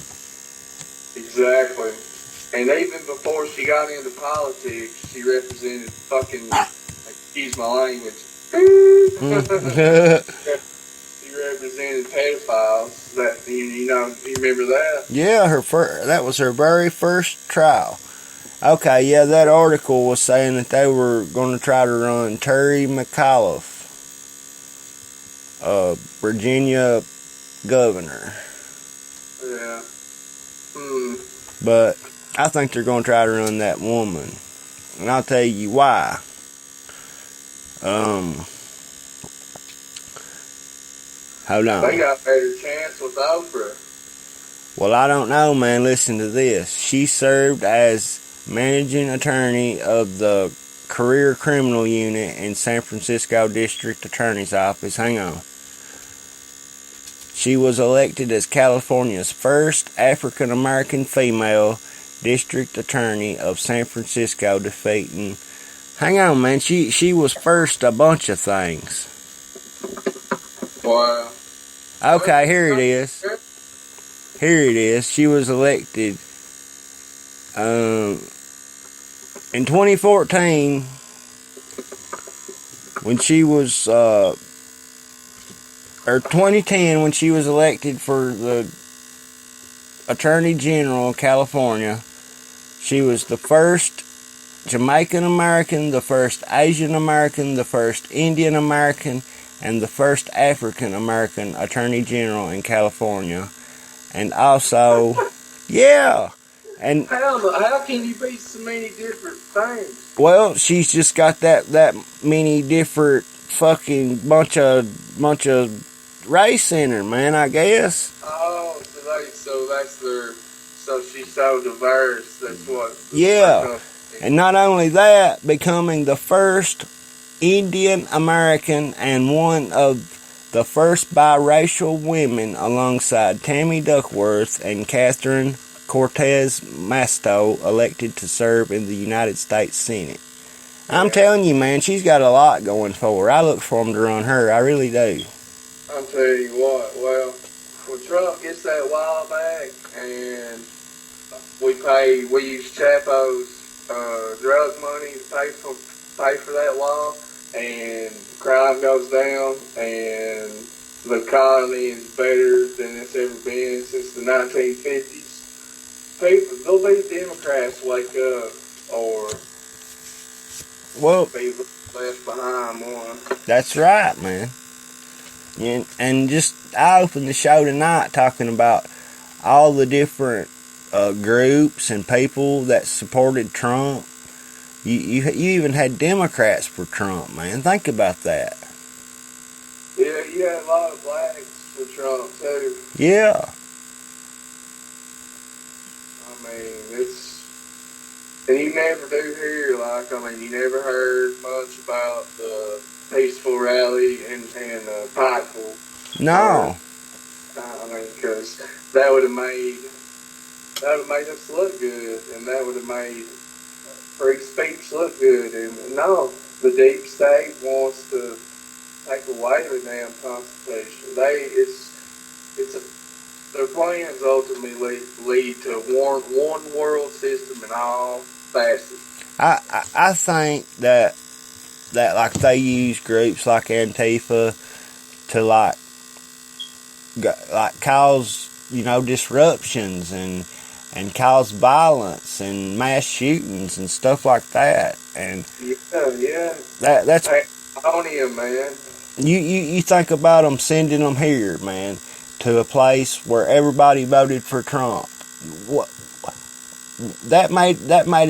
Exactly. And even before she got into politics, she represented fucking, excuse my language. She represented pedophiles. You remember that? Yeah, that was her very first trial. Okay, yeah, that article was saying that they were going to try to run Terry McAuliffe, Virginia governor. Yeah. But I think they're going to try to run that woman. And I'll tell you why. Hold on. They got a better chance with Oprah. Well, I don't know, man. Listen to this. She served as managing attorney of the Career Criminal Unit in San Francisco District Attorney's Office. Hang on. She was elected as California's first African-American female district attorney of San Francisco, defeating Hang on, man. She was first a bunch of things. Wow. Okay, here it is. Here it is. She was elected in 2014 when she was, or 2010 when she was elected for the Attorney General of California. She was the first Jamaican American, the first Asian American, the first Indian American, and the first African American Attorney General in California. And also, yeah, and how can you be so many different things? well, she's just got that many different fucking bunch of race in her, man, I guess. Oh, so she's so diverse. That's what. Yeah, and not only that, becoming the first Indian American and one of the first biracial women alongside Tammy Duckworth and Catherine Cortez Masto elected to serve in the United States Senate. I'm telling you, man, she's got a lot going for her. I look forward to run her. I really do. I'm telling you what, well, when Trump gets that wall back and we use Chapo's drug money to pay for that wall, and crime goes down, and the economy is better than it's ever been since the 1950s. There'll be Democrats wake up, or be left behind one. That's right, man. And just, I opened the show tonight talking about all the different groups and people that supported Trump. You even had Democrats for Trump, man. Think about that. Yeah, you had a lot of blacks for Trump, too. Yeah. I mean, and you never do hear, you never heard much about the peaceful rally in Pikeville. No. Because that would have made us look good, and that would have made free speech look good. And no, the deep state wants to take away the damn Constitution. Their plans ultimately lead to one world system in all facets. I think that like they use groups like Antifa to like cause disruptions and cause violence and mass shootings and stuff like that. And yeah, that's on him, man. You think about them sending them here, man, to a place where everybody voted for Trump. What that made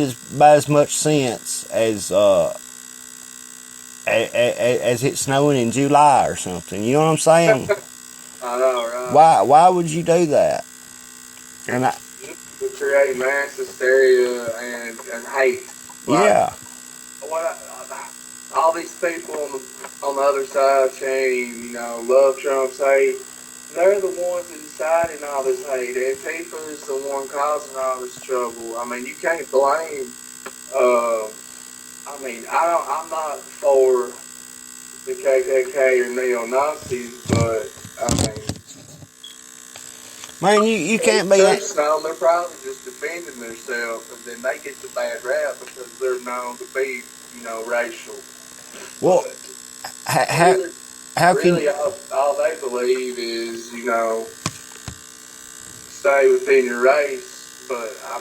as much sense as it snowing in July or something. You know what I'm saying? I know, right? Why would you do that? And to create mass hysteria and hate. Yeah. All these people on the other side chain, love Trump's hate. They're the ones that deciding all this hate. Antifa is the one causing all this trouble. I mean, you can't blame. I'm not for the KKK or neo-Nazis, but man, you can't be. They're probably just defending themselves, and then they get the bad rap because they're known to be, racial. Well, how can all they believe is, stay within your race. But I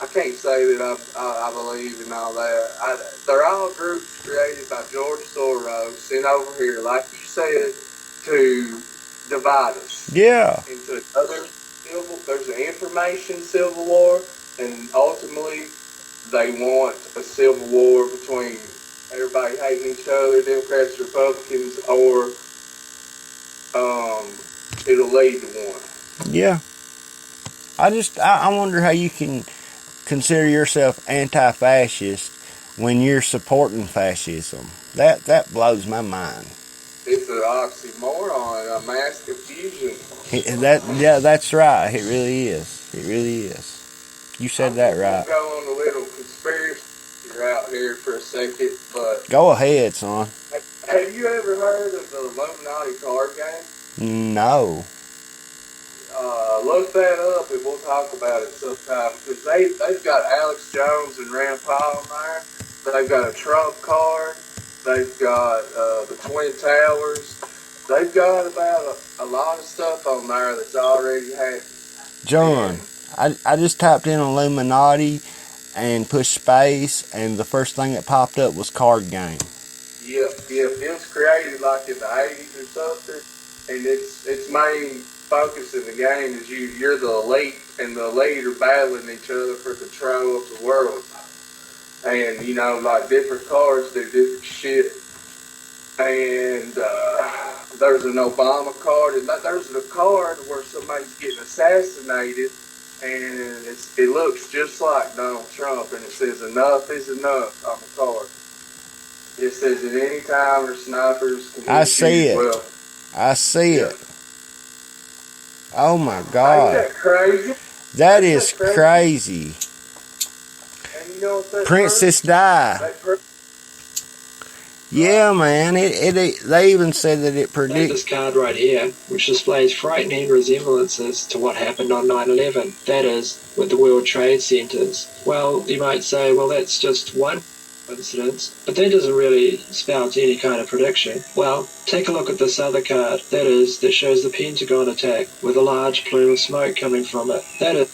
can't say that I believe in all that. They're all groups created by George Soros, sent over here, like you said, to divide us. Yeah. Into there's an information civil war, and ultimately they want a civil war between everybody hating each other, Democrats, Republicans, or it'll lead to one. Yeah. I wonder how you can consider yourself anti-fascist when you're supporting fascism. That blows my mind. It's an oxymoron, a mass confusion. That's right. It really is. It really is. You said that right. Go on a little conspiracy route here for a second, but Go ahead, son. have you ever heard of the Illuminati card game? No. Look that up and we'll talk about it sometime, because they've got Alex Jones and Rand Paul on there. They've got a Trump card. They've got the Twin Towers. They've got about a lot of stuff on there that's already happened. John, I just typed in Illuminati and pushed space, and the first thing that popped up was card game. Yep. It was created like in the 80s or something, and its main focus in the game is you're the elite, and the elite are battling each other for control of the world. And, you know, like different cards do different shit. And there's an Obama card, and there's a card where somebody's getting assassinated, and it looks just like Donald Trump, and it says enough is enough on the card. It says at any time the snipers can I see it. Well. I see it. Oh my God. Ain't that crazy? That is crazy. And you know what that Princess Di. Yeah, man. They even said that it predicts. This card right here, which displays frightening resemblances to what happened on 9/11. That is, with the World Trade Centers. Well, you might say, well, that's just one incident, but that doesn't really spout any kind of prediction. Well, take a look at this other card. That is, that shows the Pentagon attack with a large plume of smoke coming from it. That is.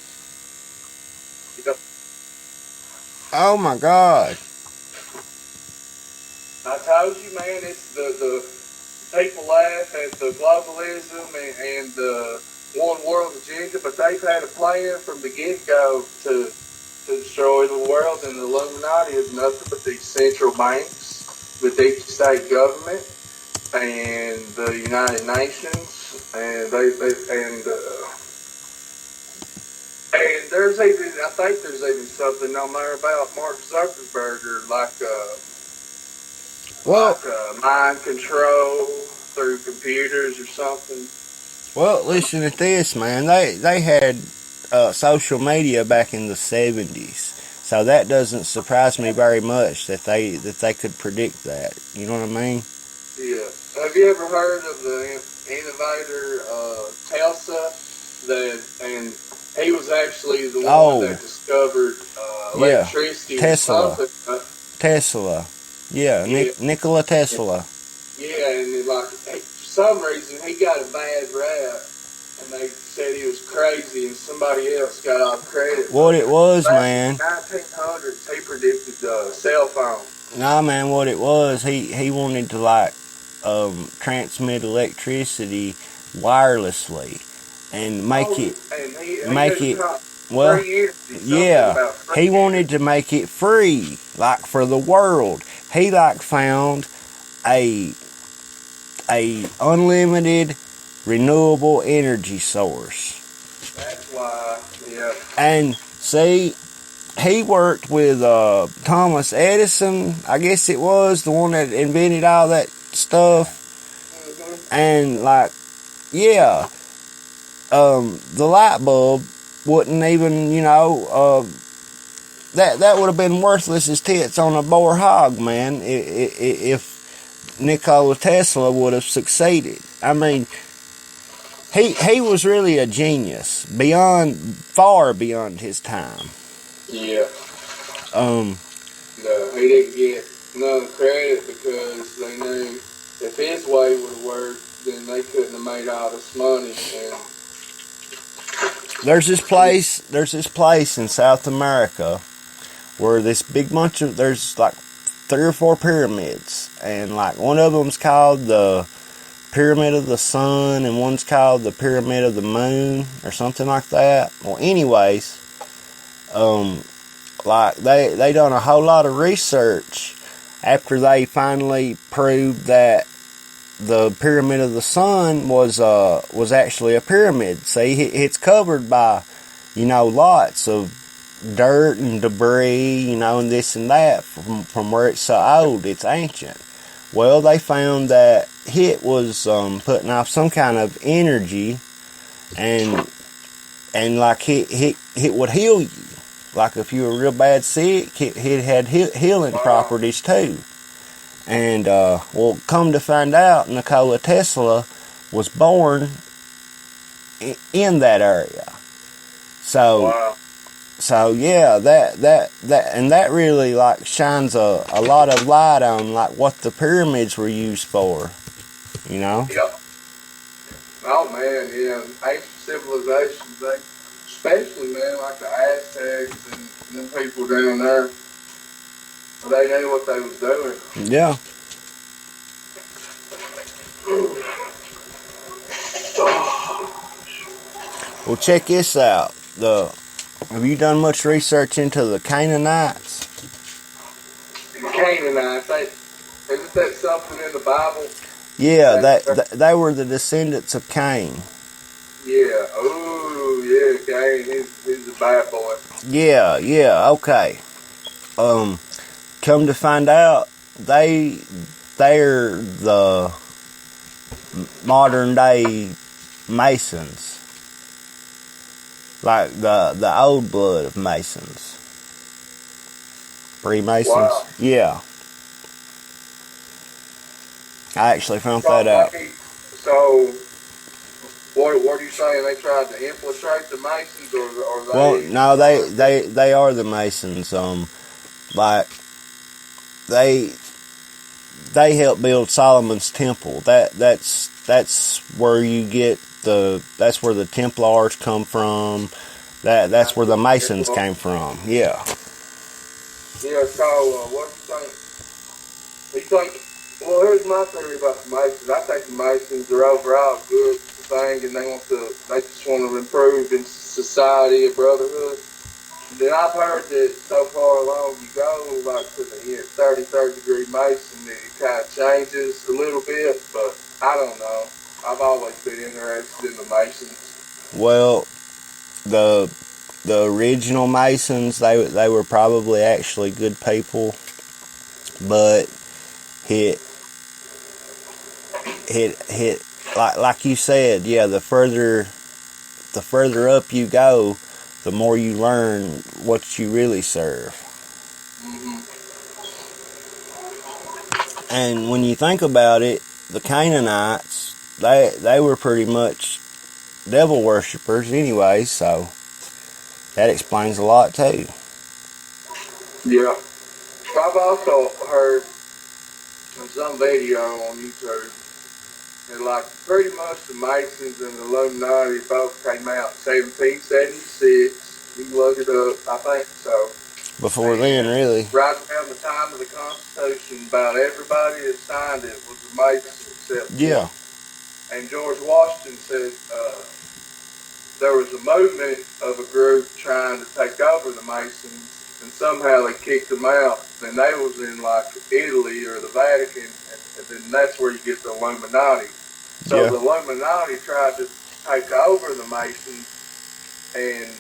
Oh my God. I told you, man, it's the people laugh at the globalism and the one world agenda, but they've had a plan from the get-go to destroy the world, and the Illuminati is nothing but these central banks, the deep state government, and the United Nations, and there's even, I think there's even something on there about Mark Zuckerberg, or like mind control through computers or something. Well, listen to this, man. They had social media back in the 70s, so that doesn't surprise me very much that they could predict that. You know what I mean? Yeah. Have you ever heard of the innovator Tesla? And he was actually the one that discovered electricity. Tesla. Tesla. Yeah, Nikola Tesla. Yeah, and for some reason he got a bad rap, and they said he was crazy, and somebody else got all the credit. What it was, man. In the 1900s, he predicted the cell phone. Nah, man, what it was, he wanted to transmit electricity wirelessly and make he wanted to make it free, like for the world. He found a unlimited renewable energy source. That's why, yeah. And see, he worked with Thomas Edison, I guess it was, the one that invented all that stuff. And the light bulb wouldn't even, that would have been worthless as tits on a boar hog, man, if Nikola Tesla would have succeeded. I mean, he was really a genius, far beyond his time. Yeah. No, he didn't get none credit because they knew if his way would have worked, then they couldn't have made all this money. And There's this place in South America where this big bunch of, there's 3 or 4 pyramids, and one of them's called the Pyramid of the Sun, and one's called the Pyramid of the Moon, or something like that. Well, anyways, they done a whole lot of research after they finally proved that the Pyramid of the Sun was actually a pyramid. See, it's covered by, lots of dirt and debris, and this and that from where it's so old, it's ancient. Well, they found that it was putting off some kind of energy, and it would heal you. like if you were real bad sick, it had healing properties too. And well, come to find out, Nikola Tesla was born in that area. So, so yeah, that really like shines a lot of light on like what the pyramids were used for, you know? Yep. Oh man, yeah, ancient civilizations, they, especially man, like the Aztecs and them people down there, they knew what they was doing. Yeah. Well, check this out. Have you done much research into the Canaanites? The Canaanites, isn't that something in the Bible? Yeah, they were the descendants of Cain. Yeah. Oh, yeah, Cain. He's a bad boy. Yeah. Okay. Come to find out, they're the modern day Masons. Like the old blood of Masons. Freemasons. Wow. Yeah. I actually found that out. So, what are you saying? They tried to infiltrate the Masons, or they? Well, no, they are the Masons. Like they helped build Solomon's temple. That's where you get that's where the Templars come from. That's where the Masons came from. Yeah. Yeah. So, what do you think? You think? Well, here's my theory about the Masons. I think the Masons are overall a good thing, and they just want to improve in society, a brotherhood. Then I've heard that so far along you go, like to the 33rd degree Mason, that it kind of changes a little bit, but I don't know. I've always been interested in the Masons. Well, the original Masons, they were probably actually good people, but hit like you said, yeah, the further up you go, the more you learn what you really serve. Mm-hmm. And when you think about it, the Canaanites, they were pretty much devil worshippers anyway, so that explains a lot too. Yeah. I've also heard in some video on YouTube that like pretty much the Masons and the Illuminati both came out in 1776. You can look it up, I think so. Before then, really. Right around the time of the Constitution, about everybody that signed it was the Masons except Yeah. one. And George Washington said there was a movement of a group trying to take over the Masons, and somehow they kicked them out. And they was in like Italy or the Vatican, and then that's where you get the Illuminati. So Yeah. the Illuminati tried to take over the Masons, and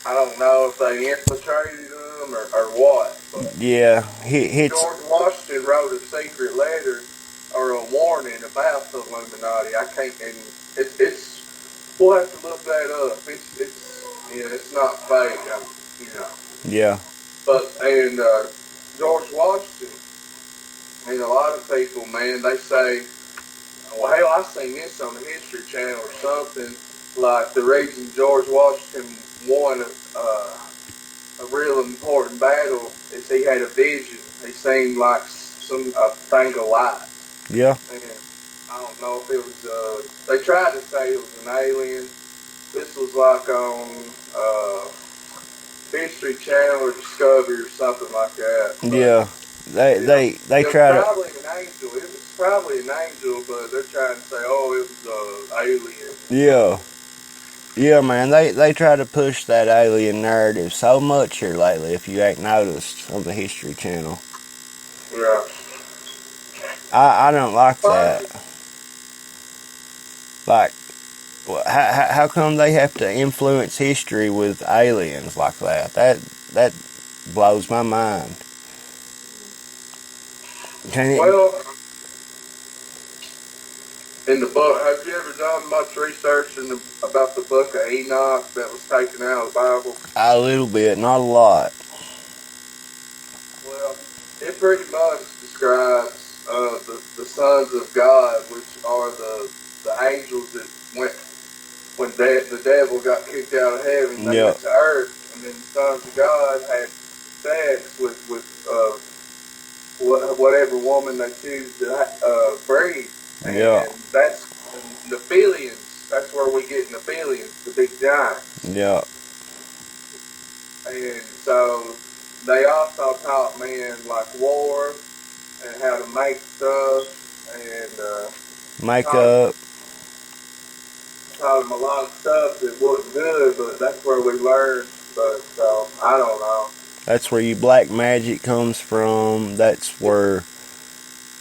I don't know if they infiltrated them or what. But Yeah. George Washington wrote a secret letter or a warning about the Illuminati. I can't, and it's we'll have to look that up. It's not fake, Yeah. But George Washington, and a lot of people, man, they say, well, hell, I seen this on the History Channel or something. Like the reason George Washington won a real important battle is he had a vision. He seen like a thing of light. Yeah. And I don't know if it was. They tried to say it was an alien. This was like on History Channel or Discovery or something like that. But, Yeah. They try to. Probably an angel. It was probably an angel, but they're trying to say, oh, it was an alien. Yeah. Yeah, man, they try to push that alien narrative so much here lately, if you ain't noticed, on the History Channel. Yeah. I don't like that. Like, how come they have to influence history with aliens like that? That blows my mind. Well, in the book, have you ever done much research about the book of Enoch that was taken out of the Bible? A little bit, not a lot. Well, it pretty much describes the sons of God, which are the angels that went when the devil got kicked out of heaven. They went to earth, and then the sons of God had sex with whatever woman they choose to breed. And that's the Nephilims. That's where we get Nephilims, the big giants. Yeah. And so they also taught men like war and how to make stuff and makeup. Taught them a lot of stuff that wasn't good, but that's where we learned. But so I don't know. That's where your black magic comes from. That's where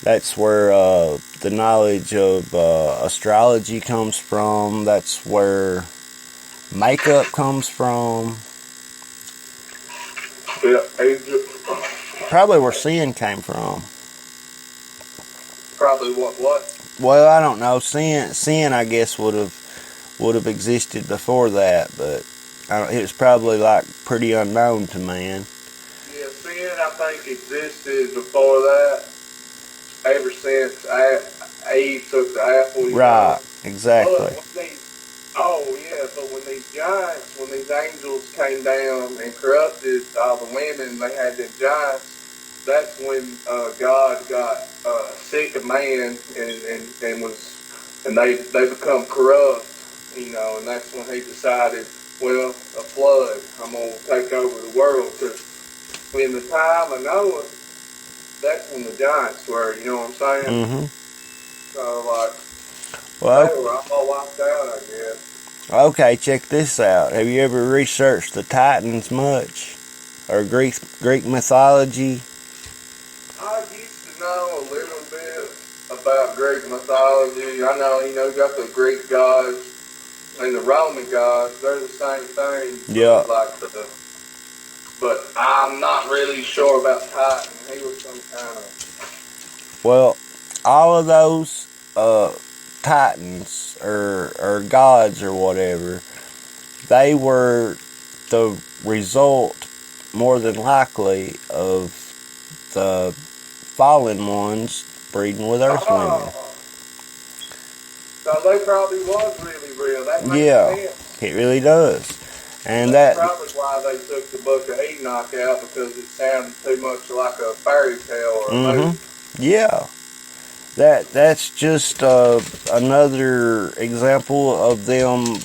the knowledge of astrology comes from. That's where makeup comes from. Yeah, Egypt. Probably where sin came from. Probably what? Well, I don't know. Sin, I guess would have existed before that, but it was probably like pretty unknown to man. Yeah, sin I think existed before that. Ever since Eve took the apple. Right, exactly. But when these giants, when these angels came down and corrupted all the women, they had them giants. That's when God got sick of man and they become corrupt, and that's when he decided, well, a flood. I'm gonna take over the world. Because in the time of Noah, that's when the giants were. You know what I'm saying? Mm-hmm. So they were all wiped out, I guess. Okay, check this out. Have you ever researched the Titans much? Or Greek mythology? I used to know a little bit about Greek mythology. I know, you got the Greek gods and the Roman gods. They're the same thing. Yeah. But I'm not really sure about Titan. He was some kind of... Well, all of those Titans or gods or whatever, they were the result, more than likely, of the fallen ones breeding with earth women. So they probably was really real. That makes sense. It really does. And that's probably why they took the book of Enoch out, because it sounded too much like a fairy tale or a movie. Yeah. That's just another example of them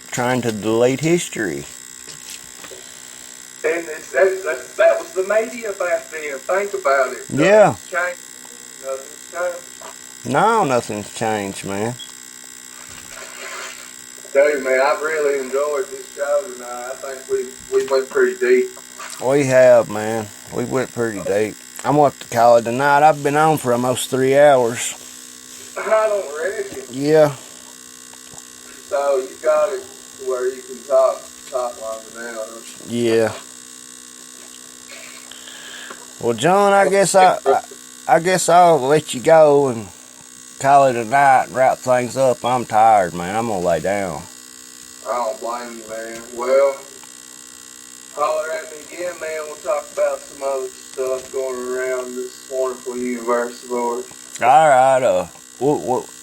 trying to delete history. And that was the media back then. Think about it. Nothing's changed. No, nothing's changed, man. Dude, man, I've really enjoyed this show tonight. I think we went pretty deep. We have, man. We went pretty deep. I'm going to call it tonight. I've been on for almost 3 hours. I don't reckon. Yeah. So you got it to where you can talk longer now, don't you? Yeah. Well, John, I guess I'll let you go and call it a night and wrap things up. I'm tired, man. I'm gonna lay down. I don't blame you, man. Well, holler at me again, man. We'll talk about some other stuff going around this wonderful universe of ours. All right.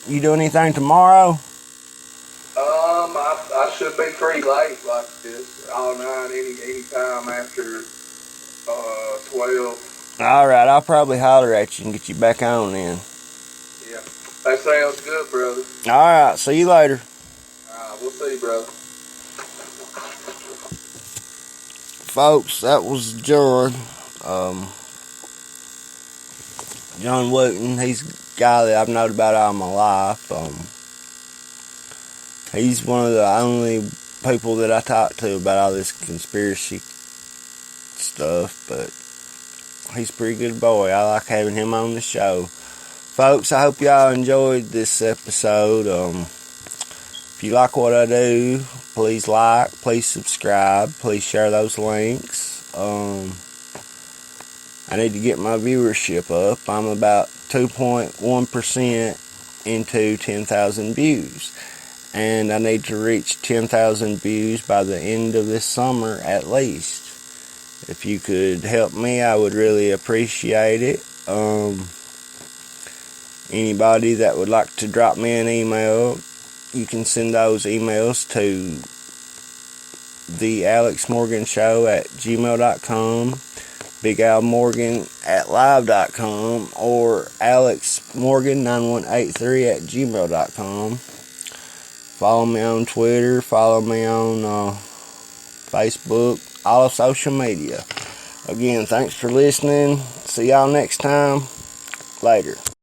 You do anything tomorrow? I should be pretty late like this all night, any time after 12. All right. I'll probably holler at you and get you back on then. Yeah. That sounds good, brother. All right. See you later. All right. We'll see you, brother. Folks, that was John. John Wooten. He's a guy that I've known about all my life. He's one of the only people that I talk to about all this conspiracy stuff, but he's a pretty good boy. I like having him on the show. Folks, I hope y'all enjoyed this episode. If you like what I do, please like, please subscribe, please share those links. I need to get my viewership up. I'm about 2.1% into 10,000 views. And I need to reach 10,000 views by the end of this summer at least. If you could help me, I would really appreciate it. Anybody that would like to drop me an email, you can send those emails to thealexmorganshow@gmail.com, bigalmorgan@live.com, or alexmorgan9183@gmail.com. Follow me on Twitter, follow me on Facebook, all of social media. Again, thanks for listening. See y'all next time. Later.